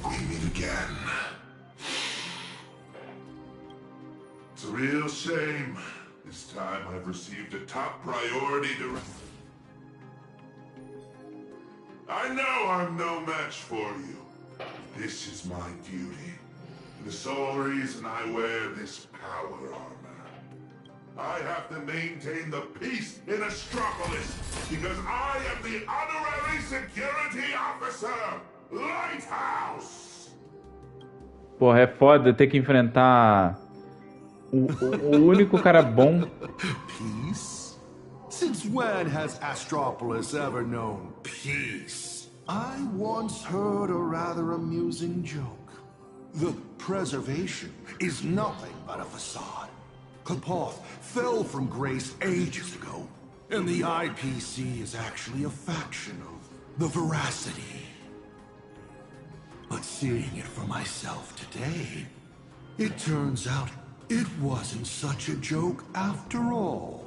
We meet again. It's a real shame. This time I've received a top priority to... I know I'm no match for you. This is my duty. The sole reason I wear this power armor. I have to maintain the peace in Astropolis because I am the honorary security officer, Lighthouse. Porra, é foda ter que enfrentar o único cara bom. Peace? Since when has Astropolis ever known peace? I once heard a rather amusing joke. The preservation is nothing but a facade. Kapoth fell from grace ages ago, and the IPC is actually a faction of the Veracity. But seeing it for myself today, it turns out it wasn't such a joke after all.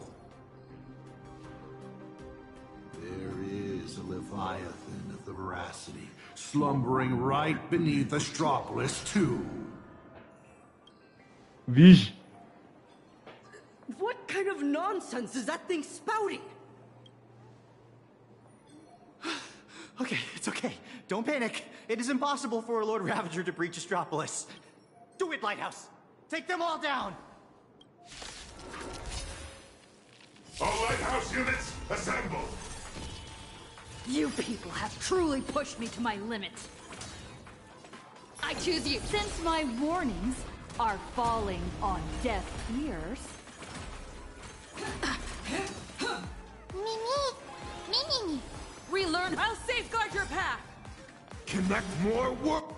There is a Leviathan of the Veracity slumbering right beneath Astropolis, too. Vixe. What kind of nonsense is that thing spouting? Okay, it's okay. Don't panic. It is impossible for a Lord Ravager to breach Astropolis. Do it, Lighthouse! Take them all down! All Lighthouse units, assemble! You people have truly pushed me to my limits. I choose you. Since my warnings are falling on deaf ears... Mimi. Relearn. I'll safeguard your path. Connect more worlds.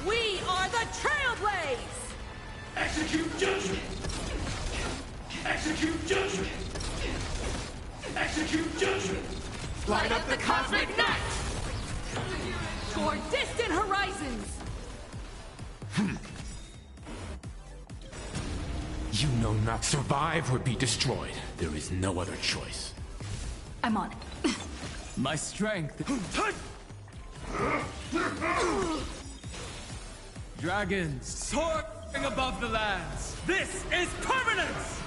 We are the Trailblaze. Execute judgment. Execute judgment. Execute judgment. Light up the cosmic night. Toward distant horizons. You know not survive or be destroyed. There is no other choice. I'm on it. My strength... Dragons soaring above the lands. This is permanence!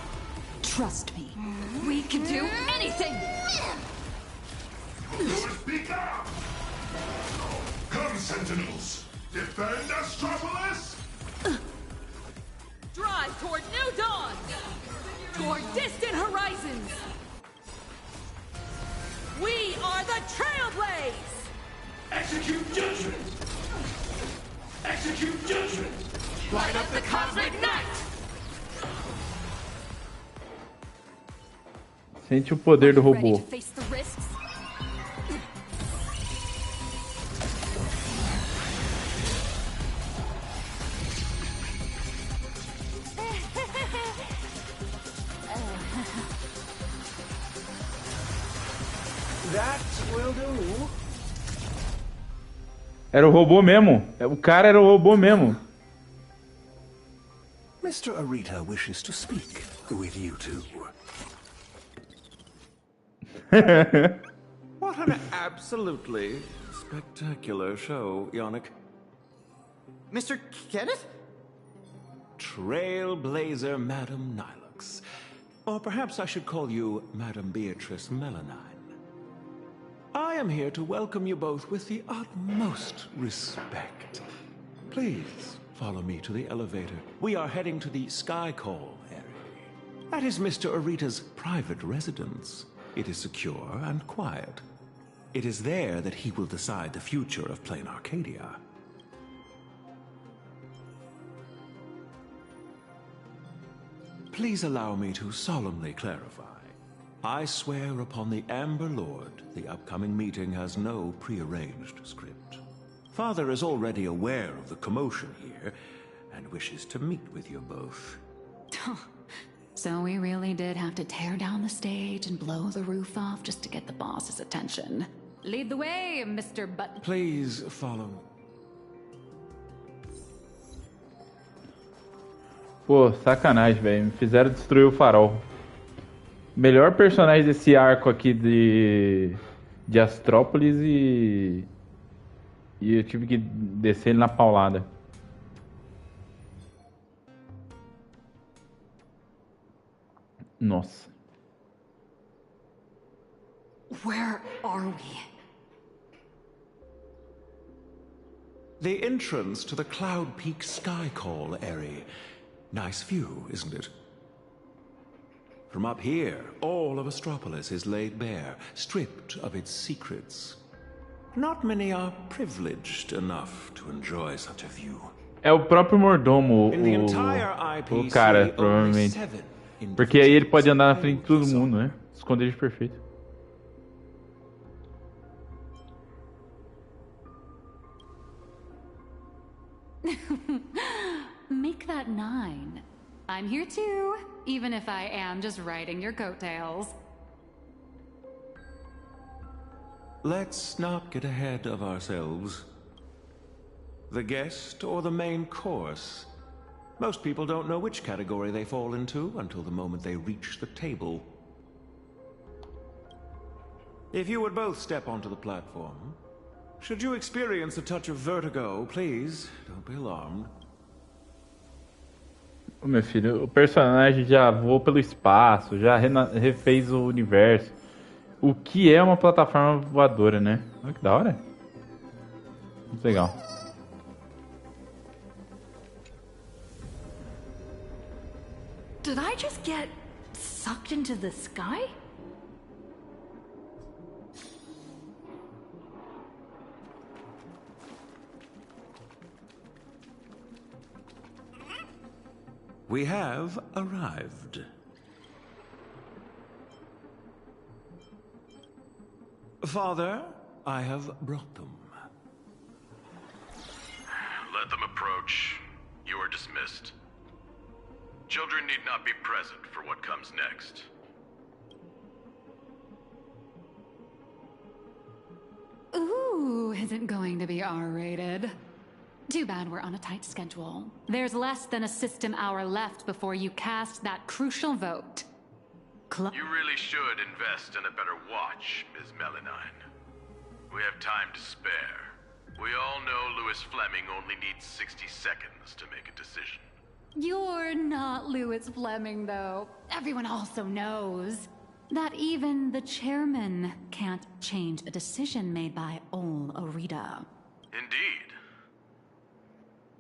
Trust me. We can do anything! Speak up! Come, Sentinels! Defend Astropolis! Drive toward new dawn! Toward distant horizons! We are the Trailblaze! Execute judgment. Execute judgment. Light up the cosmic night! Sente o poder do robô. Face the risks. That will do. Era o robô mesmo. O cara era o robô mesmo. Mr. Arita wishes to speak with you two. What an absolutely spectacular show, Yannick. Mr. Kenneth? Trailblazer Madame Nilux. Or perhaps I should call you Madame Beatrice Melanine. I am here to welcome you both with the utmost respect. Please follow me to the elevator. We are heading to the Sky Call area. That is Mr. Arita's private residence. it is secure and quiet. It is there that he will decide the future of plain Arcadia. Please allow me to solemnly clarify. I swear upon the Amber Lord, the upcoming meeting has no prearranged script. Father is already aware of the commotion here, and wishes to meet with you both. So we really did have to tear down the stage and blow the roof off just to get the boss's attention. Lead the way, Mr. Button. Please follow. Pô, sacanagem, velho. Me fizeram destruir o farol. Melhor personagem desse arco aqui de Astrópolis e eu tive que descer ele na paulada. Nossa. Where are we? The entrance to the Cloud Peak Sky Call area. Nice view, isn't it? From up here, all of Astropolis is laid bare, stripped of its secrets. Not many are privileged enough to enjoy such a view. É o próprio mordomo, o cara, provavelmente. Porque aí ele pode andar na frente de todo mundo, né? Esconderijo perfeito. Make that 9. I'm here too, even if I am just riding your coattails. Let's not get ahead of ourselves. The guest or the main course? Most people don't know which category they fall into until the moment they reach the table. If you would both step onto the platform, should you experience a touch of vertigo, please don't be alarmed. Ô, meu filho, o personagem já voou pelo espaço, já refez o universo. O que é uma plataforma voadora, né? Olha que da hora. Muito legal. Did I just get sucked into the sky? We have arrived. Father, I have brought them. Let them approach. You are dismissed. Children need not be present for what comes next. Ooh, isn't going to be R-rated. Too bad we're on a tight schedule. There's less than a system hour left before you cast that crucial vote. You really should invest in a better watch, Ms. Melanine. We have time to spare. We all know Louis Fleming only needs 60 seconds to make a decision. You're not Louis Fleming, though. Everyone also knows that even the chairman can't change a decision made by old Arita. Indeed.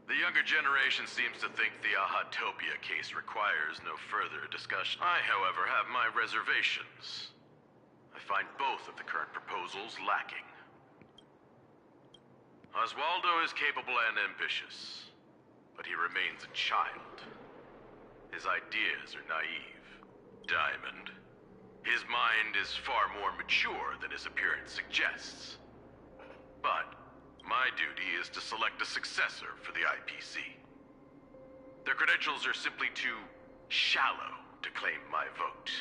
The younger generation seems to think the Ahatopia case requires no further discussion. I, however, have my reservations. I find both of the current proposals lacking. Oswaldo is capable and ambitious, but he remains a child. His ideas are naive. Diamond. His mind is far more mature than his appearance suggests. But my duty is to select a successor for the IPC. Their credentials are simply too shallow to claim my vote.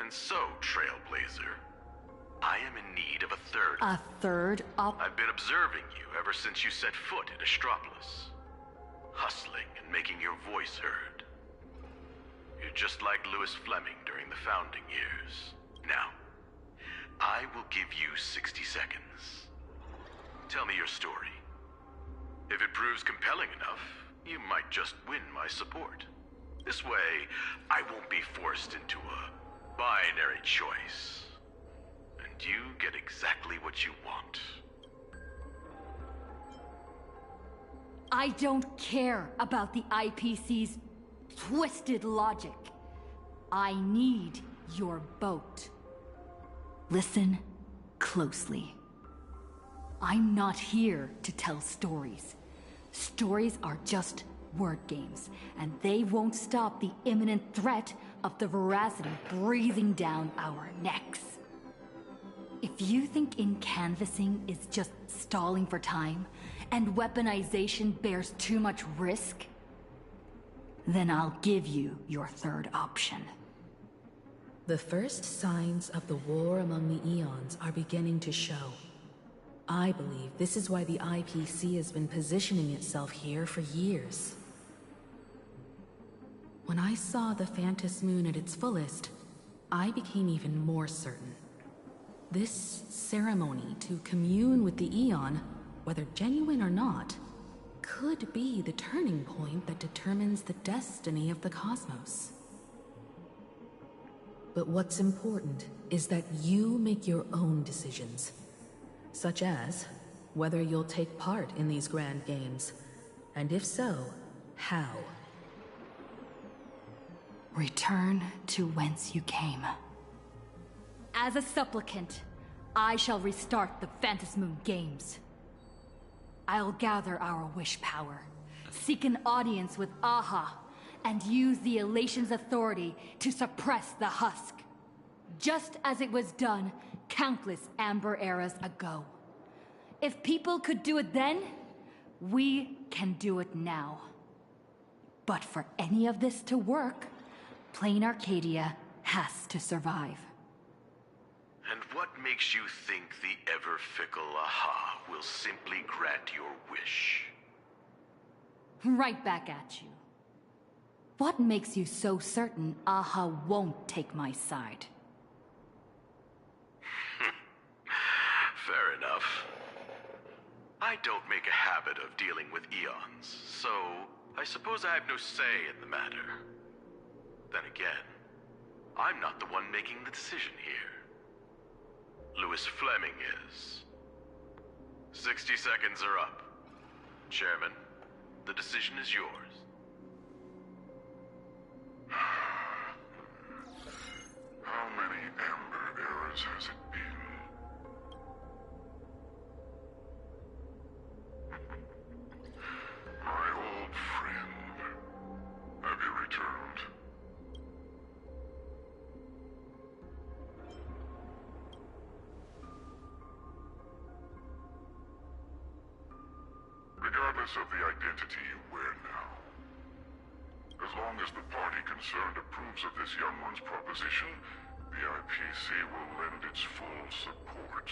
And so, Trailblazer, I am in need of a third. A third? I've been observing you ever since you set foot in Astropolis. Hustling and making your voice heard. You're just like Louis Fleming during the founding years. Now, I will give you 60 seconds. Tell me your story. If it proves compelling enough, you might just win my support. This way, I won't be forced into a binary choice. And you get exactly what you want. I don't care about the IPC's twisted logic. I need your boat. Listen closely. I'm not here to tell stories. Stories are just word games, and they won't stop the imminent threat of the veracity breathing down our necks. If you think in-canvassing is just stalling for time, and weaponization bears too much risk, then I'll give you your third option. The first signs of the war among the Eons are beginning to show. I believe this is why the IPC has been positioning itself here for years. When I saw the Phantom Moon at its fullest, I became even more certain. This ceremony to commune with the Eon, whether genuine or not, could be the turning point that determines the destiny of the cosmos. But what's important is that you make your own decisions, such as whether you'll take part in these grand games, and if so, how. Return to whence you came. As a supplicant, I shall restart the Phantom Moon Games. I'll gather our wish power, seek an audience with Aha, and use the Elation's authority to suppress the Husk. Just as it was done countless Amber eras ago. If people could do it then, we can do it now. But for any of this to work, Plain Arcadia has to survive. And what makes you think the ever-fickle Aha will simply grant your wish? Right back at you. What makes you so certain Aha won't take my side? Fair enough. I don't make a habit of dealing with Eons, so I suppose I have no say in the matter. Then again, I'm not the one making the decision here. Lewis Fleming is. 60 seconds are up. Chairman, the decision is yours. How many Amber eras has it been? My old friend, have you returned? Regardless of the identity you wear now, as long as the party concerned approves of this young one's proposition, the IPC will lend its full support.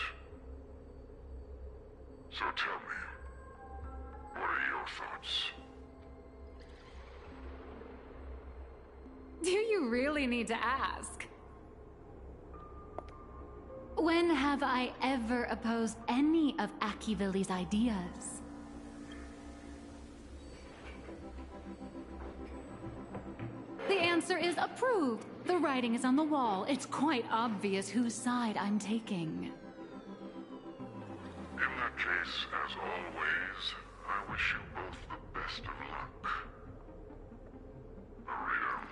So tell me, what are your thoughts? Do you really need to ask? When have I ever opposed any of Akivilli's ideas? The answer is approved. The writing is on the wall. It's quite obvious whose side I'm taking. In that case, as always, I wish you both the best of luck. Maria.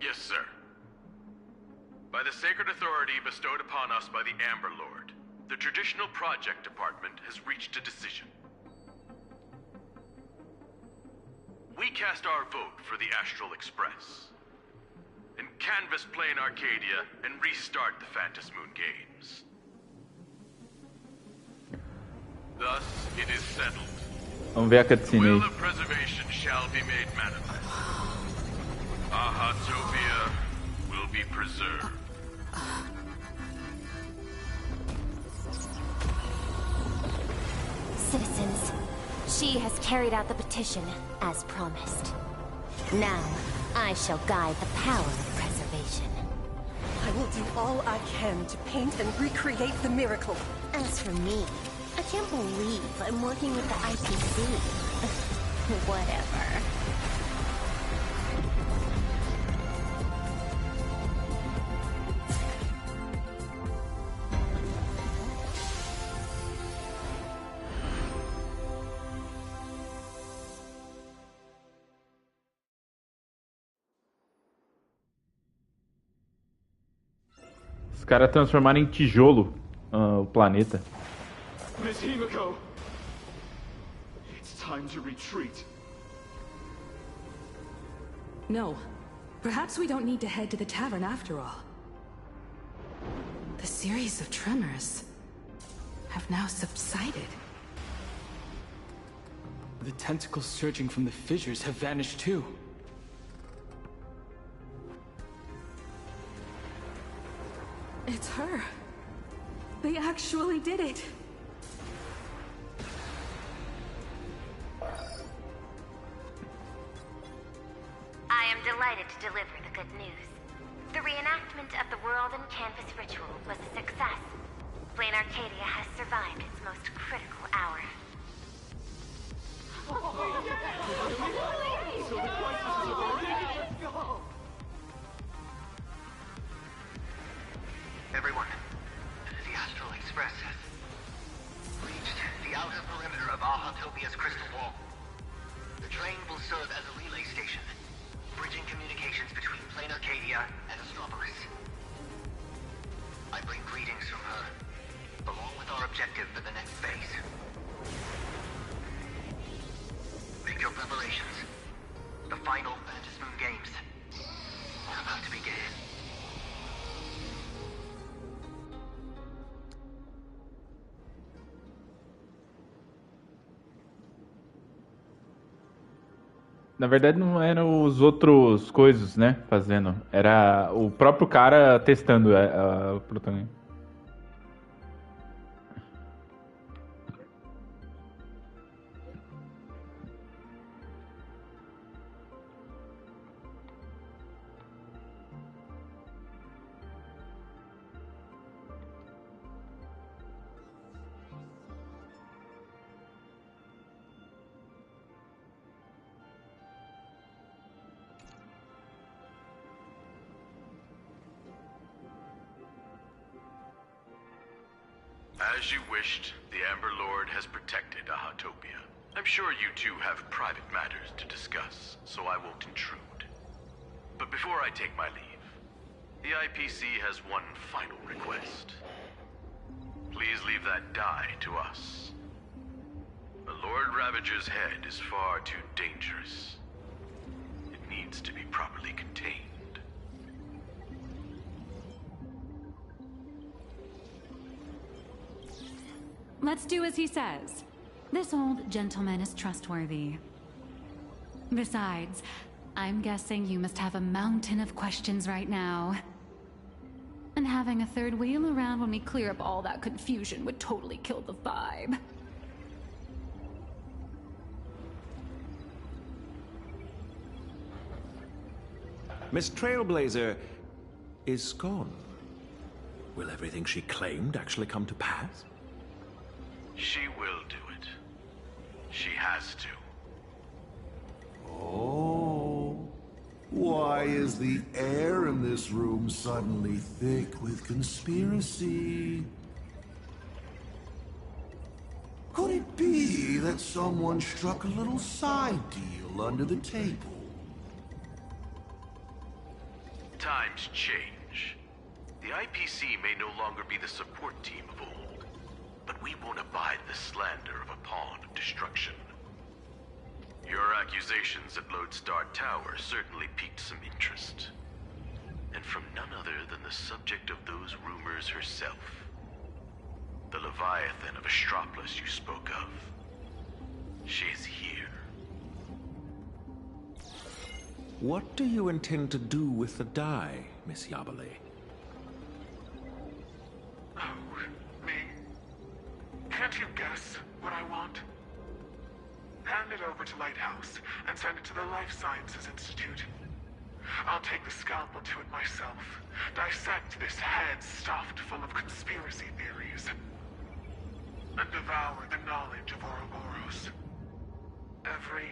Yes, sir. By the sacred authority bestowed upon us by the Amber Lord, the Traditional Project Department has reached a decision. We cast our vote for the Astral Express, and canvas Plain Arcadia and restart the Phantom Moon Games. Thus, it is settled. Vamos ver a The cutscene will aí. of preservation shall be made manifest. Ahatopia will be preserved. Citizens, she has carried out the petition, as promised. Now, I shall guide the power of preservation. I will do all I can to paint and recreate the miracle. As for me, I can't believe I'm working with the IPC. Whatever. caras transformaram em tijolo o planeta. Miss Himiko! It's time to retreat. No. Perhaps we don't need to head to the tavern after all. The series of tremors have now subsided. The tentacles surging from the fissures have vanished too. It's her. They actually did it. I am delighted to deliver the good news. The reenactment of the World and Canvas ritual was a success. Plain Arcadia has survived its most critical hour. Everyone, the Astral Express has reached the outer perimeter of Ahatopia's crystal wall. The train will serve as a relay station, bridging communications between Plain Arcadia and Astropolis. I bring greetings from her, along with our objective for the next phase. Make your preparations. The final Phantasmoon Games are about to begin. Na verdade não eram os outros coisas, né, fazendo. Era o próprio cara testando o protagonista. As you wished, the Amber Lord has protected Ahatopia. I'm sure you two have private matters to discuss, so I won't intrude. But before I take my leave, the IPC has one final request. Please leave that die to us. The Lord Ravager's head is far too dangerous. It needs to be properly contained. Let's do as he says. This old gentleman is trustworthy. Besides, I'm guessing you must have a mountain of questions right now. And having a third wheel around when we clear up all that confusion would totally kill the vibe. Miss Trailblazer is gone. Will everything she claimed actually come to pass? She will do it. She has to. Oh. Why is the air in this room suddenly thick with conspiracy? Could it be that someone struck a little side deal under the table? Times change. The IPC may no longer be the support team of old, but we won't abide the slander of a pawn of destruction. Your accusations at Lodestar Tower certainly piqued some interest. And from none other than the subject of those rumors herself. The Leviathan of Astropolis you spoke of. She is here. What do you intend to do with the die, Miss Yabale? Oh, me? Can't you guess what I want? Hand it over to Lighthouse and send it to the Life Sciences Institute. I'll take the scalpel to it myself, dissect this head stuffed full of conspiracy theories, and devour the knowledge of Ouroboros. Every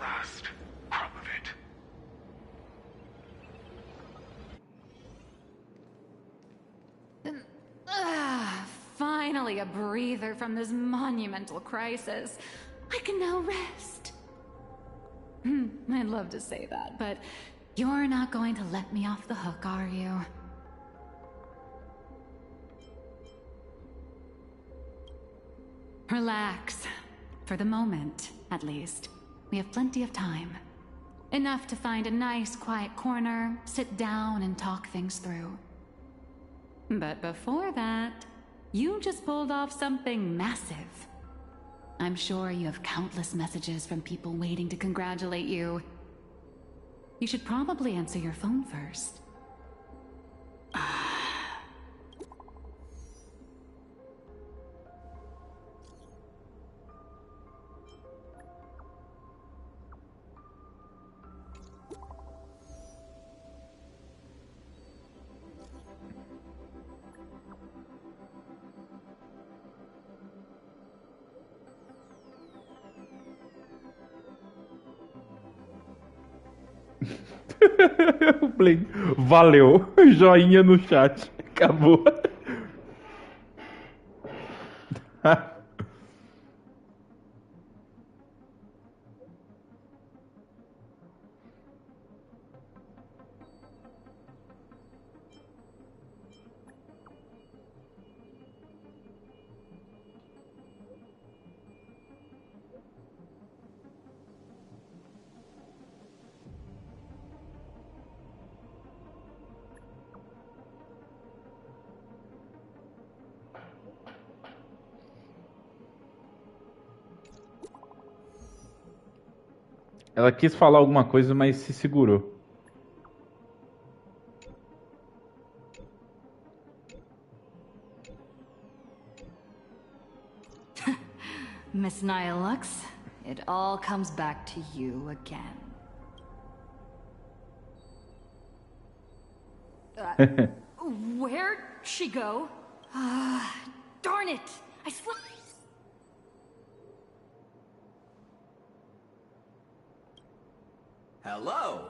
last crumb of it. Finally a breather from this monumental crisis. I can now rest. I'd love to say that, but you're not going to let me off the hook, are you? Relax. For the moment, at least. We have plenty of time. Enough to find a nice, quiet corner, sit down, and talk things through. But before that, you just pulled off something massive. I'm sure you have countless messages from people waiting to congratulate you. You should probably answer your phone first. Valeu. Joinha no chat. Acabou. Ela quis falar alguma coisa, mas se segurou. Miss Nihilux, it all comes back to you again. Where'd she go? Darn it! I swear. Hello!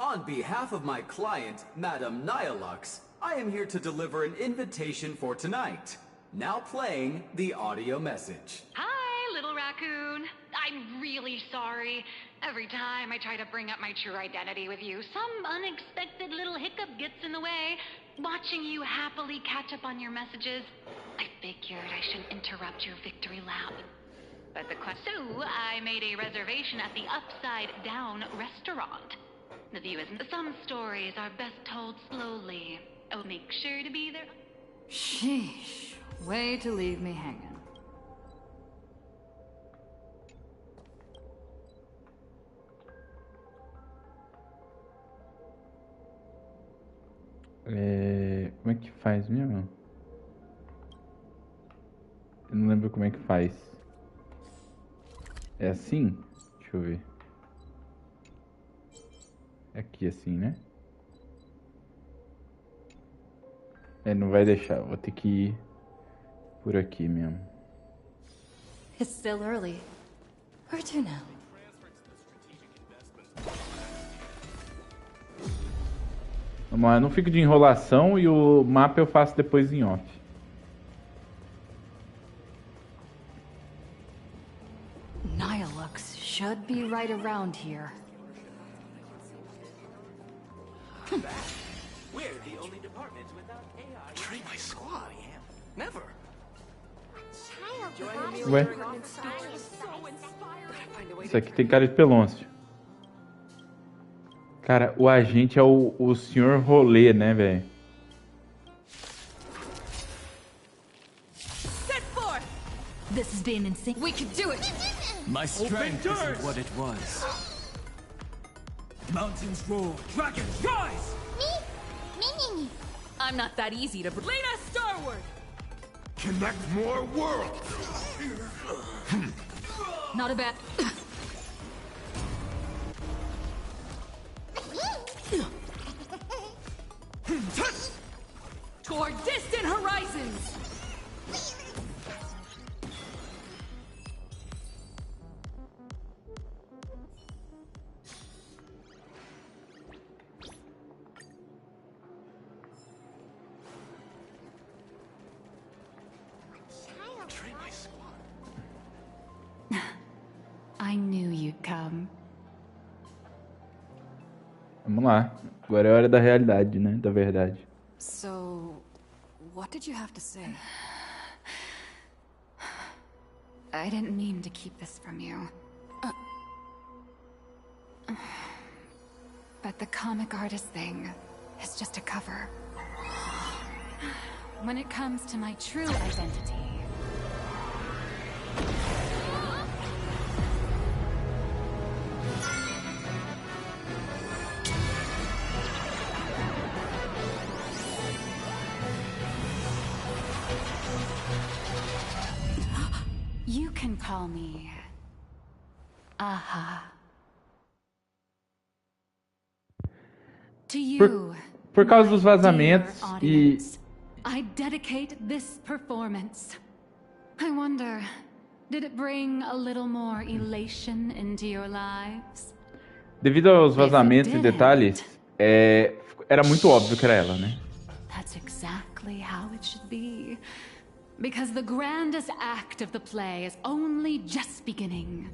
On behalf of my client, Madame Nihilux, I am here to deliver an invitation for tonight. Now playing the audio message. Hi, little raccoon. I'm really sorry. Every time I try to bring up my true identity with you, some unexpected little hiccup gets in the way. Watching you happily catch up on your messages, I figured I shouldn't interrupt your victory lap. But so I made a reservation at the Upside Down restaurant. The view isn't. Some stories are best told slowly. Oh, make sure to be there. Sheesh. Way to leave me hanging. Como é que faz mesmo? Eu não lembro como é que faz. É assim? Deixa eu ver. É aqui assim, né? Não vai deixar. Vou ter que ir por aqui mesmo. It's still early. Where to now? Vamos lá, eu não fico de enrolação e o mapa eu faço depois em off. Nihilux should be right around here. We're the only department without AI. Train my squad? Never. Ué? Isso aqui tem cara de pelôncio. Cara, o agente é o senhor rolê, né, velho? This is being insane. We can do it. My strength isn't what it was. Mountains roar, dragons rise! Me. I'm not that easy to... Lena Starward! Connect more worlds! Not a bad... Toward distant horizons! I knew you'd come. Vamos lá. Agora é a hora da realidade, né? Da verdade. So, what did you have to say? I didn't mean to keep this from you. But the comic artist thing is just a cover. When it comes to my true identity... You can call me... Aha. To you, por causa dos vazamentos e... I dedicate this performance. I wonder, did it bring a little more elation into your lives? Devido aos vazamentos e detalhes, era muito óbvio que era ela, né? That's exactly how it should be. Because the grandest act of the play is only just beginning.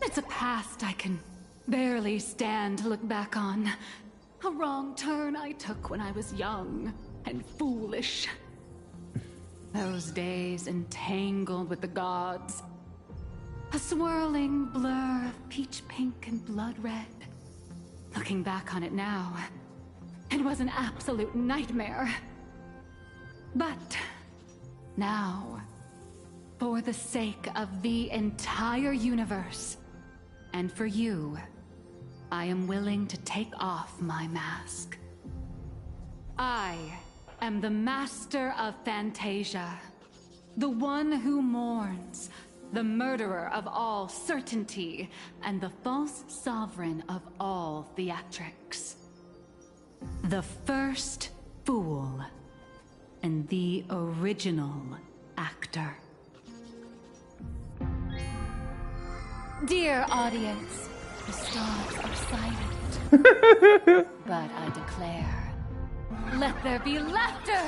It's a past I can barely stand to look back on. A wrong turn I took when I was young and foolish. Those days entangled with the gods. A swirling blur of peach pink and blood red. Looking back on it now, it was an absolute nightmare. But now, for the sake of the entire universe, and for you, I am willing to take off my mask. I am the master of Fantasia, the one who mourns, the murderer of all certainty, and the false sovereign of all theatrics. The first fool, and the original actor. Dear audience, the stars are silent. But I declare, let there be laughter!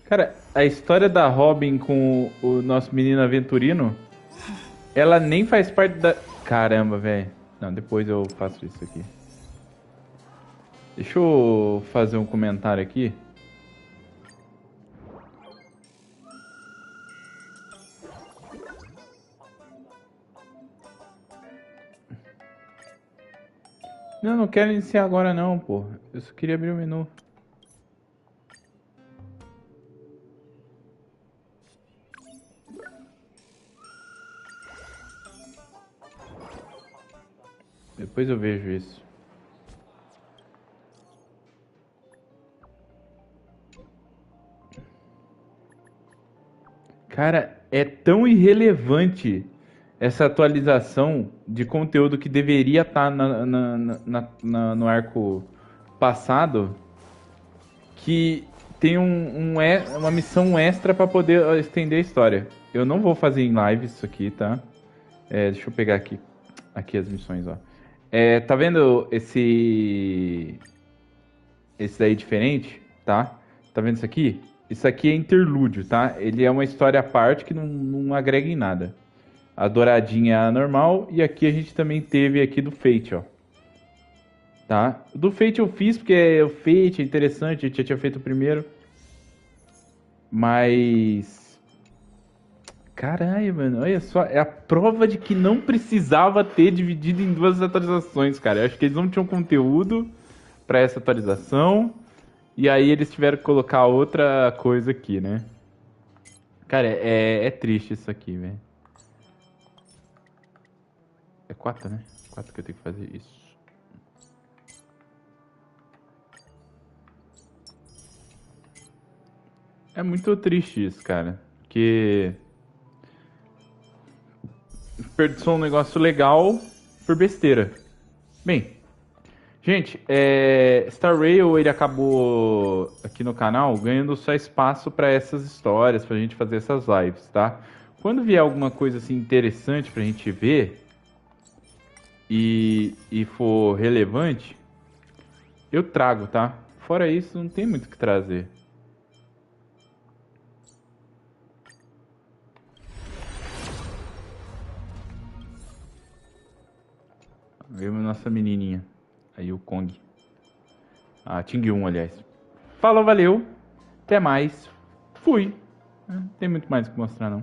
Cara, a história da Robin com o nosso menino aventurino, ela nem faz parte da... Caramba, velho. Não, depois eu faço isso aqui. Deixa eu fazer um comentário aqui. Não quero iniciar agora não, pô. Eu só queria abrir o menu. Depois eu vejo isso. Cara, é tão irrelevante essa atualização de conteúdo que deveria estar no arco passado, que tem uma missão extra para poder estender a história. Eu não vou fazer em live isso aqui, tá? Deixa eu pegar aqui as missões, ó. Tá vendo esse daí diferente, tá? Tá vendo isso aqui? Isso aqui é interlúdio, tá? Ele é uma história à parte que não agrega em nada. A douradinha é a normal e aqui a gente também teve aqui do Fate, ó. Tá? Do Fate eu fiz porque o Fate é interessante, eu já tinha feito o primeiro. Mas... caralho, mano, olha só, é a prova de que não precisava ter dividido em duas atualizações, cara. Eu acho que eles não tinham conteúdo pra essa atualização. E aí eles tiveram que colocar outra coisa aqui, né? Cara, é triste isso aqui, velho. É 4, né? 4 que eu tenho que fazer isso. É muito triste isso, cara. Porque... desperdiçou um negócio legal por besteira. Bem, gente, Star Rail, ele acabou aqui no canal ganhando só espaço para essas histórias, pra gente fazer essas lives, tá? Quando vier alguma coisa assim interessante pra gente ver e for relevante, eu trago, tá? Fora isso, não tem muito o que trazer. Veio nossa menininha. Aí o Kong. A Ting 1, aliás. Falou, valeu. Até mais. Fui. Não tem muito mais o que mostrar, não.